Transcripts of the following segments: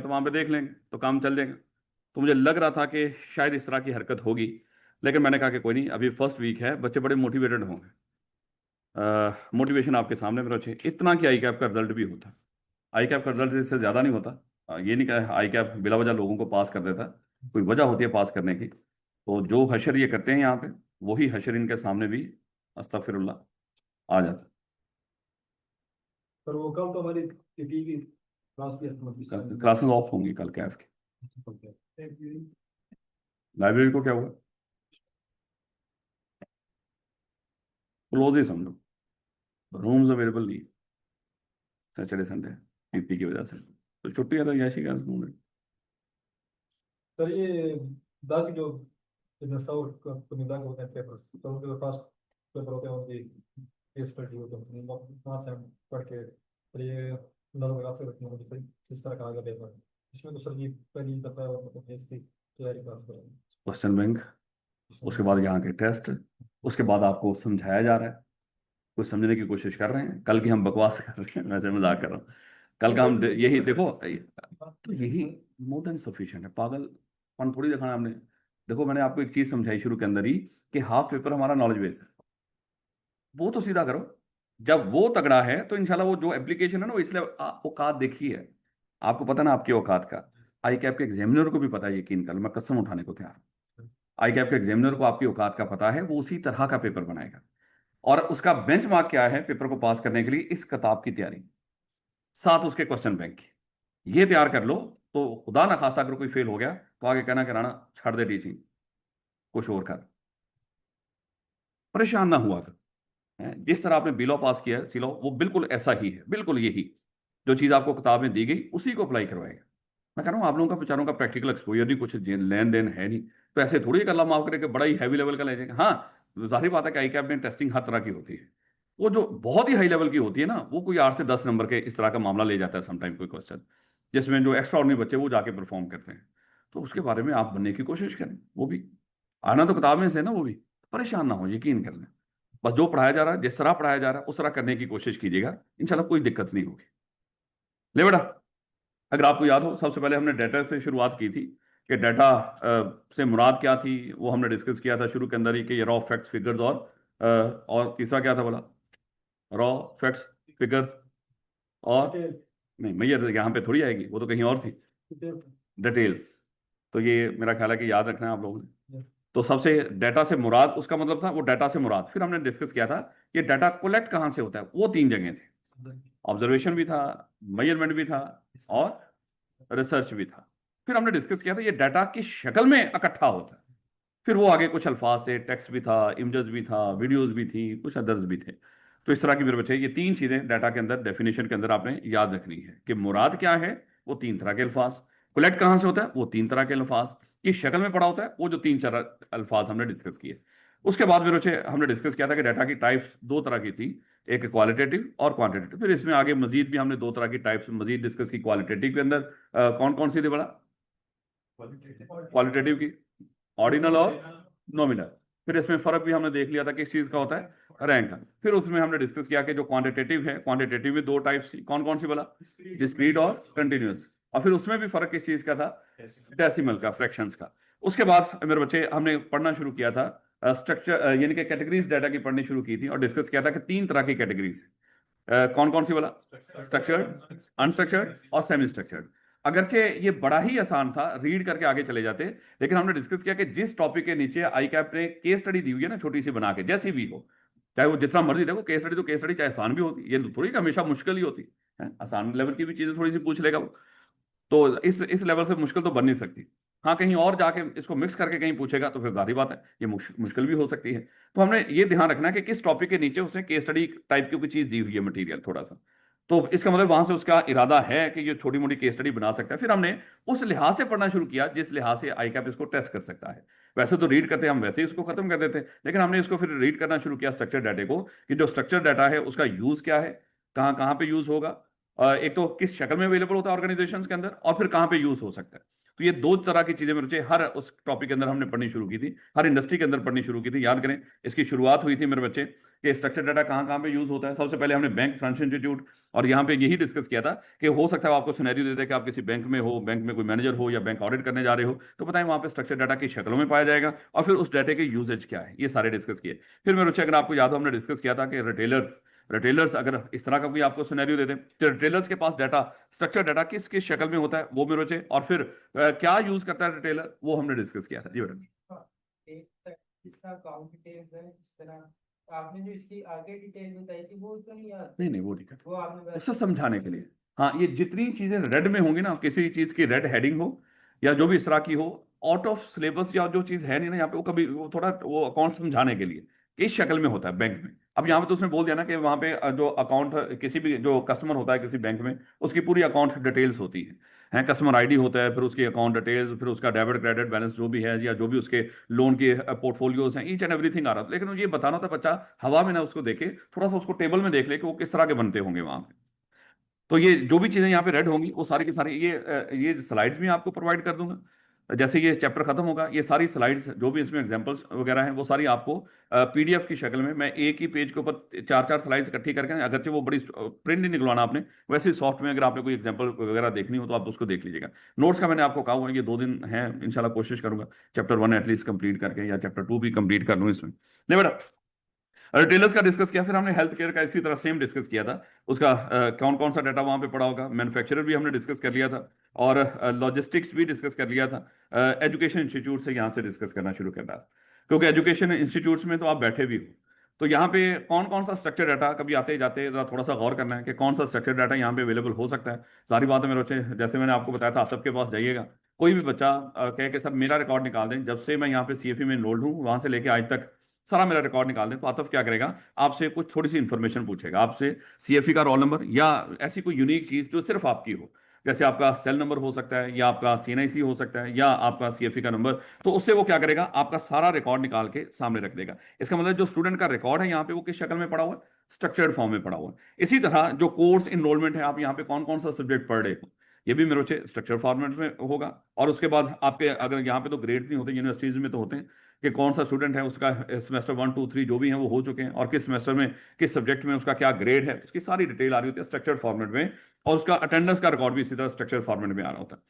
तो वहां पे देख लेंगे तो काम चल जाएगा। तो मुझे लग रहा था कि शायद इस तरह की हरकत होगी, लेकिन मैंने कहा कि कोई नहीं, अभी फर्स्ट वीक है, बच्चे बड़े मोटिवेटेड होंगे। मोटिवेशन आपके सामने मेरा अच्छे, इतना कि आई कैप का रिजल्ट भी होता। आई कैप का रिजल्ट इससे ज़्यादा नहीं होता। ये नहीं कहा आई कैप बिला वजह लोगों को पास कर देता, कोई वजह होती है पास करने की। तो जो हशर ये करते हैं यहाँ पे, वही हशर इनके सामने भी अस्तगफिरुल्लाह आ जाता। पर वो कल तो हमारी टीटी की क्लास की क्लासेस ऑफ होंगी कल कैफ की। लाइब्रेरी को क्या हुआ? क्लोज ही समझो, रूम्स अवेलेबल नहीं सैटरडे संडे पीपी की वजह से। तो छुट्टी है तो यशी का स्कूल। सर ये बाकी जो नस्ताउर कुनिदा के होते हैं पेपर्स, तो उनके जो फास्ट पेपर होते हैं उनकी केस स्टडी होती है, वहाँ से हम पढ़ के और ये अंदाजा लगा सकते हैं कि किस तरह का आगे पेपर। इसमें तो सर ये पहली दफा मतलब इसकी तैयारी कर रहे हैं। क्वेश्चन बैंक, उसके बाद यहाँ के टेस्ट, उसके बाद आपको समझाया जा रहा है, कुछ समझने की कोशिश कर रहे हैं। कल की हम बकवास कर रहे हैं, वैसे मजाक कर रहा हूँ। कल का हम यही देखो, तो यही मोर देन सफिशिएंट है। पागलपन थोड़ी दिखाना हमने। देखो मैंने आपको एक चीज समझाई शुरू के अंदर ही, कि हाफ पेपर हमारा नॉलेज बेस है, वो तो सीधा करो। जब वो तगड़ा है तो इंशाल्लाह वो जो एप्लीकेशन है ना, वो इसलिए औकात देखी है। आपको पता ना आपकी औकात का। आई कैप के एग्जामिनर को भी पता है, यकीन कर लो, मैं कसम उठाने को तैयार हूं। आई कैप के एग्जामिनर को आपकी औकात का पता है, वो उसी तरह का पेपर बनाएगा। और उसका बेंचमार्क क्या है पेपर को पास करने के लिए? इस किताब की तैयारी, साथ उसके क्वेश्चन बैंक की, ये तैयार कर लो। तो खुदा ना खास्ता अगर कोई फेल हो गया तो आगे कहना कि राणा छाड़ दे टीचिंग, कुछ और कर, परेशान ना हुआ कर। जिस तरह आपने बिलो पास किया है सिलो, वो बिल्कुल ऐसा ही है, बिल्कुल यही जो चीज आपको किताब में दी गई उसी को अप्लाई करवाएगा। मैं कह रहा हूँ आप लोगों का बेचारों का प्रैक्टिकल एक्सपोजर नहीं, कुछ लेन देन है नहीं, तो ऐसे थोड़ी एक अल्लाह माफ करे कि बड़ा ही हैवी लेवल का ले जाएगा। हाँ, जाहिर बात है कि आई कैप में टेस्टिंग हर तरह की होती है। वो जो बहुत ही हाई लेवल की होती है ना, वो कोई 8 से 10 नंबर के इस तरह का मामला ले जाता है समटाइम, कोई क्वेश्चन जिसमें जो एक्स्ट्रा ऑर्डिनरी बच्चे वो जाके परफॉर्म करते हैं। तो उसके बारे में आप बनने की कोशिश करें, वो भी आना तो किताब में से ना, वो भी परेशान ना हो, यकीन कर लें। बस जो पढ़ाया जा रहा है, जिस तरह पढ़ाया जा रहा है उस तरह करने की कोशिश कीजिएगा, इंशाल्लाह कोई दिक्कत नहीं होगी। ले बेटा, अगर आपको याद हो सबसे पहले हमने डाटा से शुरुआत की थी, कि डाटा से मुराद क्या थी, वो हमने डिस्कस किया था शुरू के अंदर ही, कि ये रॉ फैक्ट्स फिगर्स और तीसरा क्या था बोला? रॉ फैक्ट्स फिगर्स और नहीं, मैयर यहाँ पे थोड़ी आएगी, वो तो कहीं और थी, डिटेल्स। तो ये मेरा ख्याल है कि याद रखना है आप लोगों ने। तो सबसे डाटा से मुराद, उसका मतलब था वो डाटा से मुराद। फिर हमने डिस्कस किया था ये डाटा कलेक्ट कहाँ से होता है, वो 3 जगह थे, ऑब्जर्वेशन भी था, मेजरमेंट भी था और रिसर्च भी था। फिर हमने डिस्कस किया था ये डाटा की शक्ल में इकट्ठा होता है। फिर वो आगे कुछ अल्फाज थे, टेक्स्ट भी था, इमेजेस भी था, वीडियोस भी थी, कुछ अदर्स भी थे। तो इस तरह की मेरे बच्चे ये 3 चीजें डाटा के अंदर डेफिनेशन के अंदर आपने याद रखनी है, कि मुराद क्या है, वो 3 तरह के अल्फाज, कलेक्ट कहाँ से होता है वो 3 तरह के अल्फाज, किस शक्ल में पड़ा होता है वो जो 3 4 अल्फाज हमने डिस्कस किए। उसके बाद मेरे बच्चे हमने डिस्कस किया था कि डाटा की टाइप्स 2 तरह की थी, एक क्वालिटेटिव और क्वांटिटेटिव। फिर इसमें आगे मजीद भी हमने 2 तरह की टाइप्स मजीद डिस्कस की। क्वालिटेटिव के अंदर कौन कौन सी थी बड़ा? क्वालिटेटिव की ऑर्डिनल और नॉमिनल। फिर इसमें फर्क भी हमने देख लिया था किस चीज का होता है, रैंक का। फिर उसमें हमने डिस्कस किया कि जो क्वांटिटेटिव है, क्वांटिटेटिव में 2 टाइप्स थी, कौन कौन सी बोला? डिस्क्रीट और कंटिन्यूअस। और फिर उसमें भी फर्क किस चीज का था? डेसिमल का, फ्रैक्शंस का। उसके बाद मेरे बच्चे हमने पढ़ना शुरू किया था स्ट्रक्चर, यानी कि कैटेगरीज डाटा की पढ़नी शुरू की थी, और डिस्कस किया था कि 3 तरह की कैटेगरीज है। कौन कौन सी बोला? स्ट्रक्चर्ड, अनस्ट्रक्चर्ड और सेमी स्ट्रक्चर्ड। अगरचे ये बड़ा ही आसान था, रीड करके आगे चले जाते, लेकिन हमने डिस्कस किया कि जिस टॉपिक के नीचे आई कैप ने केस स्टडी दी हुई है ना, छोटी सी बना के, जैसी भी हो, चाहे वो जितना मर्जी देखो, केस स्टडी तो केस स्टडी चाहे आसान भी होती, ये थोड़ी कि हमेशा मुश्किल ही होती है। आसान लेवल की भी चीजें थोड़ी सी पूछ लेगा वो, तो इस लेवल से मुश्किल तो बन नहीं सकती। हाँ, कहीं और जाके इसको मिक्स करके कहीं पूछेगा तो फिर जाहिर बात है ये मुश्किल भी हो सकती है। तो हमने ये ध्यान रखना है कि किस टॉपिक के नीचे उसने केस स्टडी टाइप की कोई चीज दी हुई है, मटेरियल थोड़ा सा, तो इसका मतलब वहां से उसका इरादा है कि ये छोटी मोटी केस स्टडी बना सकता है। फिर हमने उस लिहाज से पढ़ना शुरू किया जिस लिहाज से आई कैप इसको टेस्ट कर सकता है। वैसे तो रीड करते हम वैसे ही उसको खत्म कर देते, लेकिन हमने इसको फिर रीड करना शुरू किया स्ट्रक्चर डाटा को, कि जो स्ट्रक्चर डाटा है उसका यूज क्या है, कहाँ कहाँ पे यूज होगा, एक तो किस शक्ल में अवेलेबल होता है ऑर्गेनाइजेशंस के अंदर, और फिर कहाँ पे यूज हो सकता है। तो ये दो तरह की चीजें मेरे बच्चे हर उस टॉपिक के अंदर हमने पढ़नी शुरू की थी, हर इंडस्ट्री के अंदर पढ़नी शुरू की थी। याद करें, इसकी शुरुआत हुई थी मेरे बच्चे कि स्ट्रक्चर डाटा कहाँ कहाँ पे यूज होता है। सबसे पहले हमने बैंक फाइनेंस इंस्टीट्यूट, और यहाँ पे यही डिस्कस किया था कि हो सकता है वो आपको सिनेरियो देते हैं कि आप किसी बैंक में हो, बैंक में कोई मैनेजर हो या बैंक ऑडिट करने जा रहे हो, तो बताएं वहां पे स्ट्रक्चर डाटा की शक्लों में पाया जाएगा और फिर उस डाटा के यूजेज क्या है, ये सारे डिस्कस किए। फिर मेरे बच्चे, अगर आपको याद हो, हमने डिस्कस किया था कि रिटेलर्स रिटेलर्स अगर इस तरह का कोई आपको सिनेरियो दे दें तो रिटेलर्स के पास डाटा, स्ट्रक्चर डाटा किस किस शक्ल में होता है वो मेरे बच्चे, और फिर क्या यूज करता है रिटेलर, वो हमने डिस्कस किया था। जी बेटा। हाँ, एक इसका अकाउंट डिटेल्स है इस तरह। आपने जो इसकी आगे डिटेल बताई थी वो तो नहीं याद? नहीं नहीं, वो दिक्कत वो आपने उससे वैसे समझाने के लिए। हाँ, ये जितनी चीजें रेड में होंगी ना, किसी चीज की रेड हेडिंग हो या जो भी इस तरह की हो, आउट ऑफ सिलेबस या जो चीज है नहीं ना यहाँ पे, वो कभी वो थोड़ा वो अकाउंट समझाने के लिए इस शक्ल में होता है बैंक में। अब यहाँ पे तो उसने बोल दिया ना कि वहां पे जो अकाउंट किसी भी जो कस्टमर होता है किसी बैंक में, उसकी पूरी अकाउंट डिटेल्स होती है कस्टमर आईडी होता है, फिर उसकी अकाउंट डिटेल्स, फिर उसका डेबिट क्रेडिट बैलेंस जो भी है, या जो भी उसके लोन के पोर्टफोलियोज हैं, ईच एंड एवरीथिंग आ रहा था। लेकिन ये बताना था बच्चा हवा में ना उसको देखे, थोड़ा सा उसको टेबल में देख ले कि वो किस तरह के बनते होंगे वहां पे। तो ये जो भी चीजें यहाँ पे रेड होंगी वो सारी की सारी ये स्लाइड्स भी आपको प्रोवाइड कर दूंगा। जैसे ये चैप्टर खत्म होगा, ये सारी स्लाइड्स जो भी इसमें एग्जांपल्स वगैरह हैं वो सारी आपको पीडीएफ की शक्ल में, मैं एक ही पेज के ऊपर चार चार स्लाइड्स इकट्ठी करके, अगरचे वो बड़ी प्रिंट नहीं निकलवाना आपने, वैसे सॉफ्ट में अगर आपने कोई एग्जांपल वगैरह देखनी हो तो आप उसको देख लीजिएगा। नोट्स का मैंने आपको कहा हुआ है, ये 2 दिन है, इंशाल्लाह कोशिश करूंगा चैप्टर 1 एटलीस्ट कंप्लीट करके, या चैप्टर 2 भी कंप्लीट कर लूँ इसमें। नहीं बेटा, रिटेलर्स का डिस्कस किया, फिर हमने हेल्थ केयर का इसी तरह सेम डिस्कस किया था। उसका कौन कौन सा डाटा वहां पे पड़ा होगा, मैन्युफैक्चरर भी हमने डिस्कस कर लिया था, और लॉजिस्टिक्स भी डिस्कस कर लिया था। एजुकेशन इंस्टीट्यूट से यहाँ से डिस्कस करना शुरू करना था, क्योंकि एजुकेशन इंस्टीट्यूट्यूट्स में तो आप बैठे भी हो। तो यहाँ पे कौन कौन सा स्ट्रक्चर डाटा, कभी आते जाते जरा थोड़ा सा गौर करना है कि कौन सा स्ट्रक्चर डाटा यहाँ पे अवेलेबल हो सकता है। सारी बात है मेरे बच्चे, जैसे मैंने आपको बताया था, आतफ के पास जाइएगा, कोई भी बच्चा कहे कि सर मेरा रिकॉर्ड निकाल दें, जब से मैं यहाँ पे सीएफई में एनरोल्ड हूँ वहां से लेके आज तक सारा मेरा रिकॉर्ड निकाल दें, तो आतफ क्या करेगा, आपसे कुछ थोड़ी सी इंफॉर्मेशन पूछेगा, आपसे सीएफई का रोल नंबर या ऐसी कोई यूनिक चीज जो सिर्फ आपकी हो, जैसे आपका सेल नंबर हो सकता है, या आपका सीएनआईसी हो सकता है, या आपका सीएफई का नंबर। तो उससे वो क्या करेगा, आपका सारा रिकॉर्ड निकाल के सामने रख देगा। इसका मतलब जो स्टूडेंट का रिकॉर्ड है यहाँ पे वो किस शक्ल में पड़ा हुआ है, स्ट्रक्चर्ड फॉर्म में पड़ा हुआ है। इसी तरह जो कोर्स इनरोलमेंट है, आप यहाँ पे कौन कौन सा सब्जेक्ट पढ़ रहे हो, ये भी मेरे बच्चे स्ट्रक्चर फॉर्मेट में होगा। और उसके बाद आपके, अगर यहाँ पे तो ग्रेड नहीं होते, यूनिवर्सिटीज में तो होते हैं कि कौन सा स्टूडेंट है, उसका सेमेस्टर 1 2 3 जो भी है वो हो चुके हैं, और किस सेमेस्टर में किस सब्जेक्ट में उसका क्या ग्रेड है, उसकी सारी डिटेल आ रही होती है स्ट्रक्चर्ड फॉर्मेट में। और उसका अटेंडेंस का रिकॉर्ड भी इसी तरह स्ट्रक्चर फॉर्मेट में आ रहा होता है।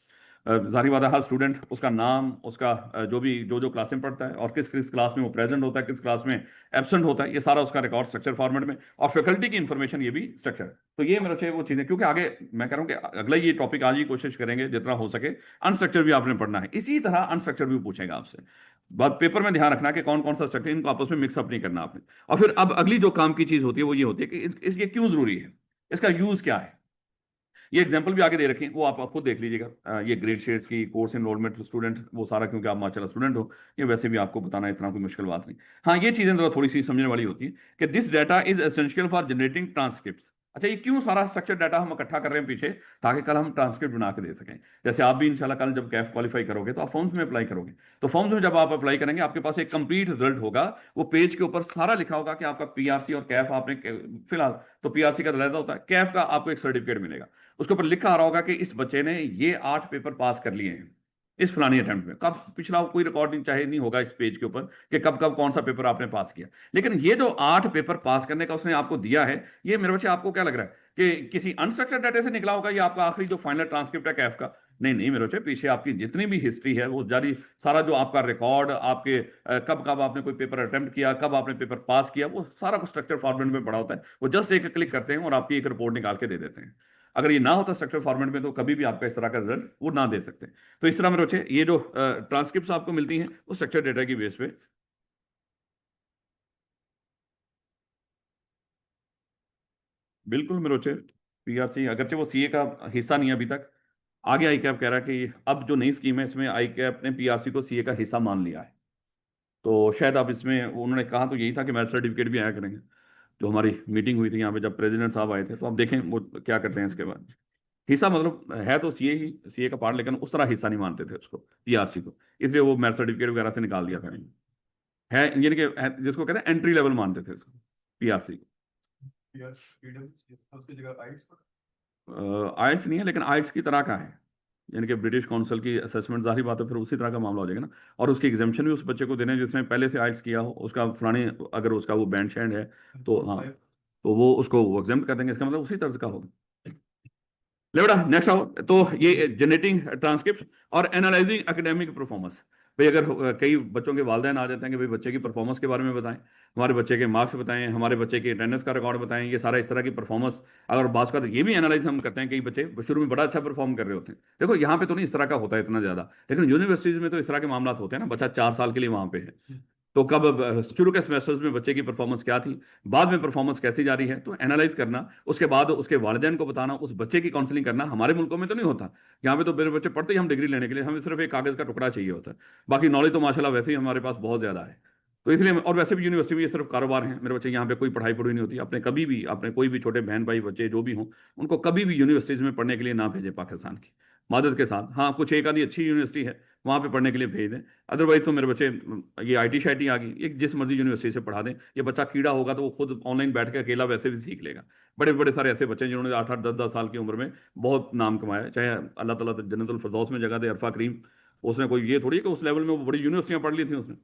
जाहिर बात है, हर स्टूडेंट, उसका नाम, उसका जो भी जो क्लास में पढ़ता है, और किस किस क्लास में वो प्रेजेंट होता है, किस क्लास में एब्सेंट होता है, ये सारा उसका रिकॉर्ड स्ट्रक्चर फॉर्मेट में। और फैकल्टी की इंफॉर्मेशन ये भी स्ट्रक्चर। तो ये मेरे चाहिए वो चीजें, क्योंकि आगे मैं कह रहा हूँ कि अगला ये टॉपिक आज ही कोशिश करेंगे जितना हो सके अनस्ट्रक्चर भी आपने पढ़ना है, इसी तरह अनस्ट्रक्चर भी पूछेगा आपसे। बात पेपर में ध्यान रखना कि कौन कौन सा स्ट्रक्चर, इनको आपस में मिक्सअप नहीं करना आपने। और फिर अब अगली जो काम की चीज होती है वो ये होती है कि ये क्यों जरूरी है, इसका यूज क्या है। ये एग्जांपल भी आगे दे रखे हैं, वो आप खुद देख लीजिएगा। ये ग्रेड शेड्स की, कोर्स एनरोलमेंट स्टूडेंट, वो सारा, क्योंकि आप माशाल्लाह स्टूडेंट हो, ये वैसे भी आपको बताना इतना कोई मुश्किल बात नहीं। हाँ, ये चीजें जरा थोड़ी सी समझने वाली होती है कि this data is essential for generating transcript. अच्छा, ये क्यों सारा स्ट्रक्चर डाटा हम इकट्ठा कर रहे हैं पीछे, ताकि कल हम ट्रांसक्रिप्ट बना के दे सकें। जैसे आप भी इंशाल्लाह कल जब कैफ क्वालिफाई करोगे तो आप फॉर्म्स में अप्लाई करोगे, तो फॉर्म्स में जब आप अप्लाई करेंगे आपके पास एक कंप्लीट रिजल्ट होगा, वो पेज के ऊपर सारा लिखा होगा कि आपका पीआरसी और कैफ आपने, फिलहाल तो पीआरसी का रहता होता है, कैफ का आपको एक सर्टिफिकेट मिलेगा, उसके ऊपर लिखा आ रहा होगा कि इस बच्चे ने ये 8 पेपर पास कर लिए हैं इस फलानी अटेम्प्ट में। कब पिछला कोई रिकॉर्डिंग चाहे नहीं होगा इस पेज के ऊपर कि कब कब कौन सा पेपर आपने पास किया, लेकिन ये जो 8 पेपर पास करने का उसने आपको दिया है, ये मेरे बच्चे आपको क्या लग रहा है कि किसी अनस्ट्रक्चर्ड डाटा से निकला होगा, या आपका आखिरी जो फाइनल ट्रांसक्रिप्ट है कैफ का? नहीं नहीं मेरे बच्चे, पीछे आपकी जितनी भी हिस्ट्री है वो जारी, सारा जो आपका रिकॉर्ड, आपके कब कब आपने कोई पेपर अटेम्प्ट किया, कब आपने पेपर पास किया, वो सारा कुछ स्ट्रक्चर फॉर्मेट में पड़ा होता है। वो जस्ट एक क्लिक करते हैं और आपकी एक रिपोर्ट निकाल के दे देते हैं। अगर ये ना होता स्ट्रक्चर फॉर्मेट में तो कभी भी आपका इस तरह का रिजल्ट वो ना दे सकते। तो इस तरह मेरे बच्चे, ये जो ट्रांसक्रिप्ट आपको मिलती हैं वो स्ट्रक्चर डेटा की बेस पे। बिल्कुल मेरे बच्चे, पीआरसी अगरचे वो सीए का हिस्सा नहीं है अभी तक, आगे आई कैप कह रहा है कि अब जो नई स्कीम है इसमें आई कैप ने पीआरसी को सीए का हिस्सा मान लिया है। तो शायद अब इसमें उन्होंने कहा तो यही था कि मैरिट सर्टिफिकेट भी आया करेंगे। जो हमारी मीटिंग हुई थी यहाँ पे जब प्रेसिडेंट साहब आए थे, तो अब देखें वो क्या करते हैं इसके बाद। हिस्सा मतलब है तो सीए ही, सीए का पार्ट, लेकिन उस तरह हिस्सा नहीं मानते थे उसको, पीआरसी को, इसलिए वो मैरिट सर्टिफिकेट वगैरह से निकाल दिया था। है यानी कि जिसको कहते हैं एंट्री लेवल मानते थे उसको, पीआरसी यार, उसकी जगह आइट्स। को। आइल्स नहीं है, लेकिन आइल्स की तरह का है। यानी कि ब्रिटिश काउंसिल की असेसमेंट, जाहिर बात है फिर उसी तरह का मामला हो जाएगा ना। और उसकी एग्जाम्पशन भी उस बच्चे को देने जिसने पहले से आइल्स किया हो, उसका फलाने अगर उसका वो बैंड शैंड है तो हाँ, तो वो उसको वो एग्जाम कर देंगे, इसका मतलब उसी तर्ज का होगा। ले बेटा नेक्स्ट आओ। तो ये जनरेटिंग ट्रांसक्रिप्ट और एनालाइजिंग एकेडमिक परफॉर्मेंस। भाई अगर कई बच्चों के वालिदैन आ जाते हैं कि भाई बच्चे की परफॉर्मेंस के बारे में बताएं, हमारे बच्चे के मार्क्स बताएं, हमारे बच्चे की अटेंडेंस का रिकॉर्ड बताएं, ये सारा इस तरह की परफॉर्मेंस। अगर बात का तो ये भी एनालाइज हम करते हैं, कई बच्चे शुरू में बड़ा अच्छा परफॉर्म कर रहे होते हैं। देखो यहाँ पे तो नहीं इस तरह का होता है इतना ज्यादा, लेकिन यूनिवर्सिटीज में तो इस तरह के मामला होते हैं ना, बच्चा 4 साल के लिए वहां पे है, तो कब शुरू के सेमेस्टर्स में बच्चे की परफॉर्मेंस क्या थी, बाद में परफॉर्मेंस कैसी जा रही है, तो एनालाइज करना, उसके बाद उसके वालिदैन को बताना, उस बच्चे की काउंसलिंग करना। हमारे मुल्कों में तो नहीं होता। यहाँ पे तो मेरे बच्चे पढ़ते ही हम डिग्री लेने के लिए हमें सिर्फ एक कागज का टुकड़ा चाहिए होता है, बाकी नॉलेज तो माशाल्लाह वैसे ही हमारे पास बहुत ज्यादा है। तो इसलिए और वैसे भी यूनिवर्सिटी में ये सिर्फ कारोबार है, मेरे बच्चे यहाँ पे कोई पढ़ाई पढ़ाई नहीं होती। अपने कभी भी अपने कोई भी छोटे बहन भाई बच्चे जो भी हों, उनको कभी भी यूनिवर्सिटीज में पढ़ने के लिए ना भेजें पाकिस्तान की मदद के साथ। हाँ, कुछ एक आधी अच्छी यूनिवर्सिटी है वहाँ पे पढ़ने के लिए भेज दें, अदरवाइज तो मेरे बच्चे ये आईटी शाइटी आ गई, एक जिस मर्जी यूनिवर्सिटी से पढ़ा दें। ये बच्चा कीड़ा होगा तो वो खुद ऑनलाइन बैठ के अकेला वैसे भी सीख लेगा। बड़े बड़े सारे ऐसे बच्चे हैं जिन्होंने 8 8 10 10 साल की उम्र में बहुत नाम कमाया है, चाहे अल्लाह ताला जन्नतुल फिरदौस में जगह दे अरफा करीम। उसने कोई ये थोड़ी है कि उस लेवल में वो बड़ी यूनिवर्सिटियां पढ़ ली थी उसने।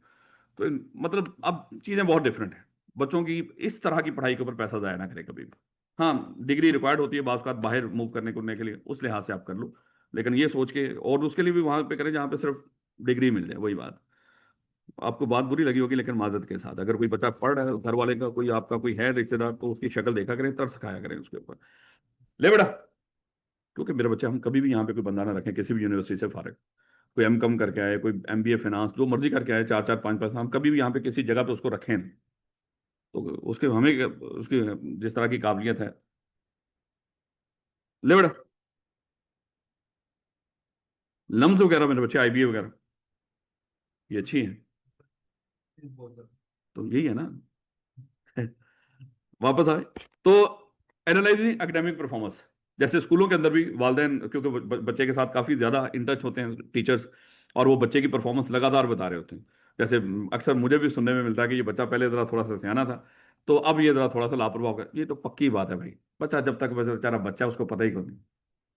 तो मतलब अब चीज़ें बहुत डिफरेंट है। बच्चों की इस तरह की पढ़ाई के ऊपर पैसा ज़ाया ना करे कभी भी। हाँ, डिग्री रिक्वायर्ड होती है बाज़ औक़ात बाहर मूव करने करने के लिए, उस लिहाज से आप कर लो, लेकिन ये सोच के और उसके लिए भी वहाँ पे करें जहाँ पे सिर्फ डिग्री मिल जाए। वही बात, आपको बात बुरी लगी होगी, लेकिन माजरत के साथ अगर कोई बच्चा पढ़ रहा है, घर वाले का कोई आपका कोई है रिश्तेदार, तो उसकी शक्ल देखा करें, तरस खाया करें उसके ऊपर। ले बेटा, क्योंकि मेरे बच्चे हम कभी भी यहाँ पे कोई बंदा ना रखें किसी भी यूनिवर्सिटी से फारिग, कोई एम.कॉम करके आए, कोई एम.बी.ए फाइनेंस जो मर्जी करके आए, 4 4 5 5, हम कभी भी यहाँ पे किसी जगह पे उसको रखें नहीं। तो उसके हमें उसकी जिस तरह की काबिलियत है। ले बेटा, लम्स वगैरह मेरे बच्चे आईबीए वगैरह ये अच्छी है, तो यही है ना। वापस आए तो एनालाइजिंग एकेडमिक परफॉर्मेंस, जैसे स्कूलों के अंदर भी वालिदैन क्योंकि बच्चे के साथ काफ़ी ज़्यादा इन टच होते हैं टीचर्स, और वो बच्चे की परफॉर्मेंस लगातार बता रहे होते हैं। जैसे अक्सर मुझे भी सुनने में मिलता है कि ये बच्चा पहले ज़रा थोड़ा सा सियाना था, तो अब ये ज़रा थोड़ा सा लापरवाह हो गया। ये तो पक्की बात है भाई, बच्चा जब तक बेचारा बच्चा उसको पता ही क्यों नहीं,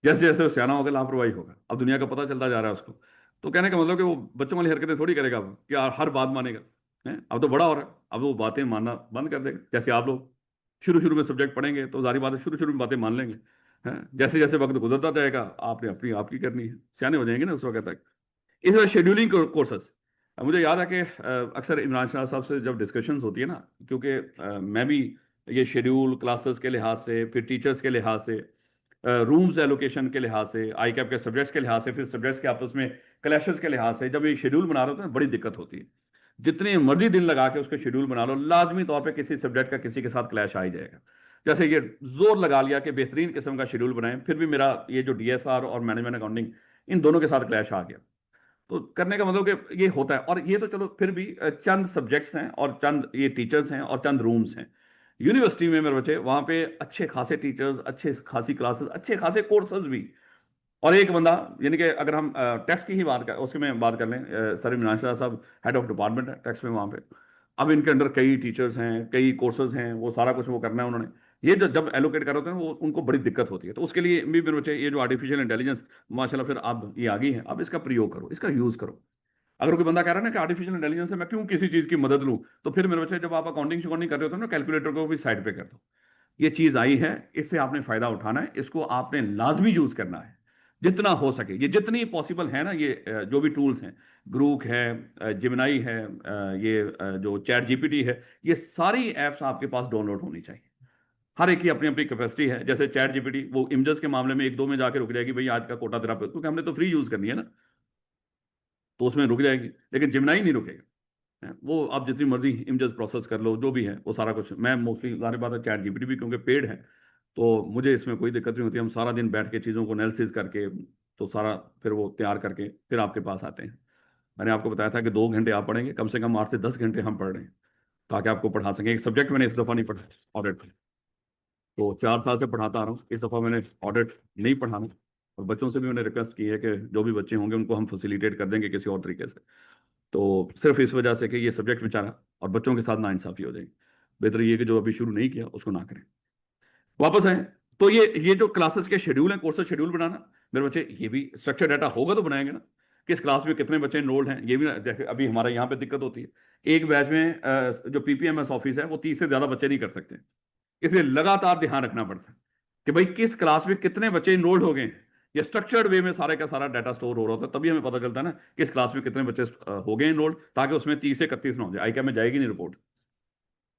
जैसे जैसे वो सियाना होगा लापरवाही होगा। अब दुनिया का पता चलता जा रहा है उसको, तो कहने का मतलब कि वो बच्चों वाली हरकतें थोड़ी करेगा अब, कि यार हर बात मानेगा है। अब तो बड़ा हो रहा है, अब वो बातें मानना बंद कर देगा। जैसे आप लोग शुरू शुरू में सब्जेक्ट पढ़ेंगे तो जारी बात है शुरू शुरू में बातें मान लेंगे, हैं। जैसे जैसे वक्त गुजरता जाएगा आपने अपनी आपकी करनी है, सियाने हो जाएंगे ना उस वक्त तक। इस वजह शेड्यूलिंग कोर्सेस, मुझे याद है कि अक्सर इमरान शाह साहब से जब डिस्कशंस होती है ना, क्योंकि मैं भी ये शेड्यूल क्लासेस के लिहाज से, फिर टीचर्स के लिहाज से, रूम्स एलोकेशन के लिहाज से, आई कैप के सब्जेक्ट्स के लिहाज से, फिर सब्जेक्ट्स के आपस में क्लैशेस के लिहाज से, जब ये शेड्यूल बना रहे होते हैं बड़ी दिक्कत होती है। जितने मर्जी दिन लगा के उसके शेड्यूल बना लो, लाजमी तौर पे किसी सब्जेक्ट का किसी के साथ क्लैश आ ही जाएगा। जैसे ये जोर लगा लिया कि बेहतरीन किस्म का शेड्यूल बनाएं, फिर भी मेरा ये जो डीएसआर और मैनेजमेंट अकाउंटिंग, इन दोनों के साथ क्लैश आ गया। तो करने का मतलब कि ये होता है, और ये तो चलो फिर भी चंद सब्जेक्ट्स हैं और चंद ये टीचर्स हैं और चंद रूम्स हैं। यूनिवर्सिटी में मेरे बच्चे वहाँ पे अच्छे खासे टीचर्स, अच्छे खासी क्लासेस, अच्छे खासे कोर्सेज भी, और एक बंदा, यानी कि अगर हम टैक्स की ही बात कर उसकी में बात कर लें, सर इमरान शाह साहब हेड ऑफ डिपार्टमेंट है टैक्स में वहाँ पे। अब इनके अंडर कई टीचर्स हैं, कई कोर्सेज हैं, वो सारा कुछ वो करना है उन्होंने। ये जब एलोकेट कर होते हैं वो उनको बड़ी दिक्कत होती है। तो उसके लिए भी मेरे बच्चे ये जो आर्टिफिशियल इंटेलिजेंस माशाल्लाह फिर अब ये आ गई है, अब इसका प्रयोग करो, इसका यूज़ करो। अगर कोई बंदा कह रहा है ना कि आर्टिफिशियल इंटेलिजेंस से मैं क्यों किसी चीज़ की मदद लूँ, तो फिर मेरे बच्चे जब आप अकाउंटिंग कर रहे होते हो ना, कैलकुलेटर को भी साइड पे कर दो। ये चीज़ आई है, इससे आपने फ़ायदा उठाना है, इसको आपने लाजमी यूज़ करना है जितना हो सके। ये जितनी पॉसिबल है ना, ये जो भी टूल्स हैं, ग्रूक है, जिमनाई है, ये जो चैट जीपीटी है, ये सारी ऐप्स आपके पास डाउनलोड होनी चाहिए। हर एक की अपनी अपनी कैपेसिटी है। जैसे चैट जीपीटी वो इमेजेस के मामले में एक दो में जाके रुक जाएगी, भाई आज का कोटा तेरा पे, क्योंकि हमने तो फ्री यूज़ करनी है ना, तो उसमें रुक जाएगी। लेकिन जिमनाई नहीं रुकेगा, हैं। वो आप जितनी मर्जी इमेजेस प्रोसेस कर लो, जो भी है वो सारा कुछ। मैं मोस्टली जाहिर बात है चैट जीपीटी भी क्योंकि पेड है, तो मुझे इसमें कोई दिक्कत नहीं होती। हम सारा दिन बैठ के चीज़ों को एनालिसिस करके, तो सारा फिर वो तैयार करके फिर आपके पास आते हैं। मैंने आपको बताया था कि 2 घंटे आप पढ़ेंगे, कम से कम 8 से 10 घंटे हम पढ़ रहे हैं ताकि आपको पढ़ा सकें। एक सब्जेक्ट मैंने इस दफ़ा नहीं पढ़ा, ऑडिट, तो 4 साल से पढ़ाता आ रहा हूँ, इस दफ़ा मैंने ऑडिट नहीं पढ़ाना। और बच्चों से भी मैंने रिक्वेस्ट की है कि जो भी बच्चे होंगे उनको हम फैसिलिटेट कर देंगे किसी और तरीके से। तो सिर्फ इस वजह से कि ये सब्जेक्ट बेचारा और बच्चों के साथ नाइंसाफ़ी हो जाएगी। बेहतर ये कि जो अभी शुरू नहीं किया उसको ना करें। वापस आए, तो ये जो क्लासेस के शेड्यूल हैं, कोर्सेज शेड्यूल बनाना, मेरे बच्चे ये भी स्ट्रक्चर डाटा होगा तो बनाएंगे ना, किस क्लास में कितने बच्चे इनरोल्ड हैं, ये भी देखिए अभी हमारे यहाँ पे दिक्कत होती है, एक बैच में जो पीपीएमएस ऑफिस है वो 30 से ज्यादा बच्चे नहीं कर सकते, इसलिए लगातार ध्यान रखना पड़ता है कि भाई किस क्लास में कितने बच्चे इनरोल्ड हो गए हैं। ये स्ट्रक्चर्ड वे में सारे का सारा डाटा स्टोर हो रहा होता है, तभी हमें पता चलता है ना किस क्लास में कितने बच्चे हो गए इनरोल्ड, ताकि उसमें 30 से 31 ना हो जाए, आई में जाएगी नहीं रिपोर्ट।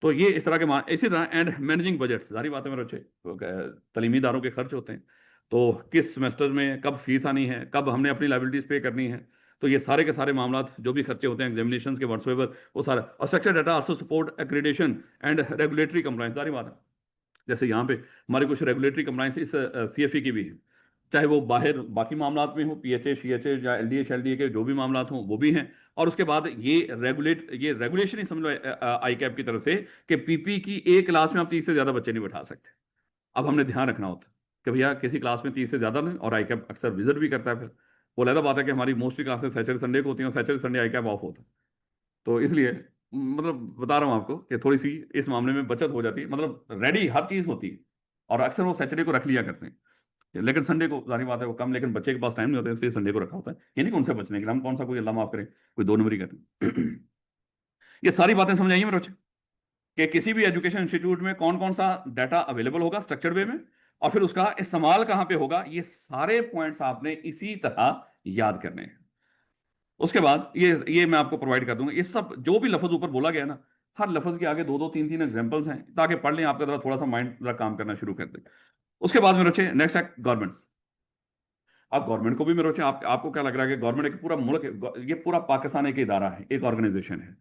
तो ये इस तरह के इसी तरह एंड मैनेजिंग बजट, सारी बातें मेरे बच्चे तलीमी इदारों के खर्च होते हैं, तो किस सेमेस्टर में कब फीस आनी है, कब हमने अपनी लाइबिलिटीज पे करनी है, तो ये सारे के सारे मामला जो भी खर्चे होते हैं एग्जामिनेशन के व्हाट्सएवर वो सारा, और structure data also support accreditation and regulatory compliance, सारी बात है। जैसे यहाँ पे हमारी कुछ रेगुलेटरी कंप्लायंस इस सीएफई की भी है, चाहे वो बाहर बाकी मामला में हो, पीएचए सीएचए या एलडीए के जो भी मामला हों वो भी हैं, और उसके बाद ये रेगुलेशन ही समझ लो आई कैप की तरफ से कि पीपी की एक क्लास में आप 30 से ज्यादा बच्चे नहीं बैठा सकते। अब हमने ध्यान रखना होता कि भैया किसी क्लास में 30 से ज्यादा नहीं, और आई कैप अक्सर विजिट भी करता है, फिर वो अलग बात है कि हमारी मोस्टली क्लासेस सैटरडे संडे को होती हैं, और Saturday Sunday I cap of होता है, तो इसलिए मतलब बता रहा हूँ आपको कि थोड़ी सी इस मामले में बचत हो जाती है, मतलब रेडी हर चीज होती है, और अक्सर वो सैटरडे को रख लिया करते हैं, लेकिन संडे को जारी बात है वो कम, लेकिन बच्चे के पास टाइम नहीं होता है, इसलिए संडे को रखा होता है, ये नहीं कि उनसे बचने के लिए हम कौन सा कोई अल्लाह माफ करे कोई 2 नंबरी करते ये सारी बातें समझ आइए मेरे बच्चे कि किसी भी एजुकेशन इंस्टीट्यूट में कौन कौन सा डाटा अवेलेबल होगा स्ट्रक्चर्ड वे में, और फिर उसका इस्तेमाल कहां पे होगा, ये सारे पॉइंट्स आपने इसी तरह याद करने हैं। उसके बाद ये मैं आपको प्रोवाइड कर दूंगा, ये सब जो भी लफ्ज ऊपर बोला गया ना, हर लफ्ज के आगे 2-2 3-3 एग्जांपल्स हैं, ताकि पढ़ लें, आपका थोड़ा सा माइंड जरा काम करना शुरू कर दे। उसके बाद मेरे बच्चे नेक्स्ट है गवर्नमेंट्स। अब गवर्नमेंट को भी मेरे बच्चे आपको क्या लग रहा है कि गवर्नमेंट एक पूरा मुल्क है, ये पूरा पाकिस्तान एक इदारा है, एक ऑर्गेनाइजेशन है,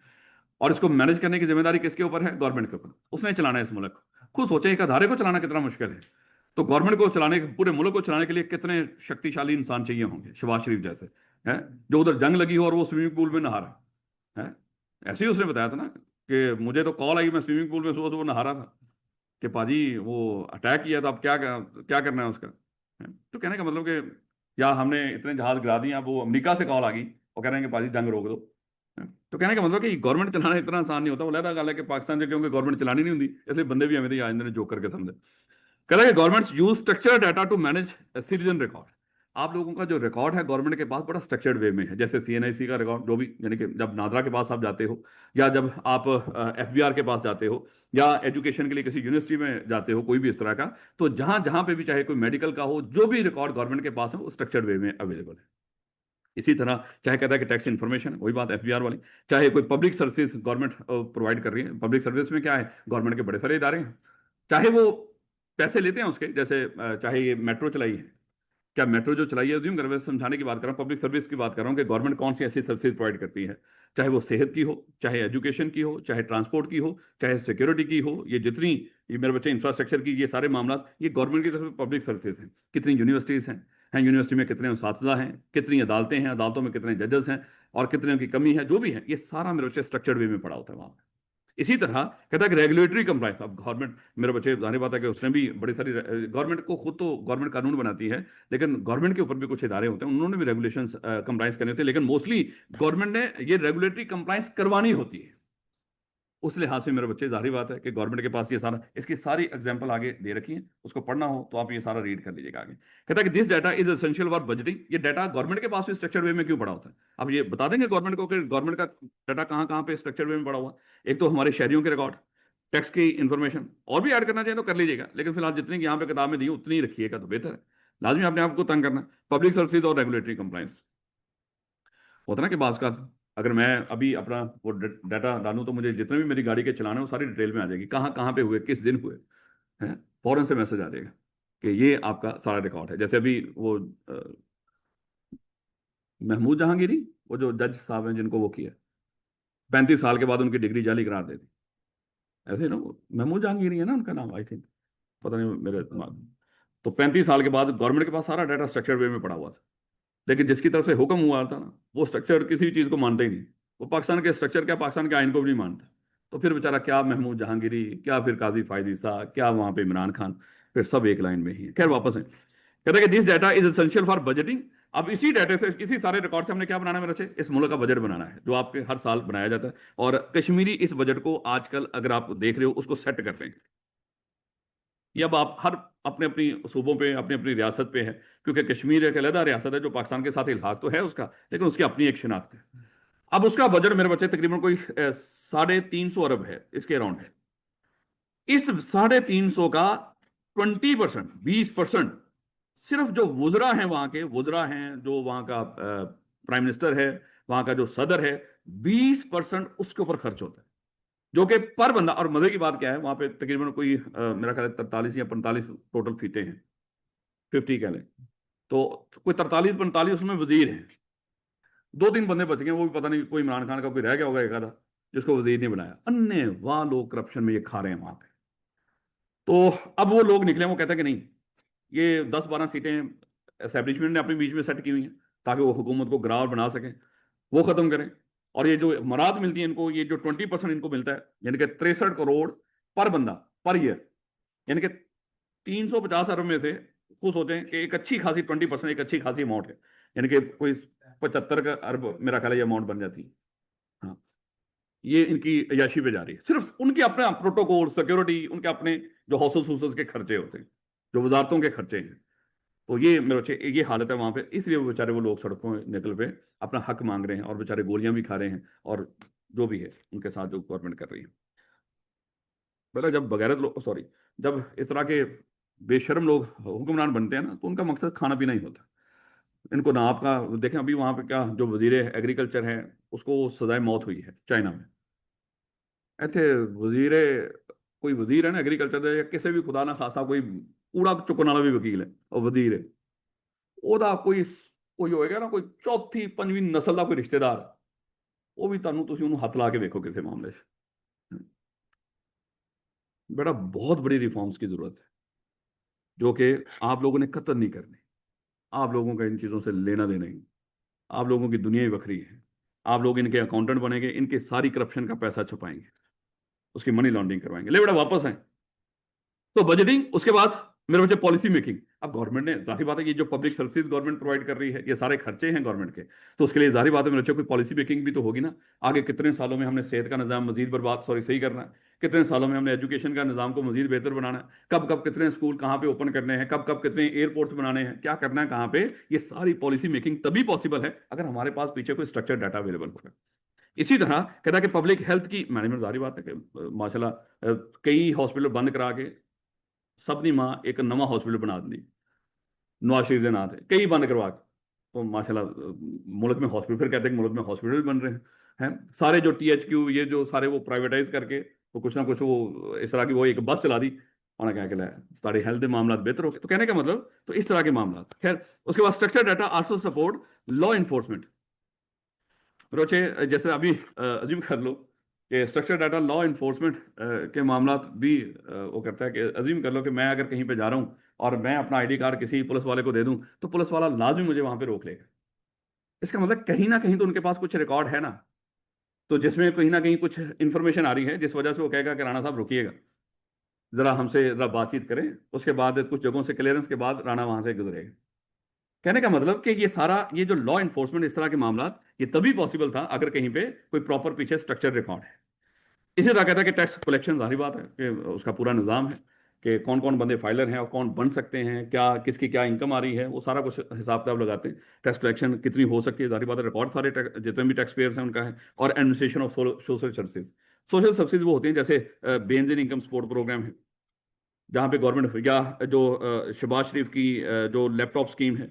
और इसको मैनेज करने की जिम्मेदारी किसके ऊपर है, गवर्नमेंट के ऊपर, उसने चलाना है इस मुल्क को। खुद सोचे एक अदारे को चलाना कितना मुश्किल है, तो गवर्नमेंट को चलाने, पूरे मुल्क को चलाने के लिए कितने शक्तिशाली इंसान चाहिए होंगे, शहबाज शरीफ जैसे है, जो उधर जंग लगी हो और वो स्विमिंग पूल में नहा रहा है। ऐसे ही उसने बताया था ना कि मुझे तो कॉल आई, मैं स्विमिंग पूल में सुबह सुबह नहा रहा था कि पाजी वो अटैक किया, तो अब क्या करना है उसका है? तो कहने का मतलब कि या हमने इतने जहाज गिरा दिए, अब वो अमेरिका से कॉल आ गई और कह रहे हैं कि पाजी जंग रोक दो है? तो कहने का मतलब कि गवर्नमेंट चलाना इतना आसान नहीं होता। वो लहदा गल है कि पाकिस्तान से क्योंकि गवर्नमेंट चलानी नहीं होती, इसलिए बंदे भी हमें थे आज ने जोक करके समझे। कहता है कि governments use structured data to manage citizen record. आप लोगों का जो रिकॉर्ड है गवर्नमेंट के पास बड़ा स्ट्रक्चर्ड वे में है, जैसे सीएनआईसी का रिकॉर्ड, जो भी, यानी कि जब नादरा के पास आप जाते हो, या जब आप एफबीआर के पास जाते हो, या एजुकेशन के लिए किसी यूनिवर्सिटी में जाते हो, कोई भी इस तरह का, तो जहां जहां पे भी, चाहे कोई मेडिकल का हो, जो भी रिकॉर्ड गवर्नमेंट के पास है वो स्ट्रक्चर्ड वे में अवेलेबल है। इसी तरह चाहे कहता है कि टैक्स इन्फॉर्मेशन, वही बात एफबीआर वाली, चाहे कोई पब्लिक सर्विस गवर्नमेंट प्रोवाइड कर रही है, पब्लिक सर्विस में क्या है, गवर्नमेंट के बड़े सारे इदारे हैं, चाहे वो पैसे लेते हैं उसके, जैसे चाहे ये मेट्रो चलाई है, क्या मेट्रो जो चलाई है, ज्यूम कर समझाने की बात कर रहा हूँ, पब्लिक सर्विस की बात कर रहा हूँ कि गवर्नमेंट कौन सी ऐसी सर्विस प्रोवाइड करती है, चाहे वो सेहत की हो, चाहे एजुकेशन की हो, चाहे ट्रांसपोर्ट की हो, चाहे सिक्योरिटी की हो, ये जितनी, ये मेरे बच्चे इंफ्रास्ट्रक्चर की, ये सारे मामला ये गवर्नमेंट की तरफ से पब्लिक सर्विसेज हैं। कितनी यूनिवर्सिटीज़ हैं, यूनिवर्सिटी में कितने उस्तादा हैं, कितनी अदालतें हैं, अदालतों में कितने जजेस हैं, और कितने की कमी है, जो भी है, ये सारा मेरे बच्चे स्ट्रक्चर्ड वे में पड़ा होता है वहाँ। इसी तरह कहता है कि रेगुलेटरी कंप्लायंस। अब गवर्नमेंट, मेरे बच्चे जाहिर बात है कि उसने भी बड़ी सारी, गवर्नमेंट को खुद तो गवर्नमेंट कानून बनाती है, लेकिन गवर्नमेंट के ऊपर भी कुछ इदारे होते हैं, उन्होंने भी रेगुलेशंस कंप्लायंस करने होते हैं, लेकिन मोस्टली गवर्नमेंट ने ये रेगुलेटरी कंप्लायंस करवानी होती है। उस लिहाज से मेरे बच्चे, जाहिर बात है कि गवर्नमेंट के पास ये सारा, इसकी सारी एग्जांपल आगे दे रखी है, उसको पढ़ना हो तो आप ये सारा रीड कर लीजिएगा आगे। कहता है कि this data is essential for budgeting. ये डाटा गवर्नमेंट के पास भी स्ट्रक्चर वे में क्यों पड़ा होता है, अब ये बता देंगे गवर्नमेंट को कि गवर्नमेंट का डाटा कहाँ कहाँ पे स्ट्रक्चर वे में पड़ा हुआ। एक तो हमारे शहरियों के रिकॉर्ड, टैक्स की इंफॉर्मेशन, और भी ऐड करना चाहिए तो कर लीजिएगा, लेकिन फिलहाल जितनी यहाँ पे किताब में दी उतनी ही रखिएगा तो बेहतर है। लाजमी आपने आपको तंग करना। पब्लिक सर्विस और रेगुलेटरी कंप्लायंस होता ना कि बात का, अगर मैं अभी अपना वो डाटा डालूं तो मुझे जितने भी मेरी गाड़ी के चलाने वो सारी डिटेल में आ जाएगी, कहाँ कहाँ पे हुए, किस दिन हुए हैं, फौरन से मैसेज आ जाएगा कि ये आपका सारा रिकॉर्ड है। जैसे अभी वो महमूद जहांगीरी, वो जो जज साहब हैं जिनको वो किया, 35 साल के बाद उनकी डिग्री जाली करार दे दी, ऐसे ना, वो महमूद जहांगीरी है ना उनका नाम, आई थिंक, पता नहीं मेरे दिमाग में। तो 35 साल के बाद गवर्नमेंट के पास सारा डाटा स्ट्रक्चर वे में पड़ा हुआ था, लेकिन जिसकी तरफ से हुक्म हुआ था ना, वो स्ट्रक्चर किसी चीज़ को मानता ही नहीं, वो पाकिस्तान के स्ट्रक्चर क्या, पाकिस्तान के आइन को भी नहीं मानता। तो फिर बेचारा क्या महमूद जहांगीरी, क्या फिर काजी फायदी सा, क्या वहाँ पे इमरान खान, फिर सब एक लाइन में ही है। खैर वापस है, कहते हैं कि this data is essential for budgeting. अब इसी डाटा से, इसी सारे रिकॉर्ड से हमने क्या बनाना है मेरे बच्चे, इस मुल्क का बजट बनाना है, जो आपके हर साल बनाया जाता है। और कश्मीरी इस बजट को आजकल अगर आप देख रहे हो उसको सेट करते हैं, ये अब आप हर अपने अपनी सूबों पे, अपनी अपनी रियासत पे है, क्योंकि कश्मीर एक अलग रियासत है जो पाकिस्तान के साथ इल्हाक तो है उसका, लेकिन उसकी अपनी एक शिनाख्त है। अब उसका बजट मेरे बच्चे तकरीबन कोई 350 अरब है, इसके अराउंड है। इस 350 का 20%, 20% सिर्फ जो वुजरा हैं, वहां के वुजरा हैं, जो वहां का प्राइम मिनिस्टर है, वहां का जो सदर है, 20% उसके ऊपर खर्च होता है, जो कि पर बंदा। और मजे की बात क्या है, वहां पे तकरीबन कोई मेरा ख्याल है 43 या 45 टोटल सीटें हैं, 50 कह लें, तो कोई 43-45 उसमें वजीर हैं। 2-3 बंदे बच गए, वो भी पता नहीं, कोई इमरान खान का कोई रह गया होगा एक आधा, जिसको वजीर नहीं बनाया। अन्य वहां लोग करप्शन में ये खा रहे हैं वहां पे। तो अब वो लोग निकले, वो कहते हैं कि नहीं, ये 10-12 सीटें एस्टेब्लिशमेंट ने अपने बीच में सेट की हुई हैं ताकि वो हुकूमत को गिराव बना सकें, वो खत्म करें। और ये जो मराद मिलती है इनको, ये जो 20% इनको मिलता है, यानी कि 63 करोड़ पर बंदा पर ईयर, यानी कि 350 अरब में से वो सोचें कि एक अच्छी खासी 20% एक अच्छी खासी अमाउंट है, यानी कि कोई 75 का अरब मेरा ख्याल है ये अमाउंट बन जाती है। हाँ, ये इनकी अयाशी पे जा रही है। सिर्फ उनके अपने प्रोटोकॉल, सिक्योरिटी, उनके अपने जो हाउसेस हूसेस के खर्चे होते हैं, जो वजारतों के खर्चे हैं। तो ये मेरे बच्चे, ये हालत है वहां पे, इसलिए वो बेचारे वो लोग सड़कों में निकल पे अपना हक मांग रहे हैं, और बेचारे गोलियां भी खा रहे हैं, और जो भी है उनके साथ जो गवर्नमेंट कर रही है। पहले जब बगैरत लोग, सॉरी, जब इस तरह के बेशर्म लोग हुक्मरान बनते हैं ना, तो उनका मकसद खाना पीना ही होता है। इनको ना आपका देखें, अभी वहां पे क्या, जो वजीर एग्रीकल्चर है उसको सजाए मौत हुई है चाइना में। ਇੱਥੇ ਵਜ਼ੀਰ ਕੋਈ ਵਜ਼ੀਰ ਹੈ ਨਾ ਐਗਰੀਕਲਚਰ ਦਾ, ਜਾਂ ਕਿਸੇ ਵੀ ਖੁਦਾ ਨਾ ਖਾਸਾ ਕੋਈ ਕੂੜਾ ਚੁੱਕਣ ਵਾਲਾ ਵੀ ਵਕੀਲ ਹੈ, ਉਹ ਵਜ਼ੀਰ ਹੈ, ਉਹਦਾ ਕੋਈ ਹੋਏਗਾ ਨਾ, ਕੋਈ ਚੌਥੀ ਪੰਜਵੀਂ ਨਸਲ ਦਾ ਕੋਈ ਰਿਸ਼ਤੇਦਾਰ, ਉਹ ਵੀ ਤੁਹਾਨੂੰ, ਤੁਸੀਂ ਉਹਨੂੰ ਹੱਥ ਲਾ ਕੇ ਵੇਖੋ ਕਿਸੇ ਮਾਮਲੇ 'ਚ। बेटा बहुत बड़ी रिफॉर्म्स की जरूरत है, जो कि आप लोगों ने कतई नहीं करनी। आप लोगों का इन चीज़ों से लेना देना ही, आप लोगों की दुनिया ही बखरी है। आप लोग इनके अकाउंटेंट बनेंगे, इनके सारी करप्शन का पैसा छुपाएंगे, उसकी मनी लॉन्ड्रिंग करवाएंगे। ले बेटा वापस आए। तो बजटिंग, उसके बाद मेरे बच्चे पॉलिसी मेकिंग। अब गवर्नमेंट ने, जाहिर बात है, ये जो पब्लिक सर्विसेज गवर्नमेंट प्रोवाइड कर रही है, ये सारे खर्चे हैं गवर्नमेंट के, तो उसके लिए जाहिर बात है मेरे बच्चे कोई पॉलिसी मेकिंग भी तो होगी ना। आगे कितने सालों में हमने सेहत का निज़ाम मजीद सही करना है, कितने सालों में हमने एजुकेशन का निज़ाम को मजीद बेहतर बनाना है, कब कब कितने स्कूल कहाँ पे ओपन करने हैं, कब कब कितने एयरपोर्ट्स बनाने हैं, क्या करना है कहाँ पे, ये सारी पॉलिसी मेकिंग तभी पॉसिबल है अगर हमारे पास पीछे कोई स्ट्रक्चर डाटा अवेलेबल होगा। इसी तरह कहता है कि पब्लिक हेल्थ की मैनेजमेंट, जारी बात है कि माशाल्लाह कई हॉस्पिटल बंद करा के सबनी मां एक नवा हॉस्पिटल बना दी नवाज शरीफ के नाम से, कई बंद करवा के। तो माशाल्लाह मुल्क में हॉस्पिटल, फिर कहते हैं कि मुल्क में हॉस्पिटल बन रहे हैं सारे जो THQ, ये जो सारे वो प्राइवेटाइज करके, तो कुछ ना कुछ वो इस तरह की वो एक बस चला दी, उन्होंने क्या कहला है सारे हेल्थ के मामला बेहतर हो गए। तो कहने का मतलब, तो इस तरह के मामला। खैर, उसके बाद structure data also support law enforcement. रोचे जैसे अभी अज्यूम कर लो कि स्ट्रक्चर डाटा लॉ इन्फोर्समेंट के मामला भी वो करता है कि अज्यूम कर लो कि मैं अगर कहीं पे जा रहा हूँ और मैं अपना ID कार्ड किसी पुलिस वाले को दे दूं, तो पुलिस वाला लाजमी मुझे वहां पे रोक लेगा। इसका मतलब कहीं ना कहीं तो उनके पास कुछ रिकॉर्ड है ना, तो जिसमें कहीं ना कहीं कुछ इंफॉर्मेशन आ रही है, जिस वजह से वो कहेगा कि राणा साहब रुकिएगा, जरा हमसे जरा बातचीत करें। उसके बाद कुछ जगहों से क्लियरेंस के बाद राणा वहां से गुजरेगा। कहने का मतलब कि ये सारा, ये जो लॉ इन्फोर्समेंट इस तरह के मामला, ये तभी पॉसिबल था अगर कहीं पे कोई प्रॉपर पीछे स्ट्रक्चर रिकॉर्ड है। इसी तरह कहता है कि टैक्स कलेक्शन, जाहिर बात है कि उसका पूरा निज़ाम है कि कौन कौन बंदे फाइलर हैं और कौन बन सकते हैं, क्या किसकी क्या इनकम आ रही है, वो सारा कुछ हिसाब किताब लगाते हैं। टैक्स कलेक्शन कितनी हो सकती है, जाहिर बात है रिकॉर्ड सारे जितने भी टैक्स पेयर्स हैं उनका है। और administration of social services. Social services वो होती हैं जैसे बेंजीन इनकम सपोर्ट प्रोग्राम है, जहाँ पे गवर्नमेंट, या जो शहबाज शरीफ की जो लैपटॉप स्कीम है,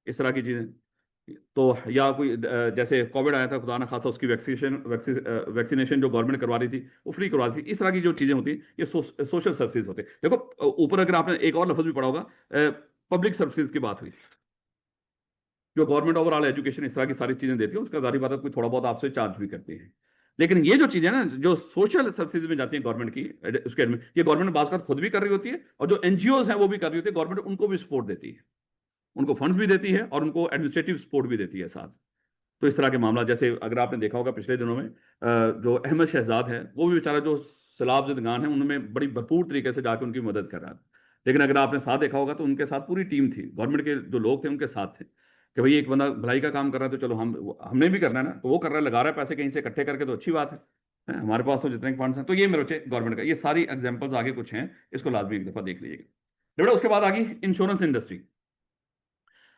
इस तरह की चीज़ें। तो या कोई जैसे कोविड आया था, खुदा ना खासा, उसकी वैक्सीनेशन जो गवर्नमेंट करवा रही थी वो फ्री करवा रही थी। इस तरह की जो चीज़ें होती हैं, ये सोशल सर्विसेज होते हैं। देखो ऊपर अगर आपने एक और लफ्ज भी पढ़ा होगा, पब्लिक सर्विसेज की बात हुई, जो गवर्नमेंट ओवरऑल एजुकेशन इस तरह की सारी चीज़ें देती है, उसका जारी बात है कोई थोड़ा बहुत आपसे चार्ज भी करती है। लेकिन ये जो चीज़ें ना, जो सोशल सर्विसेज में जाती हैं गवर्नमेंट की, उसके ये गवर्नमेंट बात खुद भी कर रही होती है, और जो NGOs हैं वो भी कर रही होती है, गवर्नमेंट उनको भी सपोर्ट देती है, उनको फंड्स भी देती है और उनको एडमिनिस्ट्रेटिव सपोर्ट भी देती है साथ। तो इस तरह के मामला, जैसे अगर आपने देखा होगा पिछले दिनों में जो अहमद शहजाद है, वो भी बेचारा जो सैलाब ज़िदगान है, उनमें बड़ी भरपूर तरीके से जाकर उनकी मदद कर रहा था। लेकिन अगर आपने साथ देखा होगा तो उनके साथ पूरी टीम थी, गवर्नमेंट के जो लोग थे उनके साथ थे, कि भाई एक बंदा भलाई का काम कर रहा है तो चलो हमने भी करना है ना, तो वो कर रहा है, लगा रहा है पैसे कहीं से इकट्ठे करके, तो अच्छी बात है हमारे पास तो जितने फंड्स हैं, तो ये मेरे बच्चे गवर्नमेंट का, ये सारी एग्जांपल्स आगे कुछ हैं, इसको लाजमी एक दफा देख लीजिएगा बेटा। उसके बाद आ गई इंश्योरेंस इंडस्ट्री।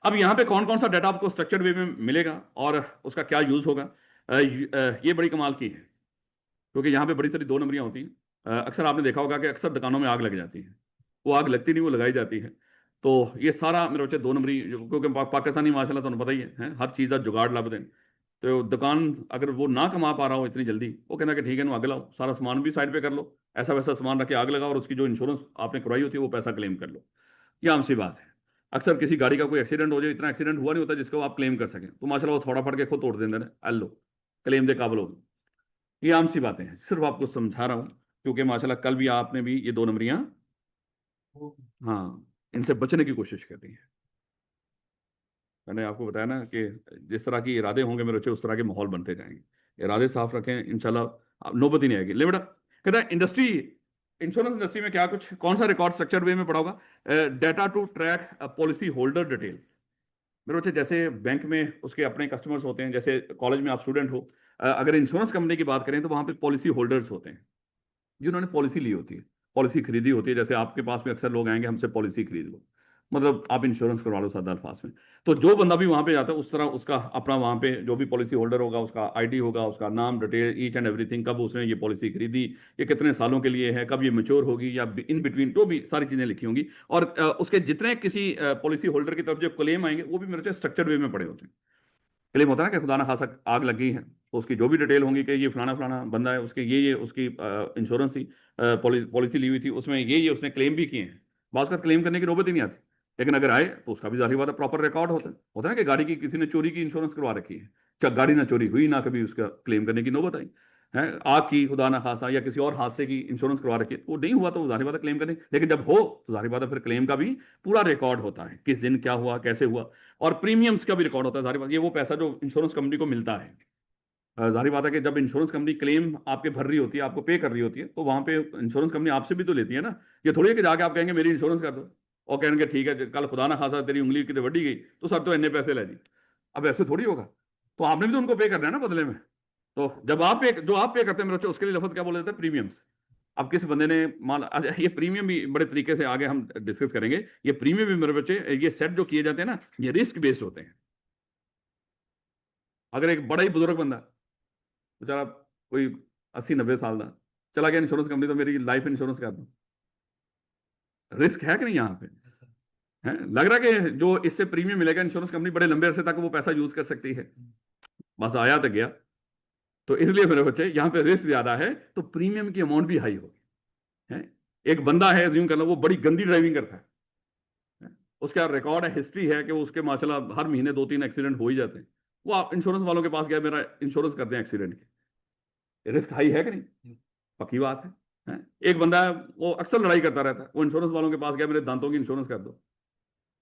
अब यहाँ पे कौन कौन सा डाटा आपको स्ट्रक्चर्ड वे में मिलेगा और उसका क्या यूज होगा, ये बड़ी कमाल की है, क्योंकि यहाँ पे बड़ी सारी दो नंबरियाँ होती हैं। अक्सर आपने देखा होगा कि अक्सर दुकानों में आग लग जाती है, वो आग लगती नहीं, वो लगाई जाती है। तो ये सारा मेरे बच्चे दो नंबरी, क्योंकि पाकिस्तानी माशाल्लाह तो पता ही है, हर चीज़ का जुगाड़ लब दें। तो दुकान अगर वो ना कमा पा रहा हो इतनी जल्दी, वो कहना कि ठीक है ना, आग लाओ, सारा सामान भी साइड पे कर लो, ऐसा वैसा सामान रख के आग लगाओ, और उसकी जो इंश्योरेंस आपने करवाई होती है वो पैसा क्लेम कर लो। ये आम सी बात है। अक्सर किसी गाड़ी का कोई एक्सीडेंट हो जाए, इतना एक्सीडेंट हुआ नहीं होता जिसको आप क्लेम कर सकें, तो माशाल्लाह वो थोड़ा फट के खुद तोड़ देंगे ना, लो क्लेम दे काबिल होगी। ये आम सी बातें हैं, सिर्फ आपको समझा रहा हूँ, क्योंकि माशाल्लाह कल भी आपने भी ये दो नंबरियां, वो हाँ, इनसे बचने की कोशिश कर रही है। मैंने आपको बताया ना कि जिस तरह के इरादे होंगे मेरे बच्चे, उस तरह के माहौल बनते जाएंगे। इरादे साफ रखें, इंशाल्लाह नौबत ही नहीं आएगी। ले बेटा, कहता है इंडस्ट्री, इंश्योरेंस इंडस्ट्री में क्या कुछ, कौन सा रिकॉर्ड स्ट्रक्चर वे में पड़ा होगा, data to track policy holder detail. मेरे बच्चे जैसे बैंक में उसके अपने कस्टमर्स होते हैं, जैसे कॉलेज में आप स्टूडेंट हो, अगर इंश्योरेंस कंपनी की बात करें तो वहां पे पॉलिसी होल्डर्स होते हैं जिन्होंने पॉलिसी ली होती है, पॉलिसी खरीदी होती है। जैसे आपके पास में अक्सर लोग आएंगे, हमसे पॉलिसी खरीद लो, मतलब आप इंश्योरेंस करवा लो सादा अल्फाज में। तो जो बंदा भी वहां पे जाता है, उस तरह उसका अपना वहां पे जो भी पॉलिसी होल्डर होगा, उसका आईडी होगा, उसका नाम, डिटेल, ईच एंड एवरीथिंग, कब उसने ये पॉलिसी खरीदी, ये कितने सालों के लिए है, कब ये मैच्योर होगी, या इन बिटवीन, तो भी सारी चीजें लिखी होंगी। और उसके जितने किसी पॉलिसी होल्डर की तरफ जो क्लेम आएंगे, वो भी मेरे स्ट्रक्चर्ड वे में पड़े होते हैं। क्लेम होता है ना कि खुदा ना खासा आग लग गई है, तो उसकी जो भी डिटेल होंगी कि ये फलाना फलाना बंदा है, उसके ये उसकी इंश्योरेंस थी, पॉलिसी ली हुई थी, उसमें ये उसने क्लेम भी किए हैं। बात का क्लेम करने की नौबत ही नहीं आती, लेकिन अगर आए तो उसका भी जाहिर बात है प्रॉपर रिकॉर्ड होता है ना कि गाड़ी की किसी ने चोरी की इंश्योरेंस करवा रखी है, चाहे गाड़ी ना चोरी हुई, ना कभी उसका क्लेम करने की नौबत आई है, आग की खुदा ना खासा या किसी और हादसे की इंश्योरेंस करवा रखी है, वो नहीं हुआ तो जाहिर बात है क्लेम करने, लेकिन जब हो तो जाहिर बात है फिर क्लेम का भी पूरा रिकॉर्ड होता है, किस दिन क्या हुआ, कैसे हुआ, और प्रीमियम्स का भी रिकॉर्ड होता है। जाहिर बात ये वो पैसा जो इंश्योरेंस कंपनी को मिलता है, जाहिर बात है कि जब इंश्योरेंस कंपनी क्लेम आपके भर रही होती है, आपको पे कर रही होती है, तो वहां पे इंश्योरेंस कंपनी आपसे भी तो लेती है ना। ये थोड़ी है कि जाके आप कहेंगे मेरी इंश्योरेंस कर दो, और कहेंगे ठीक है, कल खुदा ना खासा तेरी उंगली कितने वड्डी गई तो सर तो इतने पैसे ले जी। अब ऐसे थोड़ी होगा, तो आपने भी तो उनको पे करना है ना बदले में। तो जब आप पे, जो आप पे करते हैं मेरे बच्चे, उसके लिए लफ्ज क्या बोले जाते हैं, प्रीमियम्स। अब किस बंदे ने मान, अच्छा, ये प्रीमियम भी बड़े तरीके से आगे हम डिस्कस करेंगे। ये प्रीमियम भी मेरे बच्चे, ये सेट जो किए जाते हैं ना, ये रिस्क बेस्ड होते हैं। अगर एक बड़ा ही बुजुर्ग बंदा, बेचारा कोई 80-90 साल का, चला गया इंश्योरेंस कंपनी, तो मेरी लाइफ इंश्योरेंस कर दो, रिस्क है कि नहीं यहाँ पे, है लग रहा है कि जो इससे प्रीमियम मिलेगा इंश्योरेंस कंपनी बड़े लंबे अरसे तक वो पैसा यूज कर सकती है, बस आया तो गया। तो इसलिए मेरे बच्चे यहाँ पे रिस्क ज्यादा है, तो प्रीमियम की अमाउंट भी हाई होगी, है। एक बंदा है, ज्यूम कर लो, वो बड़ी गंदी ड्राइविंग करता है, उसका रिकॉर्ड है, हिस्ट्री है कि वो उसके माशाल्लाह हर महीने 2-3 एक्सीडेंट हो ही जाते हैं। वो आप इंश्योरेंस वालों के पास गया, मेरा इंश्योरेंस कर दें एक्सीडेंट के, रिस्क हाई है कि नहीं, पक्की बात है। एक बंदा है, वो अक्सर लड़ाई करता रहता है, वो इंश्योरेंस वालों के पास गया, मेरे दांतों की इंश्योरेंस कर दो।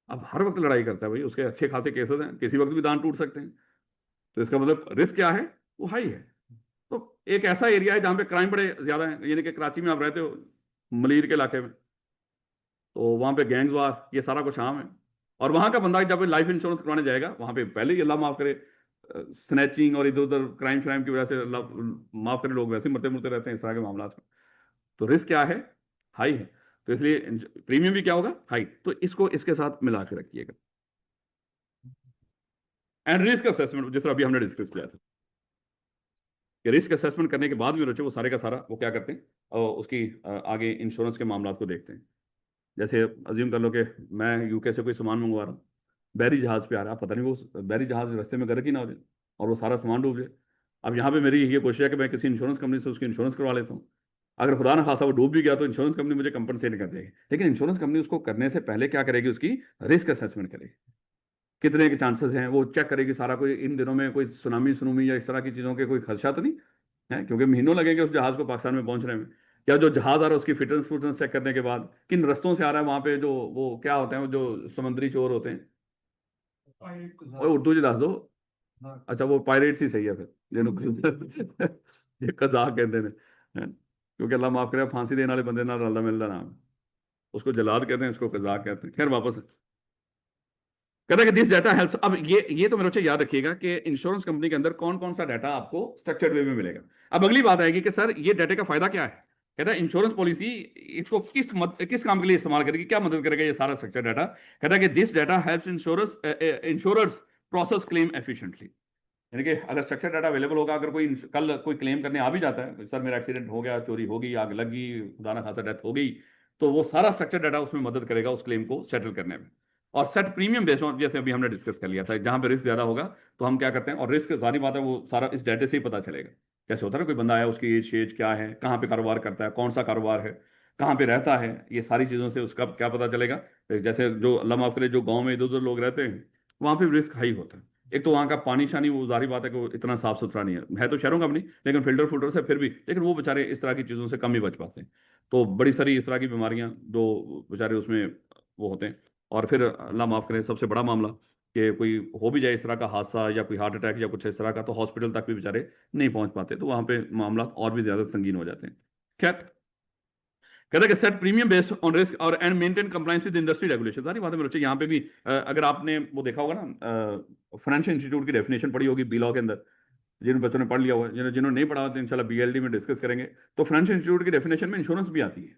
अब हर वक्त लड़ाई करता है भाई, उसके अच्छे खासे केसेस हैं, किसी वक्त भी दांत टूट सकते हैं, तो इसका मतलब रिस्क क्या है, वो हाई है। तो एक ऐसा एरिया है जहां पे क्राइम बड़े ज्यादा है, यानी कि कराची में आप रहते हो, मलीर के इलाके में, तो वहां पे गैंग्स वार ये सारा कुछ आम है। और वहां का बंदा जब लाइफ इंश्योरेंस करवाने जाएगा, वहां पे पहले ही अल्लाह माफ करे स्नैचिंग और इधर उधर क्राइम श्राइम की वजह से, अल्लाह माफ करे, लोग वैसे ही मरते मरते रहते हैं इस तरह के मामला में। तो रिस्क क्या है, हाई है। तो इसलिए प्रीमियम भी क्या होगा, हाई। तो इसको इसके साथ मिला के रखिएगा। एंड रिस्क असेसमेंट, जिस तरह अभी हमने डिस्कस किया था कि रिस्क असेसमेंट करने के बाद भी बच्चे वो सारे का सारा वो क्या करते हैं, और उसकी आगे इंश्योरेंस के मामला को देखते हैं। जैसे अज्यूम कर लो कि मैं यूके से कोई सामान मंगवा रहा हूँ, बहरी जहाज पे आ रहा है, पता नहीं वो बहरी जहाज रास्ते में गर्क ही ना हो जाए और वो सारा सामान डूब जाए। अब यहाँ पे मेरी ये कोशिश है कि मैं किसी इंश्योरेंस कंपनी से उसकी इंश्योरेंस करवा लेता हूँ। अगर खुदा ना खासा वो डूब भी गया तो इंश्योरेंस कंपनी मुझे कंपनसेट कर देगी, लेकिन इंश्योरेंस कंपनी उसको करने से पहले क्या करेगी, उसकी रिस्क असेसमेंट करेगी, कितने के चांसेस हैं, वो चेक करेगी सारा। कोई इन दिनों में कोई सुनामी सुनूमी या इस तरह की चीज़ों के कोई खदशा तो नहीं है, क्योंकि महीनों लगेंगे उस जहाज को पाकिस्तान में पहुंचने में। या जो जहाज आ रहा है उसकी फिटनेस फुटनेस चेक करने के बाद किन रस्तों से आ रहा है, वहां पे जो वो क्या होते हैं, वो जो समुद्री चोर होते हैं, और उर्दू जी दस दो। अच्छा, वो पायरेट्स ही सही है फिर, जिन्होंने ये कजाक कहते हैं, क्योंकि अल्लाह माफ करे, फांसी देने वाले बंदे ना रल्ला मिलता नाम है, उसको जलाद कहते हैं, इसको कजाक कहते हैं। खैर वापस, कहता है कि दिस डाटा हेल्प्स। अब ये तो मेरे को याद रखिएगा कि इंश्योरेंस कंपनी के अंदर कौन कौन सा डाटा आपको स्ट्रक्चर्ड वे में मिलेगा। अब अगली बात आएगी कि सर ये डाटा का फायदा क्या है। कहता है इंश्योरेंस पॉलिसी इसको किस काम के लिए इस्तेमाल करेगी, क्या मदद करेगा ये सारा स्ट्रक्चर डाटा। कहता है कि this data helps insurers process claim efficiently. यानी कि अगर स्ट्रक्चर डाटा अवेलेबल होगा, अगर कोई कल कोई क्लेम करने आ भी जाता है, सर मेरा एक्सीडेंट हो गया, चोरी हो गई, आग लग गई, खुदा ना खासा डेथ हो गई, तो वो सारा स्ट्रक्चर डाटा उसमें मदद करेगा उस क्लेम को सेटल करने में। और सेट प्रीमियम बेस्ड ऑन, जैसे अभी हमने डिस्कस कर लिया था, जहां पे रिस्क ज्यादा होगा तो हम क्या करते हैं, और रिस्क सारी बात है वो सारा इस डाटा से ही पता चलेगा। कैसे होता है ना, कोई बंदा आया, उसकी एज शेज क्या है, कहाँ पे कारोबार करता है, कौन सा कारोबार है, कहाँ पे रहता है, ये सारी चीज़ों से उसका क्या पता चलेगा। जैसे जो अल्लाह माफ करे जो गाँव में इधर उधर लोग रहते हैं, वहाँ पे रिस्क हाई होता है। एक तो वहाँ का पानी शानी वो जारी बात है कि वो इतना साफ सुथरा नहीं है तो शहरों का भी नहीं, लेकिन फिल्टर से फिर भी, लेकिन वो बेचारे इस तरह की चीज़ों से कम ही बच पाते हैं। तो बड़ी सारी इस तरह की बीमारियां जो बेचारे उसमें वो होते हैं। और फिर अल्लाह माफ़ करे सबसे बड़ा मामला कि कोई हो भी जाए इस तरह का हादसा या कोई हार्ट अटैक या कुछ इस तरह का, तो हॉस्पिटल तक भी बेचारे नहीं पहुंच पाते, तो वहाँ पे मामला और भी ज़्यादा संगीन हो जाते हैं। खैर, कहता है कि set premium based on risk और and maintain compliance with industry regulation. सारी बातें मेरे बच्चे यहाँ पे भी अगर आपने वो देखा होगा ना, फाइनेंशियल इंस्टीट्यूट की डेफिनेशन पढ़ी होगी बी लॉ के अंदर, जिन बच्चों ने पढ़ लिया हुआ है, जिन्होंने नहीं पढ़ा तो इंशाल्लाह बीएलडी में डिस्कस करेंगे। तो फाइनेंशियल इंस्टीट्यूट की डेफिनेशन में इंश्योरेंस भी आती है।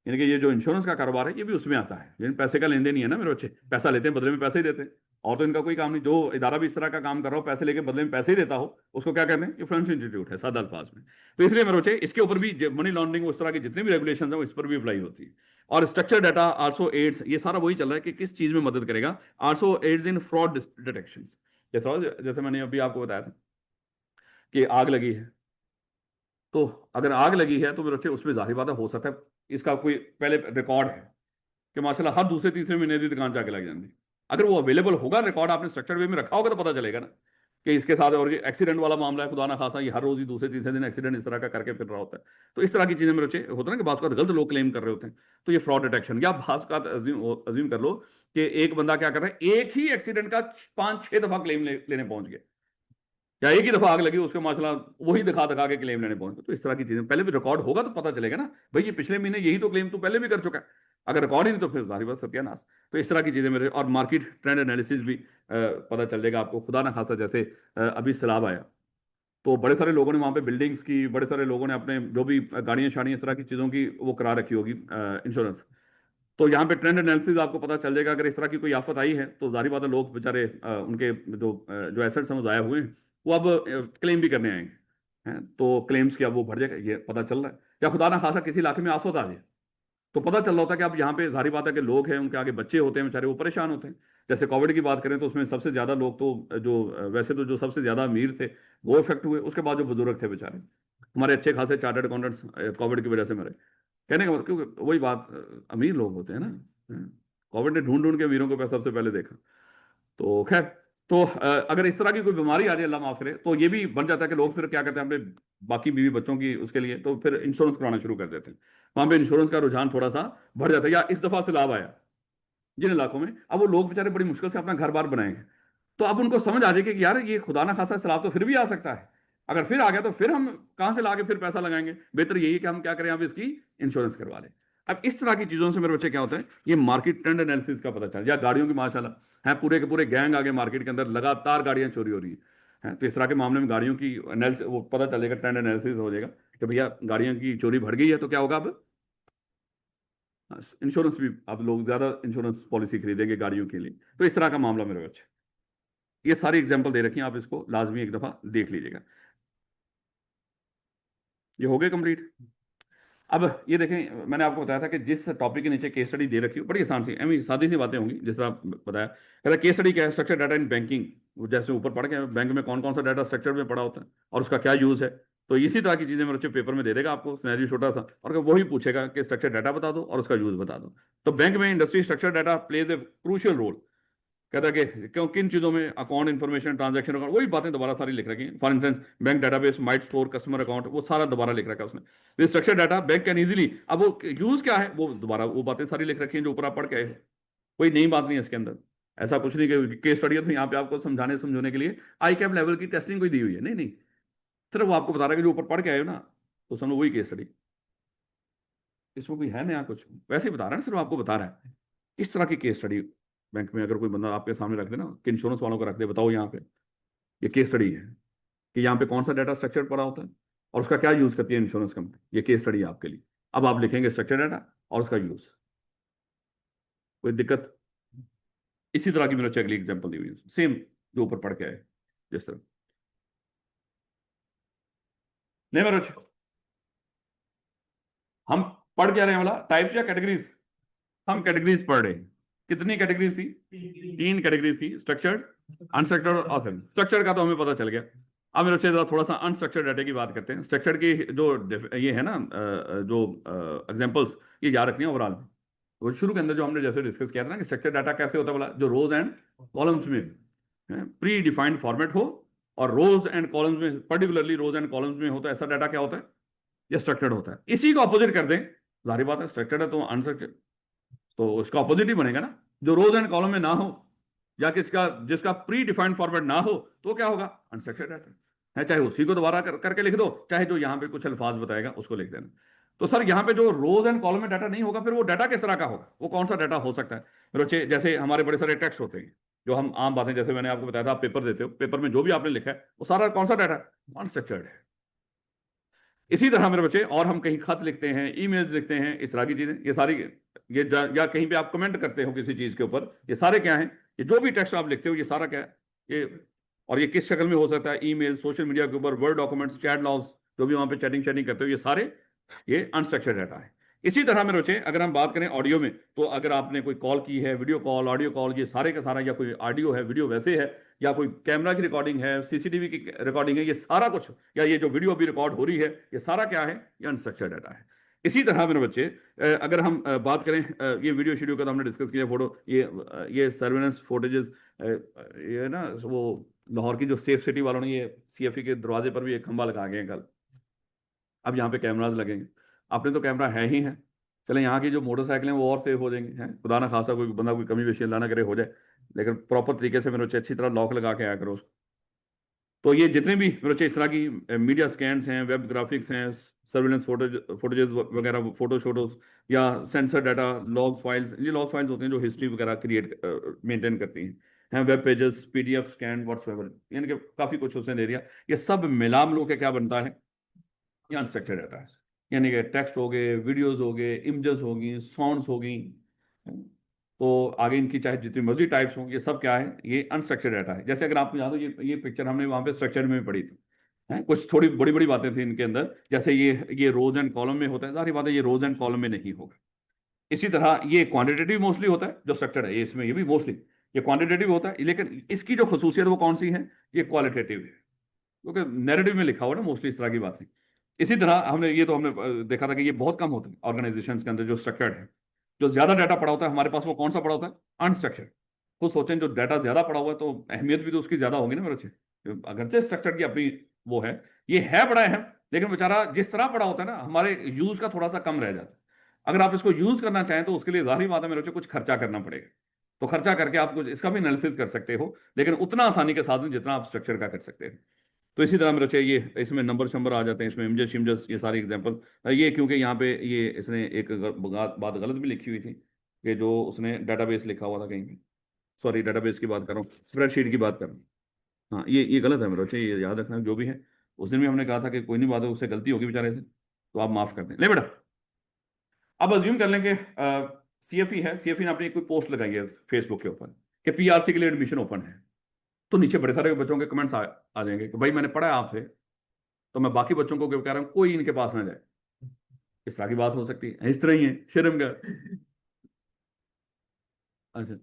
यानी कि ये जो इंश्योरेंस का कारोबार है ये भी उसमें आता है, जिन पैसे का लेन देन ही है ना मेरे बच्चे, पैसा लेते हैं बदले में पैसे ही देते हैं। और तो इनका कोई काम नहीं, जो इदारा भी इस तरह का काम कर रहा हो, पैसे लेके बदले में पैसे ही देता हो, उसको क्या कहते हैं, ये फाइनेंशियल इंस्टीट्यूट है सादा अल्फाज में। तो इसलिए मेरे बच्चे इसके ऊपर भी मनी लॉन्ड्रिंग उस तरह की जितनी भी रेगुलेशन है वो इस पर भी अप्लाई होती है। और स्ट्रक्चर डाटा आल्सो एड्स, ये सारा वही चल रहा है कि किस चीज में मदद करेगा, आल्सो एड्स इन फ्रॉड डिटेक्शन। जैसे मैंने अभी आपको बताया था कि आग लगी है, तो अगर आग लगी है तो मेरे बच्चे उसमें जाहिर बात है हो सकता है इसका कोई पहले रिकॉर्ड है कि माशाल्लाह हर दूसरे तीसरे महीने की दुकान जाके लग जाती। अगर वो अवेलेबल होगा रिकॉर्ड, आपने स्ट्रक्चर वे में रखा होगा, तो पता चलेगा ना कि इसके साथ, और ये एक्सीडेंट वाला मामला है, खुदा ना खासा ये हर रोज ही दूसरे तीसरे दिन एक्सीडेंट इस तरह का करके फिर रहा होता है। तो इस तरह की चीजें मेरे बच्चे होता है ना कि बात गलत लोग क्लेम कर रहे होते हैं, तो ये फ्रॉड डिटेक्शन। या बात अज्यूम कर लो कि एक बंदा क्या कर रहा है, एक ही एक्सीडेंट का 5-6 दफा क्लेम लेने पहुंच गया, या एक ही दफा आग लगी उसके माशाल्लाह वही दिखा दिखा के क्लेम लेने पहुंचे। तो इस तरह की चीजें पहले भी रिकॉर्ड होगा तो पता चलेगा ना, भाई ये पिछले महीने यही तो क्लेम तू पहले भी कर चुका है। अगर रिकॉर्ड ही नहीं तो फिर सारी बात सत्यानाश। तो इस तरह की चीजें मेरे, और मार्केट ट्रेंड एनालिसिस भी पता चल जाएगा आपको। खुदा ना खासा जैसे अभी सैलाब आया, तो बड़े सारे लोगों ने वहां पे बिल्डिंग्स की, बड़े सारे लोगों ने अपने जो भी गाड़ियां शाड़ियां इस तरह की चीजों की वो करा रखी होगी इंश्योरेंस। तो यहाँ पे ट्रेंड एनालिसिस आपको पता चल जाएगा, अगर इस तरह की कोई आफत आई है तो जाहिर बात है लोग बेचारे उनके जो एसेट्स हैं वो ज़ाया हुए हैं, वो अब क्लेम भी करने आएंगे हैं, तो क्लेम्स की अब वो बढ़ जाएगा, ये पता चल रहा है। या खुदा ना खासा किसी इलाके में आफत आ जाए, तो पता चल रहा होता है कि अब यहाँ पे जाहिर बात है कि लोग हैं, उनके आगे बच्चे होते हैं बेचारे, वो परेशान होते हैं। जैसे कोविड की बात करें तो उसमें सबसे ज्यादा लोग तो जो वैसे तो जो सबसे ज्यादा अमीर थे वो इफेक्ट हुए, उसके बाद जो बुजुर्ग थे बेचारे, हमारे अच्छे खासे चार्टर्ड अकाउंटेंट्स कोविड की वजह से मरे। कहने का मतलब, क्योंकि वही बात, अमीर लोग होते हैं ना, कोविड ने ढूंढ ढूंढ के अमीरों को सबसे पहले देखा। तो खैर, तो अगर इस तरह की कोई बीमारी आ रही है अल्लाह माफ करे, तो ये भी बन जाता है कि लोग फिर क्या करते हैं अपने बाकी बीवी बच्चों की उसके लिए, तो फिर इंश्योरेंस कराना शुरू कर देते हैं। वहां पे इंश्योरेंस का रुझान थोड़ा सा बढ़ जाता है। या इस दफा से लाभ आया जिन इलाकों में, अब वो लोग बेचारे बड़ी मुश्किल से अपना घर बार बनाएंगे, तो अब उनको समझ आ जाए कि यार ये खुदा ना खासा सैलाब तो फिर भी आ सकता है, अगर फिर आ गया तो फिर हम कहां से लाके फिर पैसा लगाएंगे, बेहतर यही है कि हम क्या करें, अब इसकी इंश्योरेंस करवा लें। अब इस तरह की चीजों से मेरे बच्चे क्या होता है, ये मार्केट ट्रेंड एनालिसिस का पता चल। या गाड़ियों की माशाल्लाह है पूरे के पूरे गैंग आगे मार्केट के अंदर, लगातार गाड़ियां चोरी हो रही हैं, तो इस तरह के मामले में गाड़ियों की एनालिसिस वो पता चलेगा, ट्रेंड एनालिसिस हो जाएगा कि भैया गाड़ियों की चोरी बढ़ गई है, तो क्या होगा अब इंश्योरेंस भी, अब लोग ज्यादा इंश्योरेंस पॉलिसी खरीदेंगे गाड़ियों के लिए। तो इस तरह का मामला मेरे बच्चे, ये सारी एग्जांपल दे रखी हैं, आप इसको लाजमी एक दफा देख लीजिएगा। ये हो गए कंप्लीट। अब ये देखें, मैंने आपको बताया था कि जिस टॉपिक के नीचे केस स्टडी दे रखी हो, बड़ी आसान सी एम सादी सी बातें होंगी, जिस तरह आप बताया। कहता केस स्टडी क्या है, स्ट्रक्चर डाटा इन बैंकिंग। जैसे ऊपर पढ़ के बैंक में कौन कौन सा डाटा स्ट्रक्चर में पड़ा होता है और उसका क्या यूज है, तो इसी तरह की चीजें मेरे बच्चे पेपर में दे देगा आपको सिनेरियो छोटा सा, और वही पूछेगा कि स्ट्रक्चर डाटा बता दो और उसका यूज बता दो। तो बैंक में industry structure data plays a crucial role. कहता है कि क्यों, किन चीजों में, अकाउंट इन्फॉर्मेशन, ट्रांजैक्शन अकाउंट, वही बातें दोबारा सारी लिख रखी हैं। For instance bank database might store customer account, वो सारा दोबारा लिख रखा है उसने। Structure data bank can easily, अब वो यूज क्या है वो दोबारा वो बातें सारी लिख रखी हैं जो ऊपर आप पढ़ के आए हो। कोई नई बात नहीं है इसके अंदर, ऐसा कुछ नहीं कि केस स्टडी है तो यहाँ पे आपको समझाने समझाने के लिए आई कैप लेवल की टेस्टिंग कोई दी हुई है, नहीं नहीं, सिर्फ वो आपको बता रहा है कि जो ऊपर पढ़ के आए हो ना, तो समझो वही केस स्टडी। इसमें कोई है नया कुछ, वैसे ही बता रहा है ना, सिर्फ आपको बता रहा है इस तरह की केस स्टडी बैंक में अगर कोई बंदा आपके सामने रख दे ना, कि इंश्योरेंस वालों को रख दे, बताओ यहाँ पे ये केस स्टडी है कि यहाँ पे कौन सा डाटा स्ट्रक्चर पड़ा होता है और उसका क्या यूज करती है इंश्योरेंस कंपनी, ये केस स्टडी है आपके लिए। अब आप लिखेंगे स्ट्रक्चर डाटा और उसका यूज, कोई दिक्कत? इसी तरह की मैंने अगली एग्जांपल दी हुई है, सेम जो ऊपर पढ़ के आए जिस तरह। नहीं मेरे बच्चे, हम पढ़ क्या रहे हैं वाला, टाइप्स या कैटेगरीज? हम कैटेगरीज पढ़ रहे हैं। कितनी कैटेगरीज थी? 3 कैटेगरीज थी, स्ट्रक्चर्ड, अनस्ट्रक्चर्ड और ऑथेंटिक। स्ट्रक्चर्ड का तो हमें पता चल गया। अब मेरे बच्चे जरा थोड़ा सा अनस्ट्रक्चर्ड डाटा की बात करते हैं। स्ट्रक्चर्ड की जो ये है ना, जो एग्जांपल्स ये याद रखनी है ओवरऑल। वो शुरू के अंदर जो हमने जैसे डिस्कस किया था ना कि स्ट्रक्चर्ड डाटा कैसे होता है बोला, जो रोज एंड कॉलम्स में प्री डिफाइंड फॉर्मेट हो, और रोज एंड कॉलम्स में, पर्टिकुलरली रोज एंड कॉलम्स में होता है, ऐसा डाटा क्या होता है? ये स्ट्रक्चर्ड होता है। इसी को अपोजिट कर दें, जाहिर बात है स्ट्रक्चर्ड है तो अनस्ट्रक्चर्ड, तो उसका अपोजिट ही बनेगा ना। जो रोज एंड कॉलम में ना हो या किसका जिसका प्री डिफाइंड फॉर्मेट ना हो, तो क्या होगा? अनस्ट्रक्चर्ड डाटा है। चाहे उसी को दोबारा करके लिख दो, चाहे जो यहाँ पे कुछ अल्फाज बताएगा उसको लिख देना। तो सर यहाँ पे जो रोज एंड कॉलम में डाटा नहीं होगा, फिर वो डाटा किस तरह का होगा? वो कौन सा डाटा हो सकता है मेरे बच्चे? जैसे हमारे बड़े सारे टेक्स्ट होते हैं, जो हम आम बातें, जैसे मैंने आपको बताया था, आप पेपर देते हो, पेपर में जो भी आपने लिखा है वो सारा कौन सा डाटा है? अनस्ट्रक्चर्ड है। इसी तरह मेरे बच्चे, और हम कहीं खत लिखते हैं, ईमेल्स लिखते हैं, इस तरह की चीजें, ये सारी, या कहीं पे आप कमेंट करते हो किसी चीज के ऊपर, ये सारे क्या हैं? ये जो भी टेक्स्ट आप लिखते हो ये सारा क्या है? ये, और ये किस शक्ल में हो सकता है? ईमेल, सोशल मीडिया के ऊपर, वर्ड डॉक्यूमेंट्स, चैट लॉग्स, जो भी वहां पे चैटिंग चैटिंग करते हो, ये सारे ये अनस्ट्रक्चर्ड डाटा है। इसी तरह मेरे बच्चे अगर हम बात करें ऑडियो में, तो अगर आपने कोई कॉल की है, वीडियो कॉल, ऑडियो कॉल, ये सारे का सारा, या कोई ऑडियो है, वीडियो वैसे है, या कोई कैमरा की रिकॉर्डिंग है, सीसीटीवी की रिकॉर्डिंग है, ये सारा कुछ, या ये जो वीडियो अभी रिकॉर्ड हो रही है, ये सारा क्या है? ये अनस्ट्रक्चर्ड डाटा है। इसी तरह मेरे बच्चे अगर हम बात करें, ये वीडियो शेडियो का तो हमने डिस्कस किया, फोटो, ये सर्वेलेंस फुटेजेस, ये ना वो लाहौर की जो सेफ सिटी वालों ने ये सीएफई के दरवाजे पर भी एक खंभा लगा गए हैं कल। अब यहाँ पे कैमराज लगेंगे, अपने तो कैमरा है ही है, चले यहाँ की जो मोटरसाइकिल हैं वो और सेफ हो जाएंगे, हैं खुदा ना खासा कोई बंदा कोई कमी पेशी अल्लाह ना करे हो जाए, लेकिन प्रॉपर तरीके से मेरे बच्चे अच्छी तरह लॉक लगा के आया करो उसको। तो ये जितने भी मेरे बच्चे इस तरह की मीडिया स्कैन्स हैं, वेब ग्राफिक्स हैं, सर्विलेंस फोटोजेस वगैरह, फोटो शोटोज, या सेंसर डाटा, लॉग फाइल्स, ये लॉग फाइल्स होते हैं जो हिस्ट्री वगैरह क्रिएट मेंटेन करती हैं web pages, PDF scan, whatsoever, यानी कि काफ़ी कुछ उसने दे दिया। ये सब मिला मिलो के क्या बनता है? ये अनस्ट्रक्चर्ड डाटा है। यानी कि टेक्स्ट हो गए, वीडियोस हो गए, इमेजेस होगी, साउंड्स होगी, तो आगे इनकी चाहे जितनी मर्जी टाइप्स हों, ये सब क्या है? ये अनस्ट्रक्चर्ड डाटा है। जैसे अगर आपको याद हो, ये पिक्चर हमने वहाँ पे स्ट्रक्चर में पढ़ी थी, हैं कुछ थोड़ी बड़ी बड़ी बातें थी इनके अंदर, जैसे ये रोज एंड कॉलम में होता है, सारी बातें ये रोज एंड कॉलम में नहीं होगा। इसी तरह ये क्वांटिटेटिव मोस्टली होता है जो स्ट्रक्चर्ड है, इसमें ये भी मोस्टली ये क्वांटिटेटिव होता है, लेकिन इसकी जो खसूसियत वो कौन सी है? ये क्वालिटेटिव है, क्योंकि नैरेटिव में लिखा हुआ ना मोस्टली इस तरह की बातें। इसी तरह हमने देखा था कि ये बहुत कम होता है ऑर्गेनाइजेशन के अंदर जो स्ट्रक्चर्ड है। जो ज्यादा डाटा पड़ा होता है हमारे पास, वो कौन सा पड़ा होता है? अनस्ट्रक्चर्ड। खुद सोचें, जो डाटा ज्यादा पड़ा हुआ है तो अहमियत भी तो उसकी ज्यादा होगी ना मेरे बच्चे। अगरचे स्ट्रक्चर की अपनी वो है, ये है बड़ा अहम, लेकिन बेचारा जिस तरह पड़ा होता है ना, हमारे यूज का थोड़ा सा कम रह जाता है। अगर आप इसको यूज करना चाहें तो उसके लिए जाहिर बात है मेरे बच्चे कुछ खर्चा करना पड़ेगा, तो खर्चा करके आप कुछ इसका भी एनालिसिस कर सकते हो, लेकिन उतना आसानी के साथ नहीं जितना आप स्ट्रक्चर का कर सकते हैं। तो इसी तरह मेरे बच्चे ये इसमें नंबर शंबर आ जाते हैं, इसमें इमेजेस शिमजेस, ये सारी एग्जांपल, ये क्योंकि यहाँ पे ये इसने एक बात गलत भी लिखी हुई थी कि जो उसने डाटाबेस लिखा हुआ था कहीं पे, सॉरी डाटाबेस की बात कर रहा हूँ, स्प्रेडशीट की बात कर रहा हूँ। हाँ ये गलत है मेरे बच्चे, ये याद रखना। जो भी है उस दिन भी हमने कहा था कि कोई नहीं, बात है उससे गलती होगी बेचारे से, तो आप माफ कर दें। ले बेटा, अब अज्यूम कर लेंगे सीएफई है, सीएफई ने अपनी कोई पोस्ट लगाई है फेसबुक के ऊपर कि पीआरसी के लिए एडमिशन ओपन है, तो नीचे बड़े सारे बच्चों के कमेंट्स आ जाएंगे कि भाई मैंने पढ़ा है आपसे, तो मैं बाकी बच्चों को कह रहा हूं कोई इनके पास ना जाए। इस तरह की बात हो सकती है, इस तरह ही है शर्म का। अच्छा,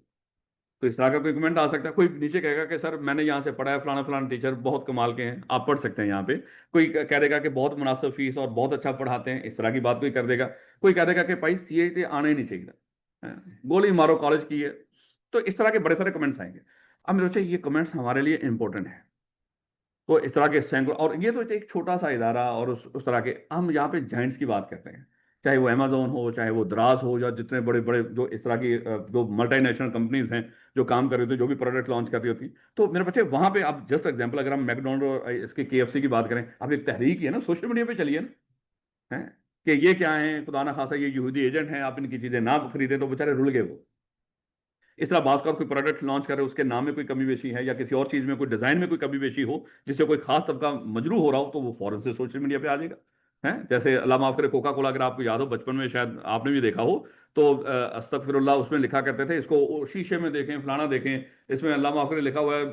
तो इस तरह का कोई कमेंट आ सकता है, कोई नीचे कहेगा कि सर मैंने यहाँ से पढ़ा है, फलाना फलाना टीचर बहुत कमाल के हैं, आप पढ़ सकते हैं यहाँ पे। कोई कह देगा कि बहुत मुनासिब फीस और बहुत अच्छा पढ़ाते हैं, इस तरह की बात कोई कर देगा। कोई कह देगा कि भाई सीए आना ही नहीं चाहिए था, गोली मारो कॉलेज की है। तो इस तरह के बड़े सारे कमेंट्स आएंगे। अब मेरे बच्चे ये कमेंट्स हमारे लिए इंपॉर्टेंट है, तो इस तरह के सैंकड़ों, और ये तो एक छोटा सा इदारा, और उस तरह के हम यहाँ पे जाइंट्स की बात करते हैं, चाहे वो अमेजोन हो, चाहे वो दराज हो, या जितने बड़े बड़े जो इस तरह की जो मल्टीनेशनल कंपनीज हैं जो काम कर रही होती जो भी प्रोडक्ट लॉन्च कर रही होती। तो मेरे बच्चे वहाँ पे, अब जस्ट एग्जांपल अगर हम मैकडोनल्ड और इसके केएफसी की बात करें, अब एक तहरीक है ना, सोशल मीडिया पे चलिए ना, है कि ये क्या है, खुदा ना खासा ये यहूदी एजेंट हैं, आप इनकी चीजें ना खरीदें, तो बेचारे रुल गए वो। इस तरह बात कर कोई प्रोडक्ट लॉन्च करे, उसके नाम में कोई कमी बेशी है या किसी और चीज में कोई डिजाइन में कोई कमी बेशी हो जिससे कोई खास तबका मजरू हो रहा हो, तो वो फौरन से सोशल मीडिया पे आ जाएगा। है जैसे अल्लाह माफ करे कोका कोला, अगर आपको याद हो बचपन में शायद आपने भी देखा हो, तो अस्तगफिरुल्लाह उसमें लिखा करते थे, इसको शीशे में देखें, फलाना देखें, इसमें अल्लाह माफ करे लिखा हुआ है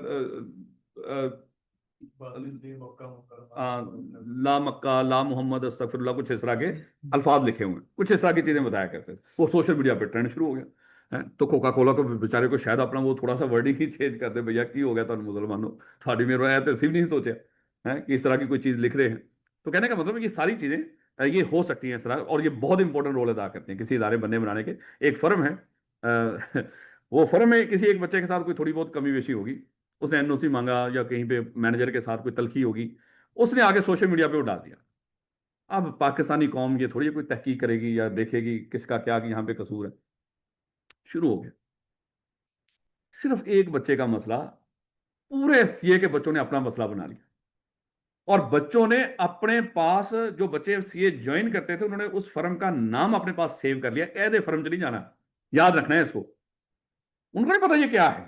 ला मक्का ला मोहम्मद अस्तगफिरुल्लाह, कुछ इस तरह के अल्फाज लिखे हुए हैं, कुछ इस तरह की चीजें बताया करते थे। वो सोशल मीडिया पे ट्रेंड शुरू हो गया है। तो कोका कोला को बेचारे को शायद अपना वो थोड़ा सा वर्डिंग ही चेंज कर दे, भैया की हो गया तुम मुसलमानों, थोड़ी मेरे ऐसे सिर्फ नहीं सोचा है कि इस तरह की कोई चीज लिख रहे हैं। तो कहने का मतलब है कि सारी चीजें ये हो सकती हैं इस तरह, और ये बहुत इंपॉर्टेंट रोल अदा करती हैं किसी इदारे बनने बनाने के। एक फर्म है, वो फर्म में किसी एक बच्चे के साथ कोई थोड़ी बहुत कमी बेशी होगी, उसने एनओसी मांगा या कहीं पे मैनेजर के साथ कोई तलखी होगी, उसने आगे सोशल मीडिया पे वो डाल दिया। अब पाकिस्तानी कौम ये थोड़ी कोई तहकीक करेगी या देखेगी किसका क्या कि यहाँ पे कसूर है, शुरू हो गया। सिर्फ एक बच्चे का मसला, पूरे सीए के बच्चों ने अपना मसला बना लिया, और बच्चों ने अपने पास, जो बच्चे सीए ज्वाइन करते थे उन्होंने उस फर्म का नाम अपने पास सेव कर लिया। ऐदे फर्म से नहीं जाना, याद रखना है इसको, उनको नहीं पता ये क्या है,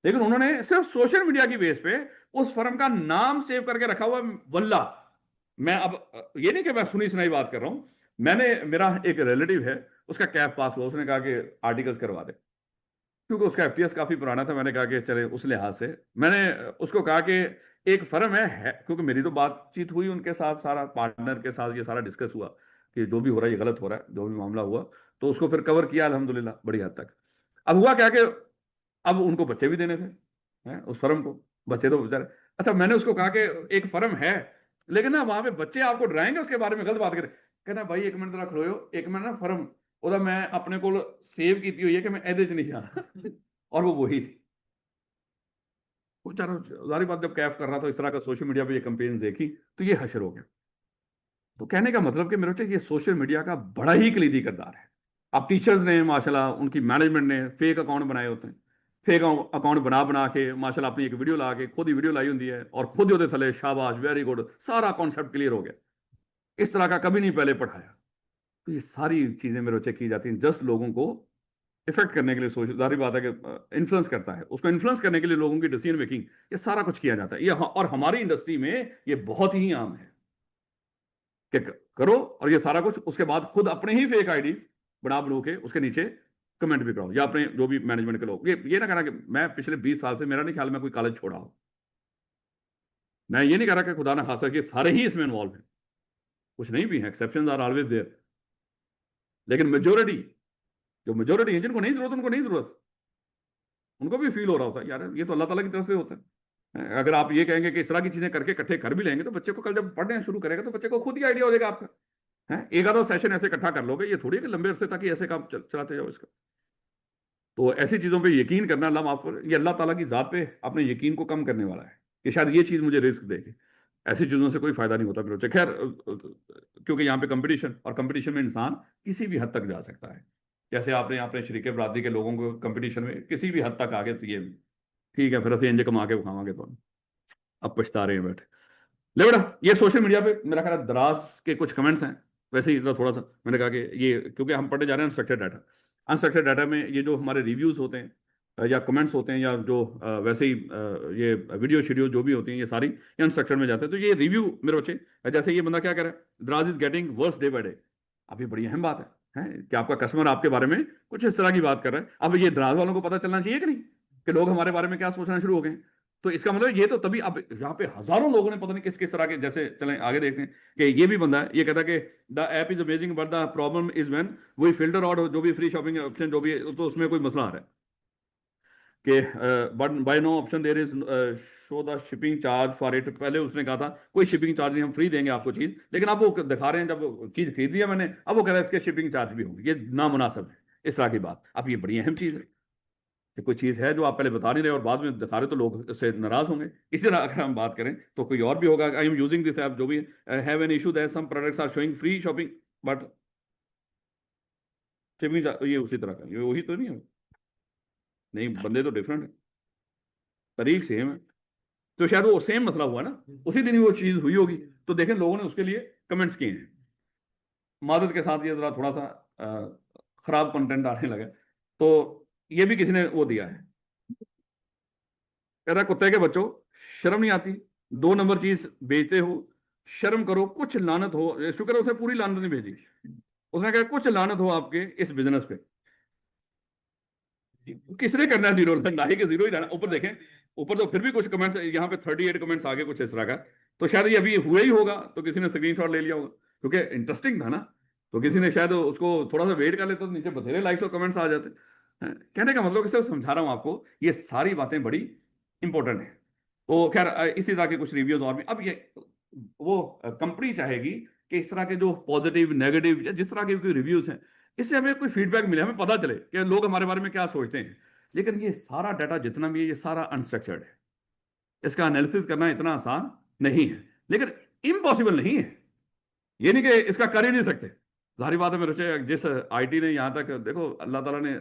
लेकिन उन्होंने सिर्फ सोशल मीडिया की बेस पे उस फर्म का नाम सेव करके रखा हुआ। वल्ला मैं अब ये नहीं कि मैं सुनी सुनाई बात कर रहा हूं, मैंने, मेरा एक रिलेटिव है, उसका कैब पास हुआ, उसने कहा कि आर्टिकल्स करवा दे, क्योंकि उसका एफटीएस काफी पुराना था। मैंने कहा कि चले उस लिहाज से मैंने उसको कहा कि एक फर्म है, क्योंकि मेरी तो बातचीत हुई उनके साथ, सारा पार्टनर के साथ ये सारा डिस्कस हुआ कि जो भी हो रहा है ये गलत हो रहा है, जो भी मामला हुआ, तो उसको फिर कवर किया अल्हम्दुलिल्लाह बड़ी हद तक। अब हुआ क्या कि अब उनको बच्चे भी देने थे, हैं, उस फर्म को बच्चे तो बेचारे। अच्छा मैंने उसको कहा कि एक फर्म है, लेकिन ना वहां पे बच्चे आपको डराएंगे उसके बारे में गलत बात करें। कहना भाई एक मिनट जरा खड़ोयो, एक मिनट ना फर्म ਉਹਦਾ मैं अपने को सेव की हुई है कि मैं ਇਹਦੇ ਚ नहीं जाना और वो वही थी। वो बेचारा जारी बात जब कैफ कर रहा था इस तरह का सोशल मीडिया पे ये कंपेन देखी तो ये हशर हो गया। तो कहने का मतलब कि मेरे को ये सोशल मीडिया का बड़ा ही कलीदी किरदार है। अब टीचर्स ने माशाल्लाह, उनकी मैनेजमेंट ने फेक अकाउंट बनाए होते हैं, फेक अकाउंट बना बना के माशाल्लाह अपनी एक वीडियो ला के खुद ही वीडियो लाई होती है और खुद ही ਉਹਦੇ थले शाबाश वेरी गुड, सारा कॉन्सेप्ट क्लियर हो गया। इस तरह का कभी नहीं पहले पढ़ाया। तो ये सारी चीजें मेरे बच्चे की जाती हैं जस्ट लोगों को इफेक्ट करने के लिए। सोच जारी बात है कि इन्फ्लुएंस करता है, उसको इन्फ्लुएंस करने के लिए लोगों की डिसीजन मेकिंग, ये सारा कुछ किया जाता है। ये और हमारी इंडस्ट्री में ये बहुत ही आम है कि करो और ये सारा कुछ, उसके बाद खुद अपने ही फेक आईडीज बना बनो के उसके नीचे कमेंट भी कराओ, या अपने जो भी मैनेजमेंट के लोग। ये ना कहना कि मैं पिछले 20 साल से, मेरा नहीं ख्याल में कोई कॉलेज छोड़ा हो, मैं ये नहीं कह रहा कि खुदा ना खासा कि सारे ही इसमें इन्वॉल्व हैं, कुछ नहीं भी है, एक्सेप्शंस आर ऑलवेज देयर, लेकिन मेजोरिटी, जो मेजोरिटी है जिनको नहीं जरूरत उनको नहीं जरूरत, उनको भी फील हो रहा होता है यार ये तो अल्लाह ताला की तरफ से होता है। अगर आप ये कहेंगे कि इस तरह की चीजें करके इकट्ठे कर भी लेंगे तो बच्चे को कल जब पढ़ने शुरू करेगा तो बच्चे को खुद ही आइडिया हो जाएगा आपका। है एक आधा सेशन ऐसे इकट्ठा कर लोगे, ये थोड़ी है कि लंबे अरसे तक ही ऐसे काम चलाते जाओ इसका। तो ऐसी चीजों पे यकीन करना, अल्लाह माफ करे, ये अल्लाह ताला की जात पे अपने यकीन को कम करने वाला है कि शायद ये चीज मुझे रिस्क देगी। ऐसी चीजों से कोई फायदा नहीं होता मेरे बच्चे। खैर क्योंकि यहाँ पे कंपटीशन, और कंपटीशन में इंसान किसी भी हद तक जा सकता है। जैसे आपने अपने शरीके बरादरी के लोगों को कंपटीशन में किसी भी हद तक आगे सीए में, ठीक है फिर असं इंज कमा के विखावांगे तो अब पछता रहे हैं बैठे। ले बेटा, ये सोशल मीडिया पे मेरा ख्याल है दराज के कुछ कमेंट्स हैं, वैसे ही थोड़ा सा मैंने कहा कि ये क्योंकि हम पढ़ने जा रहे हैं अनस्ट्रक्चर्ड डाटा, अनस्ट्रक्चर्ड डाटा में ये जो हमारे रिव्यूज होते हैं या कमेंट्स होते हैं या जो वैसे ही ये वीडियो शीडियो जो भी होती हैं ये सारी ये अनस्ट्रक्चर्ड में जाते हैं। तो ये रिव्यू मेरे बच्चे, जैसे ये बंदा क्या कह रहा है, दराज is getting worse day by day. अभी बड़ी अहम बात है कि आपका कस्टमर आपके बारे में कुछ इस तरह की बात कर रहा है। अब ये दराज वालों को पता चलना चाहिए कि नहीं कि लोग हमारे बारे में क्या सोचना शुरू हो गए। तो इसका मतलब ये तो तभी, अब यहाँ पे हजारों लोगों ने पता नहीं किस किस तरह के, जैसे चलें आगे देखते हैं कि ये भी बंदा है, ये कहता है कि the app is amazing but the problem is when we filter out जो भी फ्री शॉपिंग ऑप्शन जो भी है, तो उसमें कोई मसला आ रहा है कि but by no option there is show the shipping charge for it. पहले उसने कहा था कोई शिपिंग चार्ज नहीं, हम फ्री देंगे आपको चीज, लेकिन अब वो दिखा रहे हैं जब चीज खरीद लिया मैंने, अब वो कह रहा है इसके शिपिंग चार्ज भी होंगे। ये नामुनासिब है इस तरह की बात। अब ये बड़ी अहम चीज है कि कोई चीज है जो आप पहले बता नहीं रहे और बाद में दिखा रहे, तो लोग इससे नाराज होंगे। इसी तरह अगर हम बात करें तो कोई और भी होगा, I am using this app जो भी have an issue that some products are showing free shopping but shipping, ये उसी तरह का, ये वही तो नहीं है, नहीं बंदे तो डिफरेंट है, तरीक सेम है, तो शायद वो सेम मसला हुआ ना, उसी दिन ही वो चीज हुई होगी। तो देखें लोगों ने उसके लिए कमेंट्स किए हैं। मादद के साथ ये जरा थोड़ा सा खराब कंटेंट आने लगा, तो ये भी किसी ने वो दिया है, कह रहा कुत्ते के बच्चों, शर्म नहीं आती, 2 नंबर चीज बेचते हो, शर्म करो, कुछ लानत हो। शुक्र है उसने पूरी लानत नहीं भेजी, उसने कहा कुछ लानत हो आपके इस बिजनेस पे। किसने करना है जीरो, ना ही के जीरो ही रहना। ऊपर देखें, ऊपर तो फिर भी कुछ कमेंट्स, यहाँ पे 38 कमेंट्स आगे कुछ इस तरह का, तो शायद ये अभी हुआ ही होगा, तो किसी ने स्क्रीनशॉट ले लिया होगा, क्योंकि इंटरेस्टिंग था ना, तो किसी ने शायद उसको थोड़ा सा वेट कर लेता तो नीचे बथेरे लाइक्स और कमेंट्स आ जाते हैं। कहने का मतलब कि समझा रहा हूँ आपको, ये सारी बातें बड़ी इंपॉर्टेंट है। तो खैर इसी तरह के कुछ रिव्यूज और भी, अब ये वो कंपनी चाहेगी कि इस तरह के जो पॉजिटिव नेगेटिव या जिस तरह के कोई रिव्यूज हैं, इससे हमें कोई फीडबैक मिले, हमें पता चले कि लोग हमारे बारे में क्या सोचते हैं। लेकिन ये सारा डाटा जितना भी है, ये सारा अनस्ट्रक्चर्ड है, इसका एनालिसिस करना इतना आसान नहीं है, लेकिन इम्पॉसिबल नहीं है। ये नहीं कि इसका कर ही नहीं सकते। जाहिर बात है मेरे बच्चे, जिस आईटी ने यहाँ तक, देखो अल्लाह ताला ने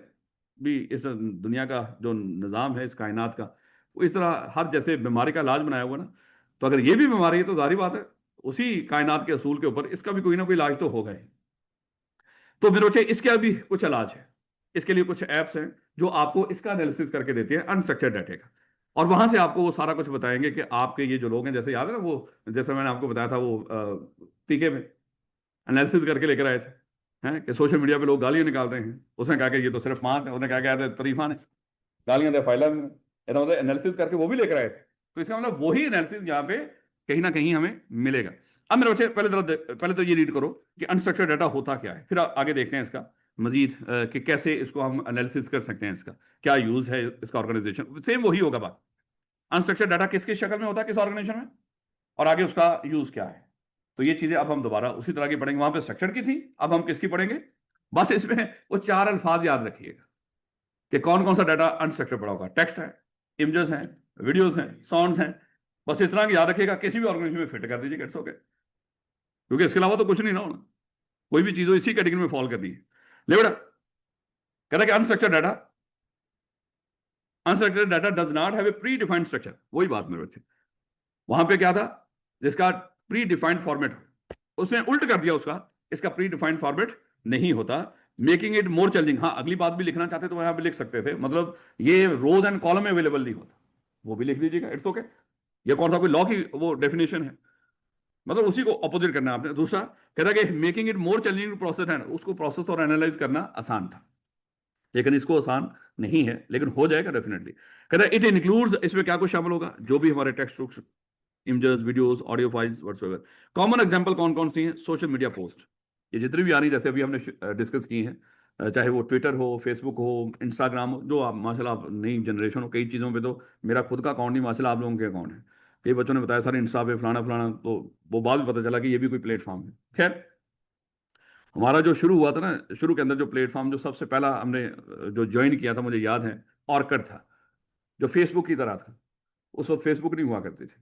भी इस दुनिया का जो निज़ाम है इस कायनात का, वो इस तरह हर जैसे बीमारी का इलाज बनाया हुआ ना, तो अगर ये भी बीमारी है तो जाहिर बात है उसी कायनात के असूल के ऊपर इसका भी कोई ना कोई इलाज तो होगा ही। तो मेरे बच्चे इसका भी कुछ इलाज है, इसके लिए कुछ ऐप्स हैं जो आपको इसका एनालिसिस करके देती है अनस्ट्रक्चर्ड डाटे का, और वहां से आपको वो सारा कुछ बताएंगे कि आपके ये जो लोग हैं, जैसे याद है ना वो, जैसे मैंने आपको बताया था वो पीके में एनालिसिस करके लेकर आए थे, हैं कि सोशल मीडिया पे लोग गालियां निकाल रहे हैं, उसने कहा कि ये तो सिर्फ 5 है, उसने कहा कि तरीफान है, गालियां दे फाइल मतलब एनालिसिस करके वो भी लेकर आए थे। तो इसका मतलब वही एनालिसिस यहाँ पे कहीं ना कहीं हमें मिलेगा। अब मेरे बच्चे पहले तो ये रीड करो कि अनस्ट्रक्चर्ड डाटा होता क्या है, फिर आगे देखते हैं इसका मजीद कि कैसे इसको हम एनालिसिस कर सकते हैं, इसका क्या यूज है, इसका ऑर्गेनाइजेशन सेम वही होगा बात। अनस्ट्रक्चर्ड डाटा किस किस शक्ल में होता है किस ऑर्गेनाइजेशन में, और आगे उसका यूज क्या है। तो ये चीजें अब हम दोबारा उसी तरह की पढ़ेंगे, वहां पे स्ट्रक्चर की थी, अब हम किसकी पढ़ेंगे। बस इसमें वो 4 अल्फाज याद रखिएगा कि कौन कौन सा डाटा अनस्ट्रक्चर्ड पड़ा होगा। टेक्स्ट है, इमेजेस हैं, वीडियोस हैं, साउंड्स हैं, बस इतना कि याद रखिएगा, किसी भी ऑर्गेनाइजेशन में फिट कर दीजिए, इट्स ओके, क्योंकि इसके अलावा तो कुछ नहीं ना होना, कोई भी चीज हो इसी कैटेगरी में फॉल कर दी है। ले बेटा, कह रहा कि unstructured data does not have a pre defined structure. वही बात मेरे बच्चे, वहां पे क्या था, जिसका प्री डिफाइंड फॉर्मेट हो, उसने उल्ट कर दिया उसका, इसका प्री डिफाइंड फॉर्मेट नहीं होता, मेकिंग इट मोर चैलेंजिंग। हाँ, अगली बात भी लिखना चाहते तो वहां पे लिख सकते थे, मतलब ये रोज एंड कॉलम में अवेलेबल नहीं होता, वो भी लिख दीजिएगा, इट्स ओके। ये कौन सा कोई लॉ की वो डेफिनेशन है, मतलब उसी को अपोजिट करना है आपने। दूसरा कहता है कि making it more challenging process है, उसको प्रोसेस और एनालाइज करना आसान था, लेकिन इसको आसान नहीं है, लेकिन हो जाएगा डेफिनेटली। कहता है इट इंक्लूड्स, इसमें क्या कुछ शामिल होगा, जो भी हमारे text, images, videos, audio files whatsoever. Common example कौन कौन सी हैं, सोशल मीडिया पोस्ट, ये जितनी भी आ रही जैसे अभी हमने डिस्कस की हैं, चाहे वो ट्विटर हो, फेसबुक हो, इंस्टाग्राम हो, जो आप माशाल्लाह आप नई जनरेशन हो, कई चीज़ों पे तो मेरा खुद का अकाउंट नहीं, माशाल्लाह आप लोगों के अकाउंट है। कई बच्चों ने बताया सर इंस्टा पे फलाना फलाना, तो वो बाद में पता चला कि ये भी कोई प्लेटफॉर्म है। खैर, हमारा जो शुरू हुआ था ना, शुरू के अंदर जो प्लेटफॉर्म जो सबसे पहला हमने जो ज्वाइन किया था, मुझे याद है, ऑर्कट था, जो फेसबुक की तरह था। उस वक्त फेसबुक नहीं हुआ करती थी,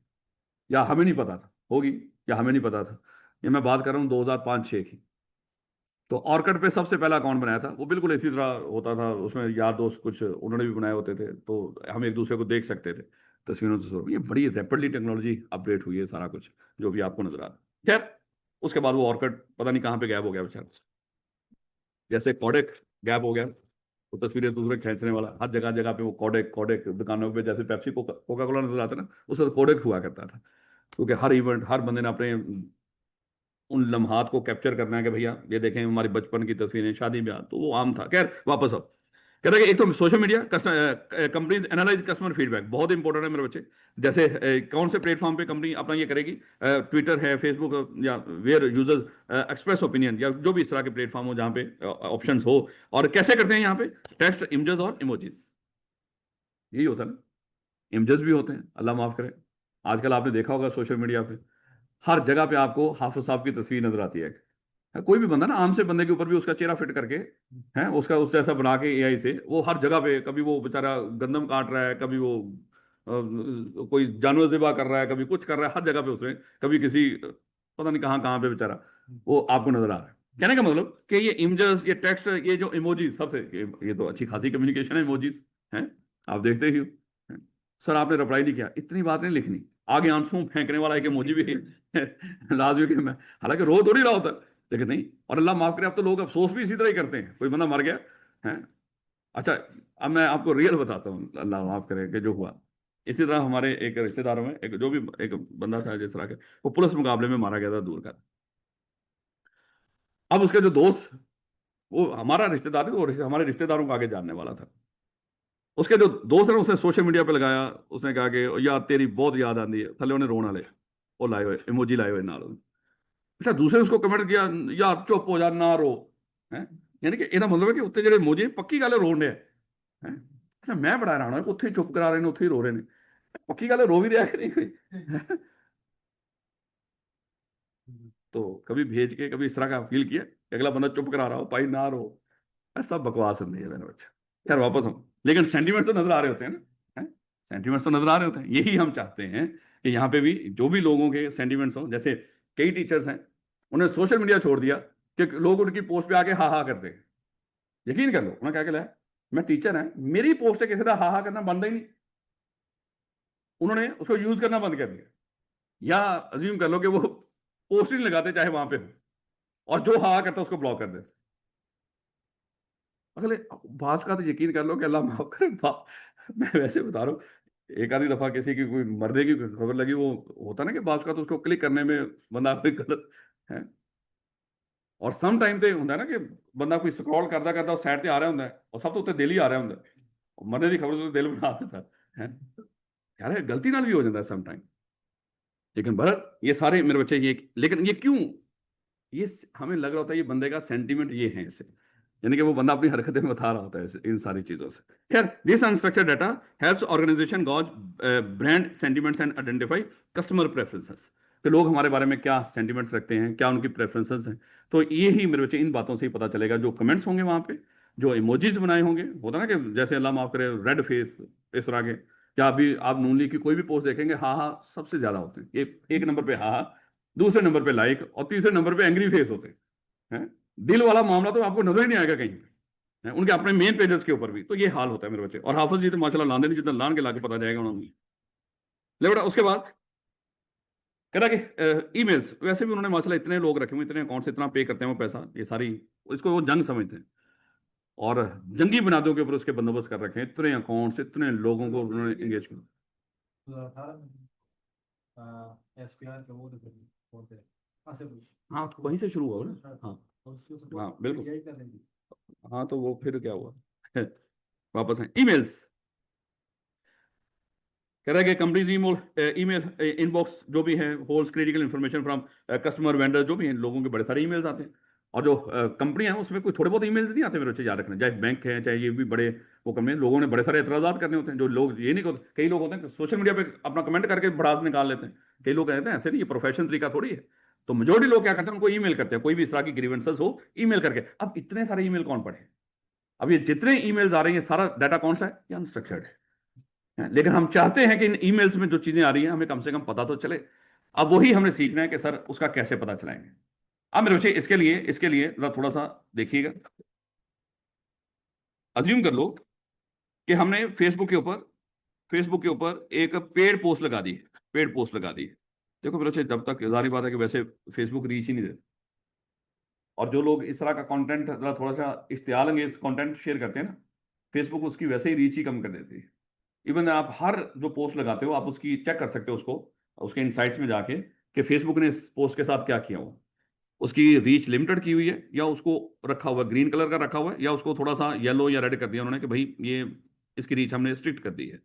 या हमें नहीं पता था होगी, या हमें नहीं पता था। ये मैं बात कर रहा हूँ 2005-06 की। तो ऑर्कट पे सबसे पहला अकाउंट बनाया था, वो बिल्कुल इसी तरह होता था, उसमें यार दोस्त कुछ उन्होंने भी बनाए होते थे, तो हम एक दूसरे को देख सकते थे तस्वीरों से। ये बड़ी रैपिडली टेक्नोलॉजी अपडेट हुई है, सारा कुछ जो भी आपको नजर आ रहा है। खैर, उसके बाद वो ऑर्कट पता नहीं कहाँ पे गैप हो गया बेचारा, जैसे कोडेक गैप हो गया, वो तस्वीरें दूसरे खींचने वाला, हर जगह जगह पे वो कोडेक कोडेक, दुकानों पे जैसे पेप्सी कोका कोला नजर आता ना, उस वक्त कोडेक हुआ करता था, क्योंकि हर इवेंट, हर बंदे ने अपने उन लम्हात को कैप्चर करना है कि भैया ये देखें हमारी बचपन की तस्वीरें, शादी ब्याह, तो वो आम था। खैर वापस अब कह रहे हैं कि एक तो social media, companies analyse customer feedback, बहुत इंपॉर्टेंट है मेरे बच्चे। जैसे कौन से प्लेटफॉर्म पे कंपनी अपना ये करेगी, ट्विटर है, फेसबुक, या वेयर यूजर्स एक्सप्रेस ओपिनियन, या जो भी इस तरह के प्लेटफॉर्म हो जहाँ पे ऑप्शन हो। और कैसे करते हैं यहाँ पे, टेक्स्ट, इमेजेस और इमोजीज, यही होता है ना। इमेजेस भी होते हैं, अल्लाह माफ करे, आजकल आपने देखा होगा सोशल मीडिया पे हर जगह पे आपको हाफिज साहब की तस्वीर नजर आती है। कोई भी बंदा ना, आम से बंदे के ऊपर भी उसका चेहरा फिट करके है, उसका उस जैसा बना के एआई से, वो हर जगह पे, कभी वो बेचारा गंदम काट रहा है, कभी वो कोई जानवर ज़िबा कर रहा है, कभी कुछ कर रहा है, हर जगह पे उसमें, कभी किसी पता नहीं कहाँ कहाँ पे बेचारा वो आपको नजर आ रहा है। कहने का मतलब कि ये इमेजेस, ये टेक्स्ट, ये जो इमोजीज, सबसे ये तो अच्छी खासी कम्युनिकेशन है इमोजीज, हैं आप देखते ही हो। हैं? सर आपने रिप्लाई नहीं किया, इतनी बात नहीं लिखनी, आगे आंसू फेंकने वाला एक इमोजी भी लाजमी कि मैं, हालांकि रो थोड़ी रहा होता, लेकिन नहीं। और अल्लाह माफ करे, अब तो लोग अफसोस भी इसी तरह ही करते हैं, कोई बंदा मर गया है, अच्छा अब मैं आपको रियल बताता हूँ, अल्लाह माफ करे कि जो हुआ। इसी तरह हमारे एक रिश्तेदारों में एक जो भी एक बंदा था जिस तरह के, वो पुलिस मुकाबले में मारा गया था दूर का। अब उसके जो दोस्त, वो हमारा रिश्तेदार नहीं, वो हमारे रिश्तेदारों को आगे जानने वाला था। उसके जो दोस्त ने उसने सोशल मीडिया पे लगाया, उसने कहा कि यार तेरी बहुत याद आती है, थले उन्हें रोना ले, वो लाए हुए इमोजी लाए हुए नाल। अच्छा, दूसरे ने उसको कमेंट किया, यार चुप हो जा ना रो, है। यानी कि ਇਹਦਾ मतलब है कि ਉੱਤੇ ਜਿਹੜੇ ਇਮੋਜੀ ਪੱਕੀ ਗੱਲ ਰੋਣ ਡਿਆ ਹੈ। अच्छा मैं बड़ा हैरान हूं, ਉੱਥੇ ਹੀ ਚੁੱਪ ਕਰਾ ਰਹੇ ਨੇ, ਉੱਥੇ ਹੀ रो रहे ਨੇ। पक्की गल है, रो भी रहा कि नहीं कोई। तो कभी भेज के कभी इस तरह का फील किया कि अगला बंदा चुप करा रहा हो, भाई ना रो। सब बकवास होती है मेरे बच्चे। खैर वापस हम, लेकिन सेंटीमेंट्स तो नजर आ रहे होते हैं ना, सेंटीमेंट्स तो नजर आ रहे होते हैं। यही हम चाहते हैं कि यहाँ पे भी जो भी लोगों के सेंटीमेंट्स हो, जैसे कई टीचर्स हैं, उन्हें सोशल मीडिया छोड़ दिया कि लोग उनकी पोस्ट पे आके हा हा करते हैं। यकीन कर लो, उन्होंने क्या कहला, मैं टीचर है, मेरी पोस्ट है, किसी का हा हा करना बंद ही नहीं, उन्होंने उसको यूज करना बंद कर दिया। या अज्यूम कर लो कि वो पोस्ट ही नहीं लगाते चाहे वहां पे हो, और जो हा करता उसको ब्लॉक कर देते। अगले बात का तो यकीन कर लो कि अल्लाह माफ करे, मैं वैसे बता रहा हूँ, एक आधी दफा किसी की कोई मर्दे की खबर लगी, वो होता ना कि बात का तो उसको क्लिक करने में बंदा कोई गलत है। और सम टाइम ਤੇ ਹੁੰਦਾ ਨਾ ਕਿ ਬੰਦਾ ਕੋਈ ਸਕਰੋਲ ਕਰਦਾ ਕਰਦਾ ਉਹ ਸਾਈਡ ਤੇ ਆ ਰਿਹਾ ਹੁੰਦਾ ਹੈ, और सब तो उत्ते दिल ही आ रहा ਹੁੰਦਾ है, और मरने की खबर तो दिल बना देता है। यार गलती नाल भी हो जाता है सम टाइम। लेकिन भरत ये सारे मेरे बच्चे ये, लेकिन ये क्यों, ये हमें लग रहा होता है ये बंदे का सेंटीमेंट ये है इसे, यानी कि वो बंदा अपनी हरकतें में बता रहा होता है इन सारी चीजों से। खैर, this unstructured data helps organization gauge brand sentiments and identify customer preferences, कि लोग हमारे बारे में क्या सेंटीमेंट्स रखते हैं, क्या उनकी प्रेफरेंसेस हैं। तो ये ही मेरे बच्चे इन बातों से ही पता चलेगा। जो कमेंट्स होंगे वहां पे, जो इमोजीज बनाए होंगे, होता ना कि जैसे अल्लाह माफ करे रेड फेस इस तरह के, या अभी आप नून लीग की कोई भी पोस्ट देखेंगे, हाँ हाँ सबसे ज्यादा होते हैं, ये एक नंबर पे हाँ हाँ, दूसरे नंबर पे लाइक, और तीसरे नंबर पे एंग्री फेस होते हैं। दिल वाला मामला तो आपको नजर ही नहीं आएगा कहीं पे, उनके अपने मेन पेजेस के ऊपर भी। तो ये हाल होता है मेरे बच्चे। और हाफिज जी तो माशाल्लाह लांदे नहीं, जितना लान के लाके पता जाएगा उन्होंने। ले बेटा, उसके बाद कह रहा कि ईमेल्स, वैसे भी उन्होंने माशाल्लाह इतने लोग रखे हुए, इतने अकाउंट से इतना पे करते हैं वो पैसा, ये सारी, इसको वो जंग समझते हैं, और जंगी बुनियादों के ऊपर उसके बंदोबस्त कर रखे हैं। इतने अकाउंट से इतने लोगों को उन्होंने एंगेज किया। 2018 में एसपीआर के वो तो बोलते हैं ऐसे कुछ। हाँ, तो वहीं से शुरू हुआ ना। हाँ हाँ बिल्कुल। यही कर लेंगे। हाँ, तो वो फिर क्या हुआ वापस है ईमेल्स। कह रहा है कि कंपनीज ईमेल इनबॉक्स जो भी है holds critical information from customer vendor, जो भी हैं लोगों के बड़े सारे ईमेल्स आते हैं। और जो कंपनी है उसमें कोई थोड़े बहुत ईमेल्स नहीं आते मेरे बच्चे, याद रखना, चाहे बैंक है चाहे ये भी बड़े वो कंपनी, लोगों ने बड़े सारे एतराज़ात करने होते हैं। जो लोग ये नहीं होते, कई लोग होते हैं सोशल मीडिया पे अपना कमेंट करके भड़ास निकाल लेते हैं। कई लोग कहते हैं ऐसे नहीं, ये प्रोफेशनल तरीका थोड़ी है। तो मेजोरिटी लोग क्या करते हैं, उनको ईमेल करते हैं, कोई भी इस तरह की ग्रीवेंसेस हो ईमेल करके। अब इतने सारे ईमेल कौन पढ़े, अब ये जितने ईमेल्स आ रही हैं सारा डाटा कौन सा है, ये अनस्ट्रक्चर्ड है। लेकिन हम चाहते हैं कि इन ईमेल्स में जो चीजें आ रही हैं हमें कम से कम पता तो चले। अब वही हमने सीखना है कि सर उसका कैसे पता चलाएंगे। अब मेरे बच्चे इसके लिए जरा थोड़ा सा देखिएगा। अज्यूम कर लो कि हमने फेसबुक के ऊपर एक पेड पोस्ट लगा दी। देखो मेरे बच्चे, जब तक जारी बात है कि वैसे फेसबुक रीच ही नहीं देता, और जो लोग इस तरह का कंटेंट थोड़ा सा इश्तियाल अंगेज कंटेंट शेयर करते हैं ना, फेसबुक उसकी वैसे ही रीच ही कम कर देती है। इवन आप हर जो पोस्ट लगाते हो आप उसकी चेक कर सकते हो, उसके इनसाइट्स में जाके कि फेसबुक ने इस पोस्ट के साथ क्या किया हुआ, उसकी रीच लिमिटेड की हुई है, या उसको रखा हुआ ग्रीन कलर का रखा हुआ है, या उसको थोड़ा सा येलो या रेड कर दिया उन्होंने कि भाई ये इसकी रीच हमने स्ट्रिक्ट कर दी है,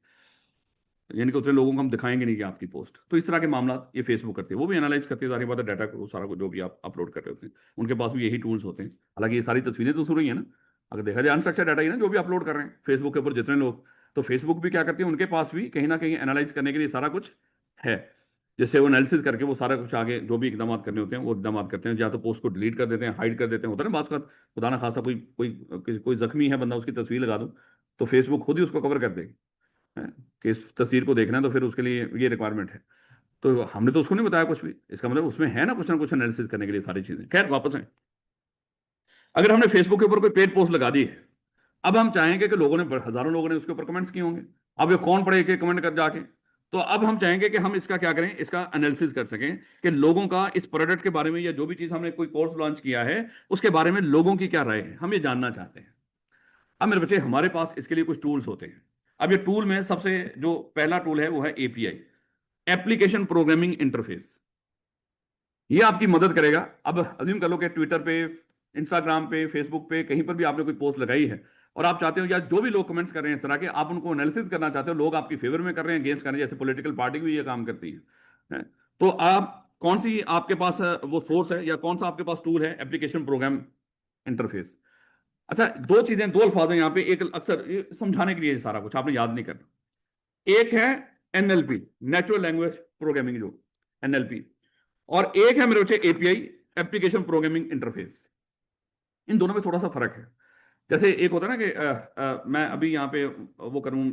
यानी कि उतने लोगों को हम दिखाएंगे नहीं कि आपकी पोस्ट। तो इस तरह के मामला ये फेसबुक करती है, वो भी एनालाइज करती है सारी बात, डाटा को सारा को जो भी आप अपलोड कर रहे होते हैं उनके पास भी यही टूल्स होते हैं। हालांकि ये सारी तस्वीरें तो शुरू ही है ना, अगर देखा जाए अनस्ट्रक्चर्ड डाटा ही ना जो भी अपलोड कर रहे हैं फेसबुक के ऊपर जितने लोग, तो फेसबुक भी क्या करते हैं, उनके पास भी कहीं ना कहीं एनालाइज करने के लिए सारा कुछ है, जिससे वो एनालिसिस करके वो सारा कुछ आगे जो भी इकदाम करने होते हैं वो इकदाम करते हैं। या तो पोस्ट को डिलीट कर देते हैं, हाइड कर देते हैं, होता है ना बात का, खुदा ना खासा कोई जख्मी है बंदा, उसकी तस्वीर लगा दो तो फेसबुक खुद ही उसको कवर कर देगी, है कि इस तस्वीर को देखना है तो फिर उसके लिए ये रिक्वायरमेंट है। तो हमने तो उसको नहीं बताया कुछ भी, इसका मतलब उसमें है ना कुछ एनालिसिस करने के लिए सारी चीजें। खैर वापस है, अगर हमने फेसबुक के ऊपर कोई पेड पोस्ट लगा दी है, अब हम चाहेंगे कि लोगों ने, हजारों लोगों ने उसके ऊपर कमेंट्स किए होंगे, अब ये कौन पढ़े के कमेंट कर जाके, तो अब हम चाहेंगे कि हम इसका क्या करें, इसका एनालिसिस कर सकें कि लोगों का इस प्रोडक्ट के बारे में, या जो भी चीज हमने कोई कोर्स लॉन्च किया है उसके बारे में लोगों की क्या राय है, हम ये जानना चाहते हैं। अब मेरे बच्चे हमारे पास इसके लिए कुछ टूल्स होते हैं। अब ये टूल में सबसे जो पहला टूल है वो है एपीआई, एप्लीकेशन प्रोग्रामिंग इंटरफेस। ये आपकी मदद करेगा। अब अज्यूम कर लो कि ट्विटर पे, इंस्टाग्राम पे, फेसबुक पे, कहीं पर भी आपने कोई पोस्ट लगाई है और आप चाहते हो या जो भी लोग कमेंट्स कर रहे हैं इस तरह के, आप उनको एनालिसिस करना चाहते हो, लोग आपकी फेवर में कर रहे हैं, अगेंस्ट कर रहे हैं, जैसे पॉलिटिकल पार्टी भी ये काम करती है। तो आप कौन सी आपके पास वो सोर्स है या कौन सा आपके पास टूल है, एप्लीकेशन प्रोग्राम इंटरफेस। अच्छा, दो चीजें, दो अल्फाज हैं यहाँ पे, एक अक्सर ये समझाने के लिए सारा कुछ आपने याद नहीं करना। एक है एनएलपी, नेचुरल लैंग्वेज प्रोग्रामिंग, जो एनएलपी, और एक है मेरे बच्चे एपीआई, एप्लीकेशन प्रोग्रामिंग इंटरफेस। इन दोनों में थोड़ा सा फर्क है। जैसे एक होता है ना कि मैं अभी यहाँ पे वो करूँ,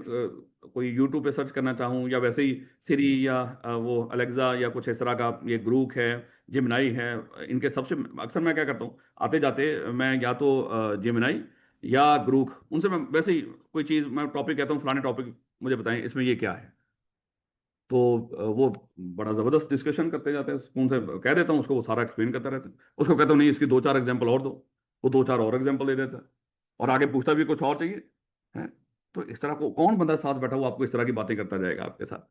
कोई यूट्यूब पे सर्च करना चाहूँ, या वैसे ही सिरी या वो अलेक्सा या कुछ इस तरह का, ये ग्रूक है, जिमनाई है, इनके सबसे अक्सर मैं क्या करता हूँ, आते जाते मैं या तो जिमनाई या ग्रूक, उनसे मैं वैसे ही कोई चीज़, मैं टॉपिक कहता हूँ, फलाने टॉपिक मुझे बताएं इसमें ये क्या है। तो वो बड़ा ज़बरदस्त डिस्कशन करते जाते हैं, सुकून से कह देता हूँ उसको, वो सारा एक्सप्लेन करता रहता है। उसको कहता हूँ नहीं, इसकी 2-4 एग्जाम्पल और दो, वो 2-4 और एग्जाम्पल दे देता है, और आगे पूछता भी कुछ और चाहिए है। तो इस तरह को कौन बंदा साथ बैठा हुआ आपको इस तरह की बातें करता जाएगा आपके साथ।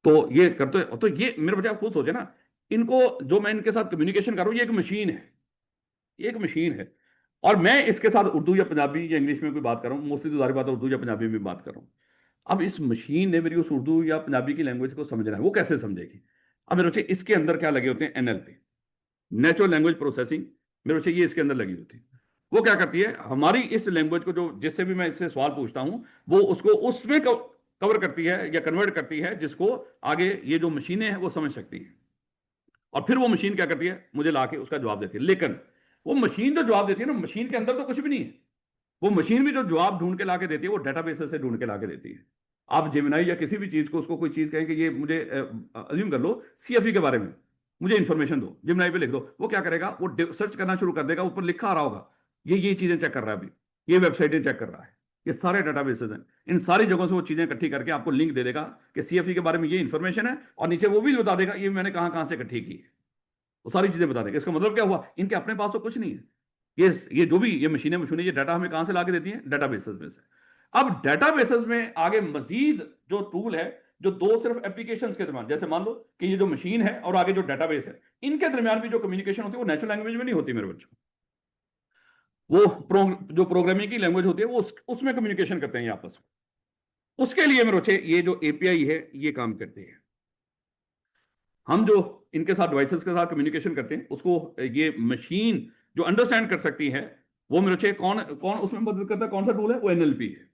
तो ये करते, तो ये मेरे बच्चे आप खुद सोचे ना, इनको जो मैं इनके साथ कम्युनिकेशन कर रहा हूँ, ये एक मशीन है, ये एक मशीन है, और मैं इसके साथ उर्दू या पंजाबी या इंग्लिश में कोई बात कर रहा हूँ, मोस्टली तो जाहिर बात है उर्दू या पंजाबी में बात कर रहा हूँ। अब इस मशीन ने मेरी उस उर्दू या पंजाबी की लैंग्वेज को समझना है, वो कैसे समझेगी। अब मेरे बच्चे इसके अंदर क्या लगे होते हैं, एनएलपी, नेचुरल लैंग्वेज प्रोसेसिंग, मेरे बच्चे ये इसके अंदर लगी होती है। वो क्या करती है, हमारी इस लैंग्वेज को, जो जिससे भी मैं इससे सवाल पूछता हूं, वो उसको उसमें कवर करती है या कन्वर्ट करती है, जिसको आगे ये जो मशीनें हैं वो समझ सकती हैं। और फिर वो मशीन क्या करती है, मुझे लाके उसका जवाब देती है। लेकिन वो मशीन जो जवाब देती है ना, मशीन के अंदर तो कुछ भी नहीं है। वो मशीन भी जो जवाब ढूंढ के लाके देती है, वो डेटाबेस से ढूंढ के लाके देती है। आप जेमिनाई या किसी भी चीज को, उसको कोई चीज कहें कि ये मुझे अज्यूम कर लो सीएफई के बारे में मुझे इंफॉर्मेशन दो, जेमिनाई पे लिख दो, वो क्या करेगा, वो सर्च करना शुरू कर देगा, ऊपर लिखा आ रहा होगा ये चीजें चेक कर रहा है, अभी ये वेबसाइटें चेक कर रहा है, ये सारे डेटाबेसेस हैं। इन सारी जगहों से वो चीजें इकट्ठी करके आपको लिंक दे देगा कि सीएफई के बारे में ये इंफॉर्मेशन है, और नीचे वो भी बता देगा ये मैंने कहां कहां से इकट्ठी की है, वो सारी चीजें बता देगा। इसका मतलब क्या हुआ, इनके अपने पास तो कुछ नहीं है। ये जो भी ये मशीनें ये डाटा हमें कहां से लाके देती हैं, डेटाबेसेस में से। अब डेटाबेसेस में आगे मजीद जो टूल है, जो दो सिर्फ एप्लीकेशंस के दरमियान, जैसे मान लो कि ये जो मशीन है और आगे जो डेटाबेस है, इनके दरमियान भी जो कम्युनिकेशन होती है वो नेचुरल लैंग्वेज में नहीं होती मेरे बच्चों। वो जो प्रोग्रामिंग की लैंग्वेज होती है वो उसमें कम्युनिकेशन करते हैं ये आपस में। उसके लिए मेरे बच्चे ये जो एपीआई है ये काम करती है। हम जो इनके साथ डिवाइसेस के साथ कम्युनिकेशन करते हैं, उसको ये मशीन जो अंडरस्टैंड कर सकती है, वो मेरे बच्चे कौन कौन उसमें मदद करता है, कौन सा टूल है, वो एनएलपी है।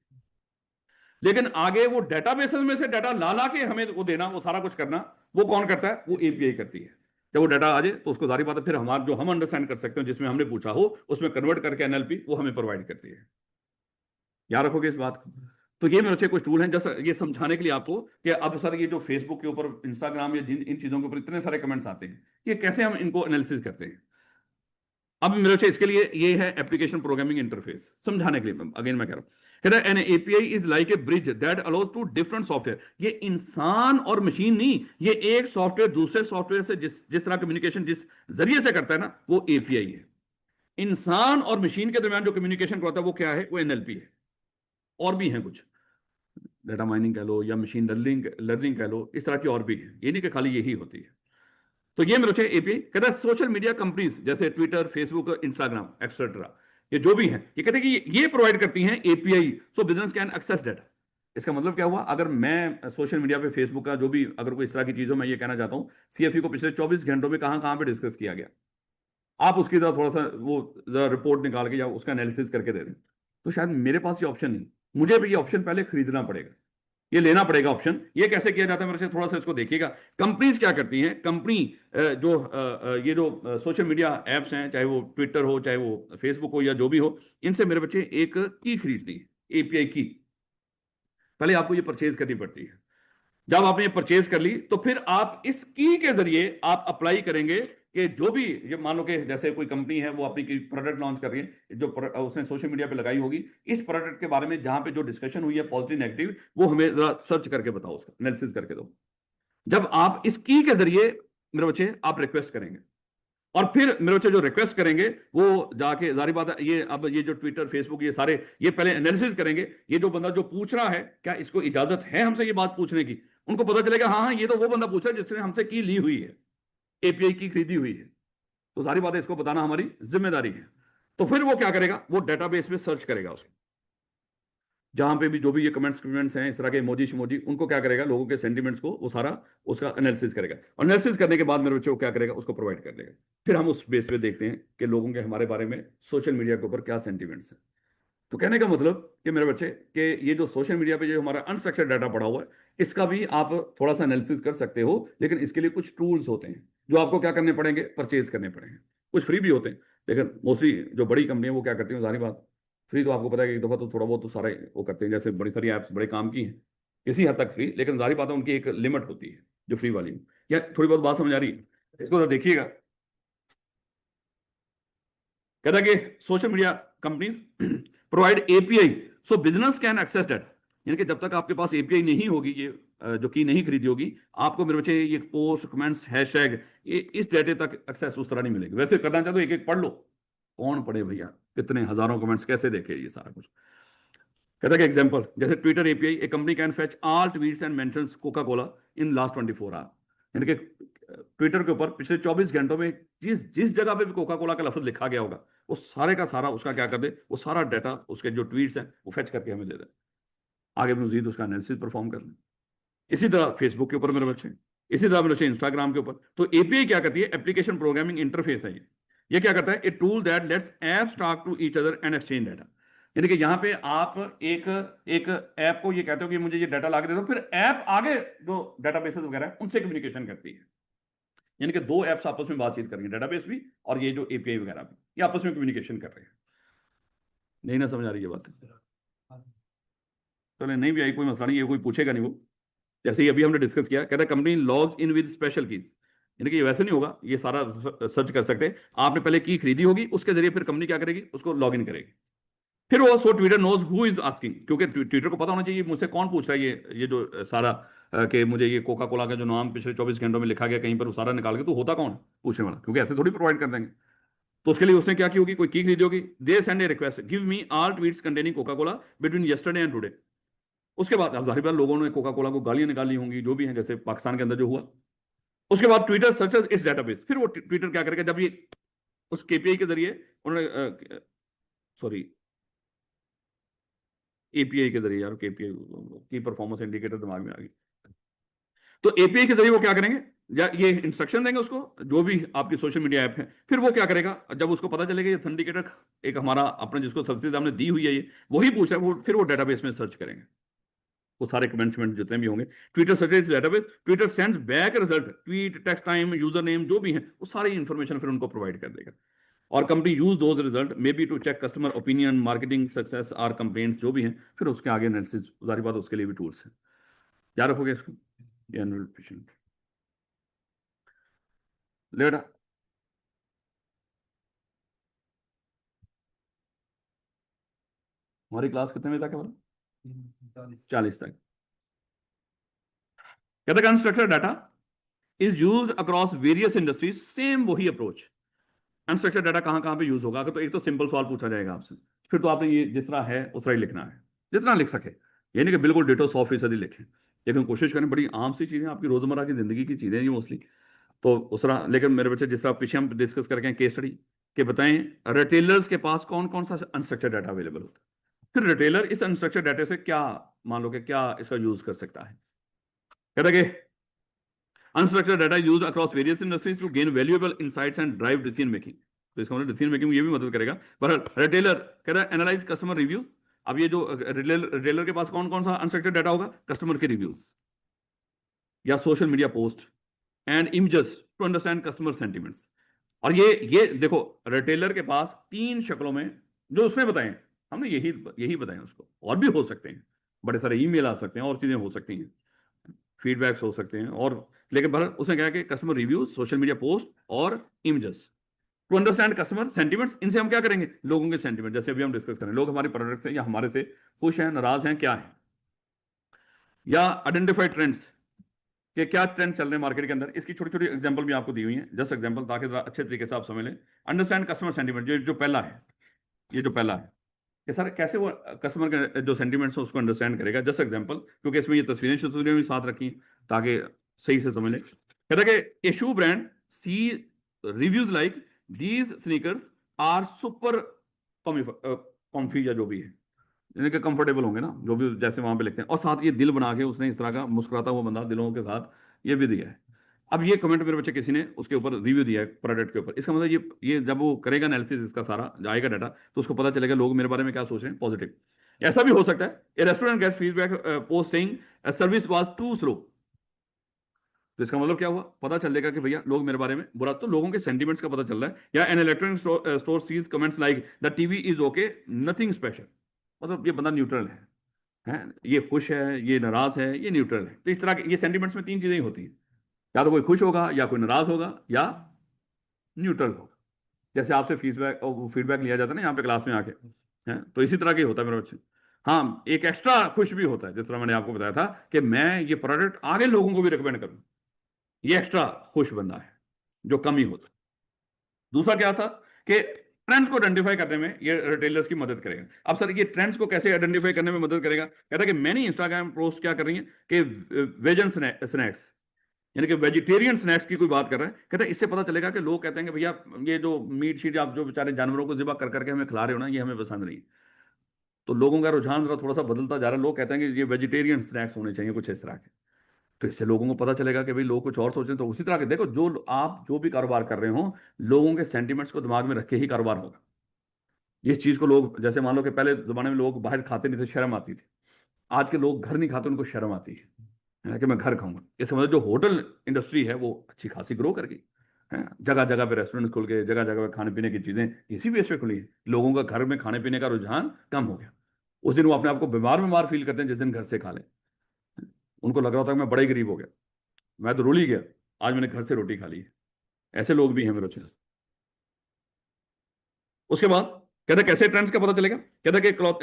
लेकिन आगे वो डेटाबेसेस में से डाटा ला ला के हमें वो देना, वो सारा कुछ करना, वो कौन करता है, वो एपीआई करती है। जब वो डाटा आ जाए तो उसको जारी बात है, फिर हमारा जो हम अंडरस्टैंड कर सकते हो, जिसमें हमने पूछा हो, उसमें कन्वर्ट करके एनएलपी वो हमें प्रोवाइड करती है। याद रखोगे इस बात को। तो ये मेरे अच्छे कुछ टूल हैं, जैसे ये समझाने के लिए आपको कि अब सर ये जो फेसबुक के ऊपर, इंस्टाग्राम या जिन इन चीजों के ऊपर इतने सारे कमेंट्स आते हैं, ये कैसे हम इनको एनालिसिस करते हैं। अब मेरे अच्छे इसके लिए ये है एप्लीकेशन प्रोग्रामिंग इंटरफेस, समझाने के लिए अगेन मैं कह रहा हूं। कहता है an API is like a bridge that allows to different software. ये इंसान और मशीन नहीं, ये एक सॉफ्टवेयर दूसरे सॉफ्टवेयर से जिस तरह कम्युनिकेशन जिस जरिए से करता है ना, वो एपीआई है। इंसान और मशीन के दरमियान जो कम्युनिकेशन करता है वो क्या है, वो एनएलपी है। और भी हैं कुछ, डेटा माइनिंग कह लो या मशीन लर्निंग कह लो, इस तरह की और भी है, ये नहीं कि खाली यही होती है। तो ये मेरे एपीआई कहता है सोशल मीडिया कंपनीज जैसे ट्विटर, फेसबुक, इंस्टाग्राम एक्सेट्रा, ये जो भी हैं, ये कहते हैं कि ये प्रोवाइड करती हैं API, so business can access data. इसका मतलब क्या हुआ, अगर मैं सोशल मीडिया पे, फेसबुक का जो भी अगर कोई इस तरह की चीजों, मैं ये कहना चाहता हूँ सीएफई को पिछले 24 घंटों में कहां कहां पे डिस्कस किया गया, आप उसकी तरह थोड़ा सा वो रिपोर्ट निकाल के या उसका एनालिसिस करके दे दें, तो शायद मेरे पास ये ऑप्शन नहीं, मुझे भी ये ऑप्शन पहले खरीदना पड़ेगा, ये लेना पड़ेगा ऑप्शन। ये कैसे किया जाता है मेरे से थोड़ा सा इसको देखिएगा। कंपनीज क्या करती हैं, कंपनी जो ये जो सोशल मीडिया एप्स हैं, चाहे वो ट्विटर हो, चाहे वो फेसबुक हो, या जो भी हो, इनसे मेरे बच्चे एक की खरीदती है, एपीआई की। पहले आपको ये परचेज करनी पड़ती है। जब आपने ये परचेज कर ली, तो फिर आप इस की के जरिए आप अप्लाई करेंगे कि जो भी, ये मान लो कि जैसे कोई कंपनी है वो अपनी प्रोडक्ट लॉन्च कर रही है, जो उसने सोशल मीडिया पे लगाई होगी, इस प्रोडक्ट के बारे में जहां पे जो डिस्कशन हुई है पॉजिटिव नेगेटिव, वो हमें जरा सर्च करके बताओ, उसका एनालिसिस करके दो। जब आप इस की के जरिए मेरे बच्चे आप रिक्वेस्ट करेंगे, और फिर मेरे बच्चे जो रिक्वेस्ट करेंगे वो जाके, जारी बात है, ये अब ये जो ट्विटर फेसबुक ये सारे ये पहले एनालिसिस करेंगे, ये जो बंदा जो पूछ रहा है क्या इसको इजाजत है हमसे ये बात पूछने की। उनको पता चलेगा हाँ हाँ ये तो वो बंदा पूछ रहा है जिसने हमसे की ली हुई है, एपीआई की खरीदी हुई है। तो सारी बातें इसको बताना हमारी जिम्मेदारी है। तो फिर वो क्या करेगा, वो डेटाबेस में सर्च करेगा उसको, जहां पे भी जो भी ये कमेंट्स कमेंट्स हैं इस तरह के इमोजी शिमोजी, उनको क्या करेगा, लोगों के सेंटिमेंट्स को वो सारा उसका एनालिसिस करेगा, और एनालिसिस करने के बाद मेरे बच्चों को क्या करेगा, उसको प्रोवाइड कर देगा। फिर हम उस बेस पे देखते हैं कि लोगों के हमारे बारे में सोशल मीडिया के ऊपर क्या सेंटिमेंट्स हैं। तो कहने का मतलब कि मेरे बच्चे कि ये जो सोशल मीडिया पे जो हमारा अनस्ट्रक्चर्ड डाटा पड़ा हुआ है, इसका भी आप थोड़ा सा एनालिसिस कर सकते हो, लेकिन इसके लिए कुछ टूल्स होते हैं जो आपको क्या करने पड़ेंगे, परचेज करने पड़ेंगे। कुछ फ्री भी होते हैं, लेकिन मोस्टली जो बड़ी कंपनियां वो क्या करती हैं, सारी बात फ्री तो आपको पता है कि एक दफ़ा तो थोड़ा बहुत तो सारे वो करते हैं, जैसे बड़ी सारी ऐप्स बड़े काम की हैं किसी हद तक फ्री, लेकिन जारी बात है उनकी एक लिमिट होती है जो फ्री वाली। या थोड़ी बहुत बात समझ आ रही है, इसको तो देखिएगा। कहता है कि social media companies provide API so business can access data, यानी कि जब तक आपके पास एपीआई नहीं होगी, ये जो की नहीं खरीदी होगी, आपको मेरे बच्चे ये पोस्ट कमेंट्स हैशटैग ये इस डेटे तक एक्सेस उस तरह नहीं मिलेगी। वैसे करना चाहते हो एक एक पढ़ लो, कौन पढ़े भैया, कितने हजारों कमेंट्स कैसे देखे ये सारा कुछ। कहता है कि एग्जांपल जैसे Twitter API, a company can fetch all tweets and mentions Coca Cola in last 24 hour, यानी कि ट्विटर के ऊपर पिछले 24 घंटों में जिस जिस जगह पे भी कोका कोला का लफ्ज लिखा गया होगा वो सारे का सारा उसका क्या कर दे, वो सारा डाटा उसके जो ट्वीट्स हैं वो फेच करके हमें दे दे, आगे मजीद उसका एनालिसिस परफॉर्म कर लें। इसी तरह फेसबुक के ऊपर मेरे बच्चे, इसी तरह मेरे बच्चे इंस्टाग्राम के ऊपर। तो एपीआई क्या करती है, एप्लीकेशन प्रोग्रामिंग इंटरफेस है ये क्या करता है, a tool that lets apps talk to each other and exchange data, यानी कि यहाँ पे आप एक एक ऐप को ये कहते हो कि मुझे ये डाटा ला के दे दो, फिर ऐप आगे जो डाटाबेसेस वगैरह है उनसे कम्युनिकेशन करती है, यानी कि दो ऐप्स आपस में बातचीत करेंगे, डाटाबेस भी और ये जो एपीआई वगैरह भी, ये आपस में कम्युनिकेशन कर रहे हैं। नहीं ना समझ आ रही है बात, चले नहीं भी आई कोई मसला नहीं, ये कोई पूछेगा नहीं वो। जैसे ही अभी हमने डिस्कस किया, कहता है company logs in with special keys, यानी कि ये वैसे नहीं होगा, ये सारा सर्च कर सकते हैं, आपने पहले की खरीदी होगी उसके जरिए फिर कंपनी क्या करेगी, उसको लॉग इन करेगी। फिर वो so Twitter knows who is asking, क्योंकि ट्विटर को पता होना चाहिए मुझसे कौन पूछ रहा है, ये जो सारा कि मुझे ये कोका कोला का जो नाम पिछले 24 घंटों में लिखा गया कहीं पर, वो सारा निकाल के तो होता कौन है पूछने वाला, क्योंकि ऐसे थोड़ी प्रोवाइड कर देंगे। तो उसके लिए उसने क्या की होगी, कोई की खरीदी होगी, they send A request give me all tweets containing Coca Cola between yesterday and today. उसके बाद अब जाहिर बात लोगों ने कोका कोला को गालियां निकाली होंगी जो भी हैं, जैसे पाकिस्तान के अंदर जो हुआ। उसके बाद ट्विटर सर्चेस इस डेटाबेस, फिर वो ट्विटर क्या करेगा, जब ये उस केपीआई के जरिए उन्होंने सॉरी एपीआई के जरिए, यार केपीआई की परफॉर्मेंस इंडिकेटर दिमाग में आ गई, तो एपीआई के जरिए वो क्या करेंगे, या ये इंस्ट्रक्शन देंगे उसको जो भी आपकी सोशल मीडिया ऐप है, फिर वो क्या करेगा, जब उसको पता चलेगा ये ऑथेंटिकेटर एक हमारा अपने जिसको सर्विस हमने दी हुई है ये वही पूछ रहा है, वो फिर वो डेटाबेस में सर्च करेंगे, वो सारे कमेंट्समेंट जितने भी होंगे, Twitter search database, Twitter sends back result, tweet, text time, user name जो भी है वो सारी इंफॉर्मेशन फिर उनको प्रोवाइड कर देगा, और company use those result may be to check customer opinion, marketing success और कंप्लेंट्स जो भी हैं, फिर उसके आगे एनालिसिस, सारी बात उसके लिए भी टूल्स हैं, याद रखोगे इसको, ये एनुअल पेशेंट लेटा। हमारी क्लास कितने बजे तक है बोलो, 40 तक। कहते हैं unstructured data is used across various industries, same वही अप्रोच। अनस्ट्रक्चर्ड डाटा कहां कहां पे यूज होगा, तो एक तो सिंपल सवाल पूछा जाएगा आपसे, फिर तो आपने ये जिस तरह है उस तरह ही लिखना है, जितना लिख सके, ये नहीं कि बिल्कुल डिटो 100% ही लिखें, लेकिन कोशिश करें बड़ी आम सी चीजें, आपकी रोजमर्रा की जिंदगी की चीजें ये मोस्टली, तो उस तरह। लेकिन मेरे बच्चे जिस तरह पीछे हम डिस्कस करके केस स्टडी के बताएं, रिटेलर्स के पास कौन कौन सा अनस्ट्रक्चर्ड डाटा अवेलेबल होता है, फिर रिटेलर इस अनस्ट्रक्चर्ड डाटा से क्या मान लो कि क्या इसका यूज कर सकता है। कहता कि unstructured data use across various industries to gain valuable insights and drive decision making, तो इसका मतलब डिसीजन मेकिंग में ये भी मदद करेगा। पर रिटेलर कहता है एनालाइज कस्टमर रिव्यूज, अब ये जो रिटेलर के पास कौन कौन सा अनस्ट्रक्चर्ड डाटा होगा, कस्टमर के रिव्यूज या social media post and images to understand customer sentiments. और ये देखो रिटेलर के पास 3 शक्लों में जो उसने बताए, हमने यही बताए, उसको और भी हो सकते हैं, बड़े सारे ईमेल आ सकते हैं और चीजें हो सकती हैं, फीडबैक्स हो सकते हैं, और लेकिन उसने कहा कि customer reviews, social media post और images to understand customer sentiments, इनसे हम क्या करेंगे, लोगों के सेंटिमेंट, जैसे अभी हम डिस्कस करें, लोग हमारे प्रोडक्ट से या हमारे से खुश हैं, नाराज हैं, क्या है, या आइडेंटिफाई ट्रेंड्स, कि क्या ट्रेंड चल रहे हैं मार्केट के अंदर, इसकी छोटी छोटी एग्जांपल भी आपको दी हुई है, जस्ट एग्जांपल, ताकि जरा अच्छे तरीके से आप समझ लें। अंडरस्टैंड कस्टमर सेंटीमेंट, जो जो पहला है, ये जो पहला है कि सर कैसे वो कस्टमर के जो सेंटीमेंट्स है उसको अंडरस्टैंड करेगा। जस्ट एग्जांपल, क्योंकि इसमें ये तस्वीरें भी साथ रखी हैं ताकि सही से समझ लें। कहता है कि a shoe brand sees reviews like these sneakers are super comfy, या जो भी है, यानी कि कंफर्टेबल होंगे ना, जो भी जैसे वहां पे लिखते हैं, और साथ ये दिल बना के उसने इस तरह का मुस्कुराता हुआ बंदा दिलों के साथ ये भी दिया है। अब ये कमेंट मेरे बच्चे किसी ने उसके ऊपर रिव्यू दिया है प्रोडक्ट के ऊपर, इसका मतलब ये जब वो करेगा एनालिसिस, इसका सारा आएगा डाटा, तो उसको पता चलेगा लोग मेरे बारे में क्या सोच रहे हैं, पॉजिटिव। ऐसा भी हो सकता है a restaurant get feedback post saying service was too slow, तो इसका मतलब क्या हुआ, पता चलेगा कि भैया लोग मेरे बारे में बुरा, तो लोगों के सेंटीमेंट्स का पता चल रहा है। या an electronic store sees comments like the TV is okay nothing special, मतलब ये बंदा न्यूट्रल है, ये खुश है, ये नाराज है, ये न्यूट्रल है। तो इस तरह के ये सेंटीमेंट्स में तीन चीजें ही होती हैं, या तो कोई खुश होगा, या कोई नाराज होगा, या न्यूट्रल होगा। जैसे आपसे फीडबैक लिया जाता है ना यहाँ पे क्लास में आके, है, तो इसी तरह के होता है मेरे बच्चे। हाँ, एक एक्स्ट्रा खुश भी होता है, जिस तरह मैंने आपको बताया था कि मैं ये प्रोडक्ट आगे लोगों को भी रिकमेंड करूँ, ये एक्स्ट्रा खुश बंदा है, जो कम ही होता है। दूसरा क्या था कि ट्रेंड्स को आइडेंटिफाई करने में ये रिटेलर्स की मदद करेगा। अब सर ये ट्रेंड्स को कैसे आइडेंटिफाई करने में मदद करेगा, कहता है कि मैनी इंस्टाग्राम पोस्ट क्या कर रही है कि वेजन स्नैक्स, यानी कि वेजिटेरियन स्नैक्स की कोई बात कर रहा है, कहता है इससे पता चलेगा कि लोग कहते हैं कि भैया ये जो मीट शीट आप जो बेचारे जानवरों को ज़िबा कर करके हमें खिला रहे हो ना, ये हमें पसंद नहीं। तो लोगों का रुझान जरा थोड़ा सा बदलता जा रहा है, लोग कहते हैं कि ये वेजिटेरियन स्नैक्स होने चाहिए, कुछ इस तरह के। तो इससे लोगों को पता चलेगा कि भाई लोग कुछ और सोच रहे हैं। तो उसी तरह के देखो, जो आप जो भी कारोबार कर रहे हो, लोगों के सेंटीमेंट्स को दिमाग में रख के ही कारोबार होगा। इस चीज को लोग, जैसे मान लो कि पहले जमाने में लोग बाहर खाते नहीं थे, शर्म आती थी, आज के लोग घर नहीं खाते, उनको शर्म आती है कि मैं घर खाऊंगा। इसका मतलब जो होटल इंडस्ट्री है वो अच्छी खासी ग्रो कर गई है, जगह जगह पे रेस्टोरेंट्स खुल गए, जगह जगह पे खाने पीने की चीजें इसी बेस पे खुली है। लोगों का घर में खाने पीने का रुझान कम हो गया। उस दिन वो अपने आप को बीमार बीमार फील करते हैं जिस दिन घर से खा ले, उनको लग रहा होता है कि मैं बड़ा ही गरीब हो गया, मैं तो रूल ही गया, आज मैंने घर से रोटी खा ली है। ऐसे लोग भी हैं मेरे अच्छे। उसके बाद कहता है कैसे ट्रेंड्स का पता चलेगा, कहता है कि क्लॉथ,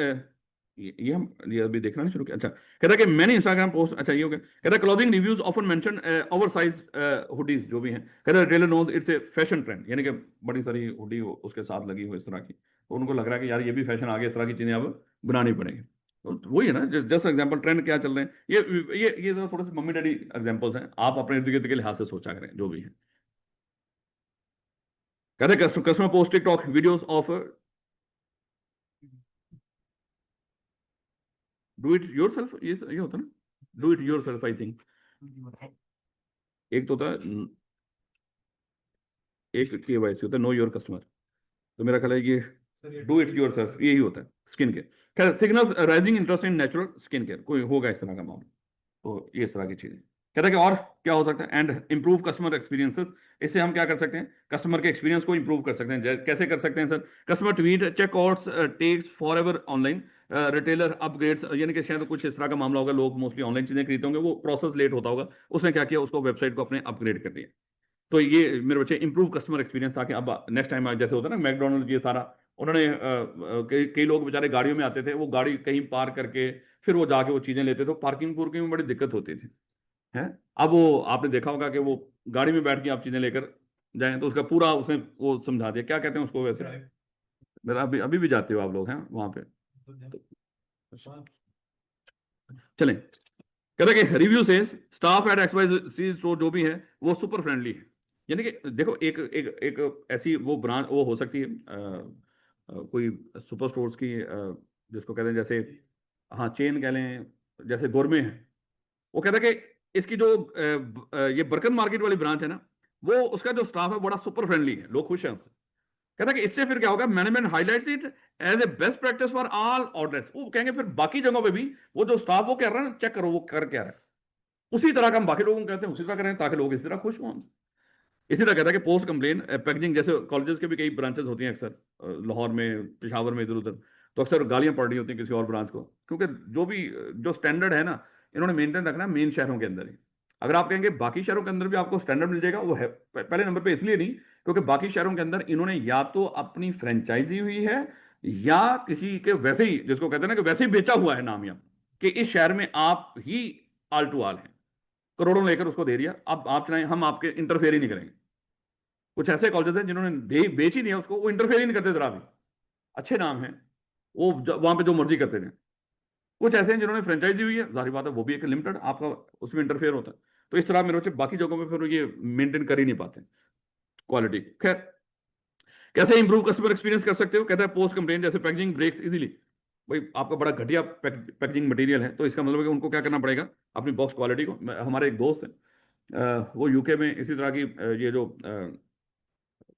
ये हम ये अभी देखना नहीं शुरू किया। अच्छा, कहता है कि मैंने इंस्टाग्राम पोस्ट, अच्छा ये हो गया। कहता है clothing reviews often mention over size hoodies जो भी हैं, कहता है retailer knows it's a fashion trend, यानी कि बड़ी सारी हुडी उसके साथ लगी हुई इस तरह की, तो उनको लग रहा है कि यार ये भी फैशन आ गया, इस तरह की चीजें अब बनानी पड़ेंगी। तो वही है ना, जस्ट एग्जाम्पल, ट्रेंड क्या चल रहे हैं, ये थोड़े से मम्मी डैडी एग्जाम्पल्स हैं, आप अपने इर्द गिर्द के लिहाज से सोचा करें जो भी है। कहते हैं customer post TikTok videos of do it yourself, ये होता है ना, do it yourself, I think. एक तो होता है, एक KYC होता है, नो योर कस्टमर, तो मेरा ख्याल है ये सर ये डू इट योरसेल्फ यही होता है। स्किन केयर, खैर signals rising interest in natural skin care, कोई होगा इस तरह का मामला, तो ये इस तरह की चीजें। कहता है कि और क्या हो सकता है, एंड इंप्रूव कस्टमर एक्सपीरियंसेस, इससे हम क्या कर सकते हैं, कस्टमर के एक्सपीरियंस को इंप्रूव कर सकते हैं। कैसे कर सकते हैं sir, customer tweet checkouts takes forever online retailer upgrades, यानी कि शायद कुछ इस तरह का मामला होगा, लोग मोस्टली ऑनलाइन चीजें खरीदते होंगे, वो प्रोसेस लेट होता होगा, उसने क्या किया, उसको वेबसाइट को अपने अपग्रेड कर दिया। तो ये मेरे बच्चे इंप्रूव कस्टमर एक्सपीरियंस, ताकि अब नेक्स्ट टाइम जैसे होता है ना मैकडोनल्ड, ये सारा उन्होंने कई लोग बेचारे गाड़ियों में आते थे, वो गाड़ी कहीं पार करके फिर वो जाके वो चीजें लेते थे, तो पार्किंग में बड़ी दिक्कत होती थी, है। अब वो आपने देखा होगा कि वो गाड़ी में बैठ के आप चीजें लेकर जाएं, तो उसका पूरा उसने वो समझा दिया, क्या कहते हैं उसको वैसे, मेरा अभी अभी भी जाते हो आप लोग हैं वहां पे, तो चलें। कहते हैं कि रिव्यू से स्टाफ एट XYZ स्टोर जो भी है वो सुपर फ्रेंडली है, यानी कि देखो एक एक एक ऐसी वो ब्रांच वो हो सकती है, कोई सुपर स्टोर्स की, जिसको कहते हैं जैसे, हाँ चेन कह लें, जैसे गोरमे है, वो कहता है कि इसकी जो ये बरकत मार्केट वाली ब्रांच है ना, वो उसका जो स्टाफ है बड़ा सुपर फ्रेंडली है, लोग खुश हैं उससे। कहता है कि इससे फिर क्या होगा, management highlights it as a best practice for all outlets, वो कहेंगे फिर बाकी जगहों पे भी वो जो स्टाफ वो कह रहा है ना, चेक करो वो कर क्या रहा है, उसी तरह का हम बाकी लोगों को कहते हैं उसी तरह करें, ताकि लोग इसी तरह खुश हों हमसे। इसी तरह कहता है कि पोस्ट कंप्लेन पैकेजिंग, जैसे कॉलेजेस के भी कई ब्रांचेस होती हैं अक्सर, लाहौर में, पेशावर में, इधर उधर, तो अक्सर गालियां पड़ रही होती हैं किसी और ब्रांच को, क्योंकि जो भी जो स्टैंडर्ड है ना, इन्होंने मेंटेन रखना है मेन शहरों के अंदर ही। अगर आप कहेंगे बाकी शहरों के अंदर भी आपको स्टैंडर्ड मिल जाएगा, वो है पहले नंबर पे इसलिए नहीं क्योंकि बाकी शहरों के अंदर इन्होंने या तो अपनी फ्रेंचाइजी हुई है, या किसी के वैसे ही, जिसको कहते हैं ना कि वैसे ही बेचा हुआ है नाम, या कि इस शहर में आप ही आल टू आल हैं, करोड़ों लेकर उसको दे दिया, अब आप चाहें हम आपके इंटरफेयर ही नहीं करेंगे। कुछ ऐसे कॉलेजेस हैं जिन्होंने बेच ही दिया उसको, वो इंटरफेयर ही नहीं करते जरा भी, अच्छे नाम हैं, वो वहां पे जो मर्जी करते थे। कुछ ऐसे हैं जिन्होंने फ्रेंचाइजी हुई है, जाहिर बात है वो भी एक लिमिटेड आपका उसमें इंटरफेयर होता है। तो इस तरह मेरे बच्चे बाकी जगहों में फिर ये मेंटेन कर ही नहीं पाते क्वालिटी। खैर, कैसे इंप्रूव कस्टमर एक्सपीरियंस कर सकते हो, कहता है पोस्ट कंप्लेन जैसे पैकेजिंग ब्रेक्स इजीली। भाई आपका बड़ा घटिया पैकेजिंग मटेरियल है, तो इसका मतलब है कि उनको क्या करना पड़ेगा, अपनी बॉक्स क्वालिटी को। हमारे एक दोस्त है, वो यूके में इसी तरह की ये जो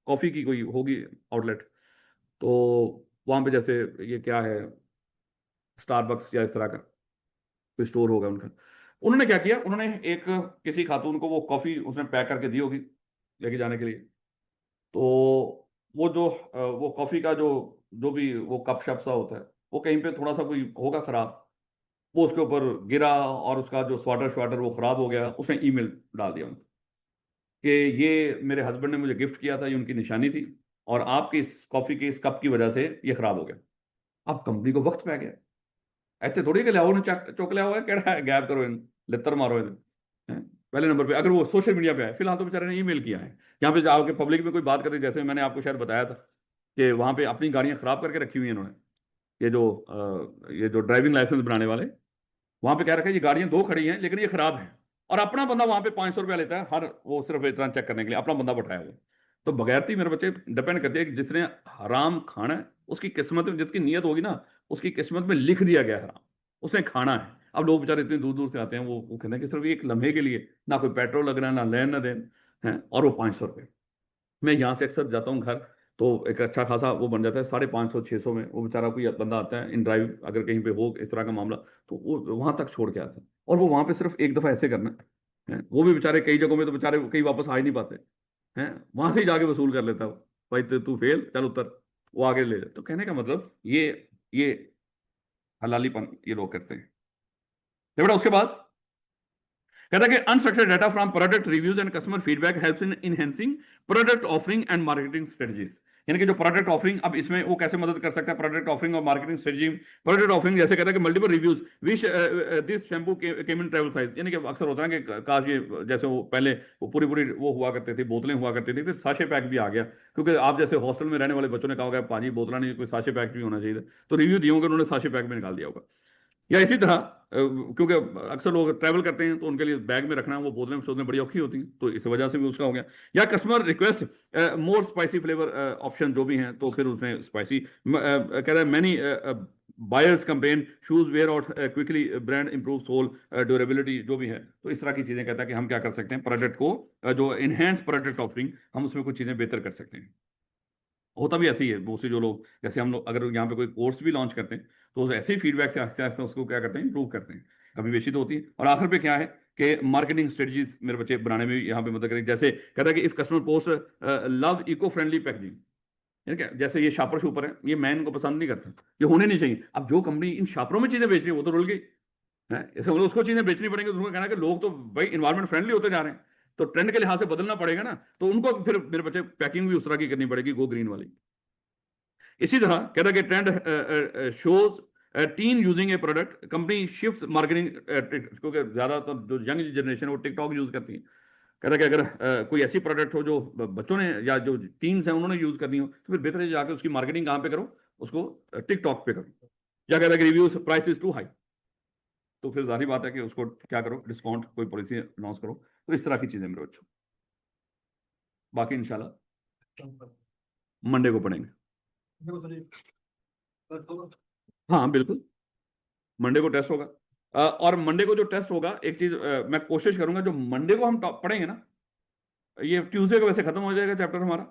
कॉफ़ी की कोई होगी आउटलेट, तो वहाँ पे जैसे ये क्या है, स्टारबक्स या इस तरह का कोई स्टोर होगा उनका। उन्होंने क्या किया, उन्होंने एक किसी खातून को वो कॉफ़ी उसने पैक करके दी होगी लेके जाने के लिए, तो वो कॉफ़ी का जो जो भी वो कप शप सा होता है, वो कहीं पे थोड़ा सा कोई होगा ख़राब, वो उसके ऊपर गिरा और उसका जो स्वाटर श्वाटर वो ख़राब हो गया। उसने ईमेल डाल दिया उनको कि ये मेरे हस्बैंड ने मुझे गिफ्ट किया था, ये उनकी निशानी थी, और आपकी इस कॉफ़ी के इस कप की वजह से ये ख़राब हो गया। अब कंपनी को वक्त पै गया, ऐसे थोड़ी कि लियाओ चुक लिया हुआ है, केड़ा है गैप करो इन लित्तर मारो इन, हैं? पहले नंबर पे अगर वो सोशल मीडिया पे है, फिलहाल तो बेचारे ने ईमेल किया है। यहाँ पे आपके पब्लिक में कोई बात करती, जैसे मैंने आपको शायद बताया था कि वहाँ पे अपनी गाड़ियाँ खराब करके रखी हुई हैं इन्होंने, ये जो ड्राइविंग लाइसेंस बनाने वाले, वहाँ पे कह रखा है ये गाड़ियाँ 2 खड़ी हैं लेकिन ये खराब है, और अपना बंदा वहाँ पे 500 रुपया लेता है हर, वो सिर्फ इतना चेक करने के लिए अपना बंदा बैठाया हुआ है। तो बगैरती मेरे बच्चे डिपेंड करते हैं कि जिसने हराम खाना है उसकी किस्मत में, जिसकी नीयत होगी ना, उसकी किस्मत में लिख दिया गया हराम, उसने खाना है। अब लोग बेचारे इतनी दूर दूर से आते हैं, वो कहते हैं कि सिर्फ एक लम्हे के लिए, ना कोई पेट्रोल लग रहा है, ना लेन ना देन है, और वो 500 रुपये। मैं यहाँ से अक्सर जाता हूँ घर, तो एक अच्छा खासा वो बन जाता है 550-600 में। वो बेचारा कोई बंदा आता है इन ड्राइव, अगर कहीं पे हो इस तरह का मामला, तो वो वहां तक छोड़ के आता है, और वो वहां पे सिर्फ एक दफा ऐसे करना है। वो भी बेचारे कई जगहों में तो बेचारे कई वापस आ ही नहीं पाते हैं, वहां से ही जाके वसूल कर लेता है वो, भाई तू फेल, चल उतर, वो आगे ले जाए। तो कहने का मतलब ये हलालीपन ये लोग करते हैं। तो बेटा उसके बाद कहता है कि unstructured data from product reviews and customer feedback helps in enhancing product offering and marketing strategies. यानी कि जो प्रोडक्ट ऑफरिंग, अब इसमें वो कैसे मदद कर सकता है प्रोडक्ट ऑफरिंग और मार्केटिंग स्ट्रेटजी। प्रोडक्ट ऑफरिंग जैसे कहता है कि multiple reviews wish this shampoo came in travel size, यानी कि अक्सर होता है कि काश ये, जैसे वो पहले वो पूरी पूरी वो हुआ करते थे, बोतलें हुआ करती थी, फिर साशे पैक भी आ गया, क्योंकि आप जैसे हॉस्टल में रहने वाले बच्चों ने कहा होगा पाजी बोतला नहीं, कोई साशे पैक भी होना चाहिए, तो रिव्यू दिए होंगे उन्होंने, साशे पैक में निकाल दिया होगा। या इसी तरह क्योंकि अक्सर लोग ट्रैवल करते हैं तो उनके लिए बैग में रखना, वो बोतलें सोचने बड़ी औखी होती हैं, तो इस वजह से भी उसका हो गया। या कस्टमर रिक्वेस्ट मोर स्पाइसी फ्लेवर ऑप्शन जो भी हैं, तो फिर उसमें स्पाइसी कह रहा है many buyers complain shoes wear out quickly brand improve sole durability जो भी है। तो इस तरह की चीज़ें कहता है कि हम क्या कर सकते हैं, प्रोडक्ट को जो इनहेंस प्रोडक्ट ऑफरिंग, हम उसमें कुछ चीज़ें बेहतर कर सकते हैं। होता भी ऐसे ही है, बहुत से जो लोग, जैसे हम लोग अगर यहाँ पे कोई कोर्स भी लॉन्च करते हैं, तो ऐसे ही फीडबैक से आहिस्ते आहिस्ते उसको क्या करते हैं, इंप्रूव करते हैं। कमी बेशी तो होती है। और आखिर पे क्या है कि मार्केटिंग स्ट्रेटजीज मेरे बच्चे बनाने में भी यहाँ पे मदद करें। जैसे कहता है कि if customer post love eco friendly packaging, यानी क्या, जैसे ये शापर शूपर है, ये मैं इनको पसंद नहीं करता, ये होने नहीं चाहिए। अब जो कंपनी इन शापरों में चीजें बेच रही है वो तो रुल गई है, इससे मतलब उसको चीजें बेचनी पड़ेंगी। तो उनको कहना कि लोग तो भाई इन्वायरमेंट फ्रेंडली होते जा रहे हैं, तो ट्रेंड के लिहाज से बदलना पड़ेगा ना, तो उनको फिर मेरे बच्चे पैकिंग भी उस तरह की करनी पड़ेगी, गो ग्रीन वाली। इसी तरह कहता है कि ट्रेंड शोज टीन यूजिंग ए प्रोडक्ट कंपनी शिफ्ट्स मार्केटिंग, क्योंकि ज्यादातर जो यंग जनरेशन है वो टिकटॉक यूज करती है। कहता है कि अगर कोई ऐसी प्रोडक्ट हो जो बच्चों ने या जो टीन्स हैं उन्होंने यूज करनी हो, तो फिर बेहतर है जाकर उसकी मार्केटिंग कहाँ पे करो, उसको टिकटॉक पे करो। या कहता है कि reviews price is too high, तो फिर जाहिर बात है कि उसको क्या करो, डिस्काउंट कोई पॉलिसी अनाउंस करो। तो इस तरह की चीजें मेरे बच्चों, बाकी इंशाल्लाह मंडे को पढ़ेंगे। देखो सर, ये हाँ बिल्कुल, मंडे को टेस्ट होगा। और मंडे को जो टेस्ट होगा, एक चीज मैं कोशिश करूंगा, जो मंडे को हम पढ़ेंगे ना, ये ट्यूसडे को वैसे खत्म हो जाएगा चैप्टर हमारा,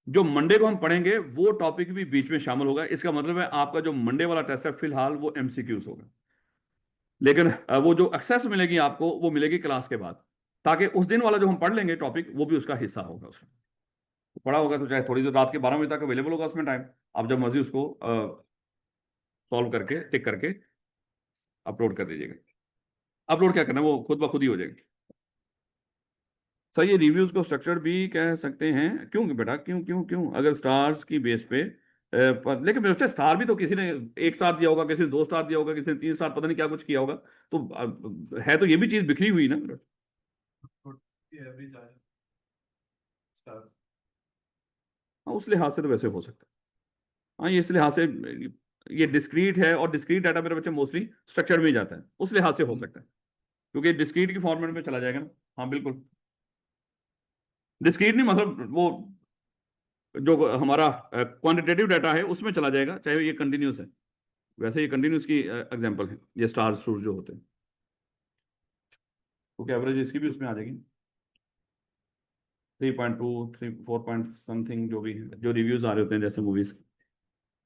जो मंडे को हम पढ़ेंगे वो टॉपिक भी बीच में शामिल होगा। इसका मतलब है आपका जो मंडे वाला टेस्ट है फिलहाल वो एमसीक्यूज होगा, लेकिन वो जो एक्सेस मिलेगी आपको वो मिलेगी क्लास के बाद, ताकि उस दिन वाला जो हम पढ़ लेंगे टॉपिक वो भी उसका हिस्सा होगा। उसमें पढ़ा होगा तो चाहे थोड़ी देर रात के 12 बजे तक अवेलेबल होगा उसमें टाइम, आप जब मर्जी उसको सॉल्व करके टिक करके अपलोड कर दीजिएगा। अपलोड क्या करना है, वो खुद ब खुद ही हो जाएगी। सर ये रिव्यूज को स्ट्रक्चर भी कह सकते हैं, क्यों बेटा, क्यों क्यों क्यों अगर स्टार्स की बेस पे लेकिन मेरे से स्टार भी तो किसी ने 1 स्टार दिया होगा, किसी ने 2 स्टार दिया होगा, किसी ने 3 स्टार, पता नहीं क्या कुछ किया होगा, तो है तो ये भी चीज बिखरी हुई ना मेरे। एवरेज आया स्टार्स। हाँ, उस लिहाज से तो वैसे हो सकता है। हाँ, ये इस लिहाज से ये डिस्क्रीट है, और डिस्क्रीट डाटा मेरे बच्चे मोस्टली स्ट्रक्चर में ही जाता है, उस लिहाज से हो सकता है, क्योंकि डिस्क्रीट की फॉर्मेट में चला जाएगा ना। हाँ बिल्कुल, डिस्क्रीट नहीं मतलब वो जो हमारा क्वांटिटेटिव डाटा है उसमें चला जाएगा, चाहे ये कंटिन्यूस है। वैसे ये कंटिन्यूस की एग्जांपल है, ये स्टार सूर जो होते हैं, क्योंकि एवरेज इसकी भी उसमें आ जाएगी 3.2 4 पॉइंट समथिंग, जो भी है, जो रिव्यूज आ रहे होते हैं जैसे मूवीज।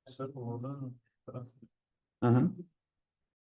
सर वो ना हाँ हाँ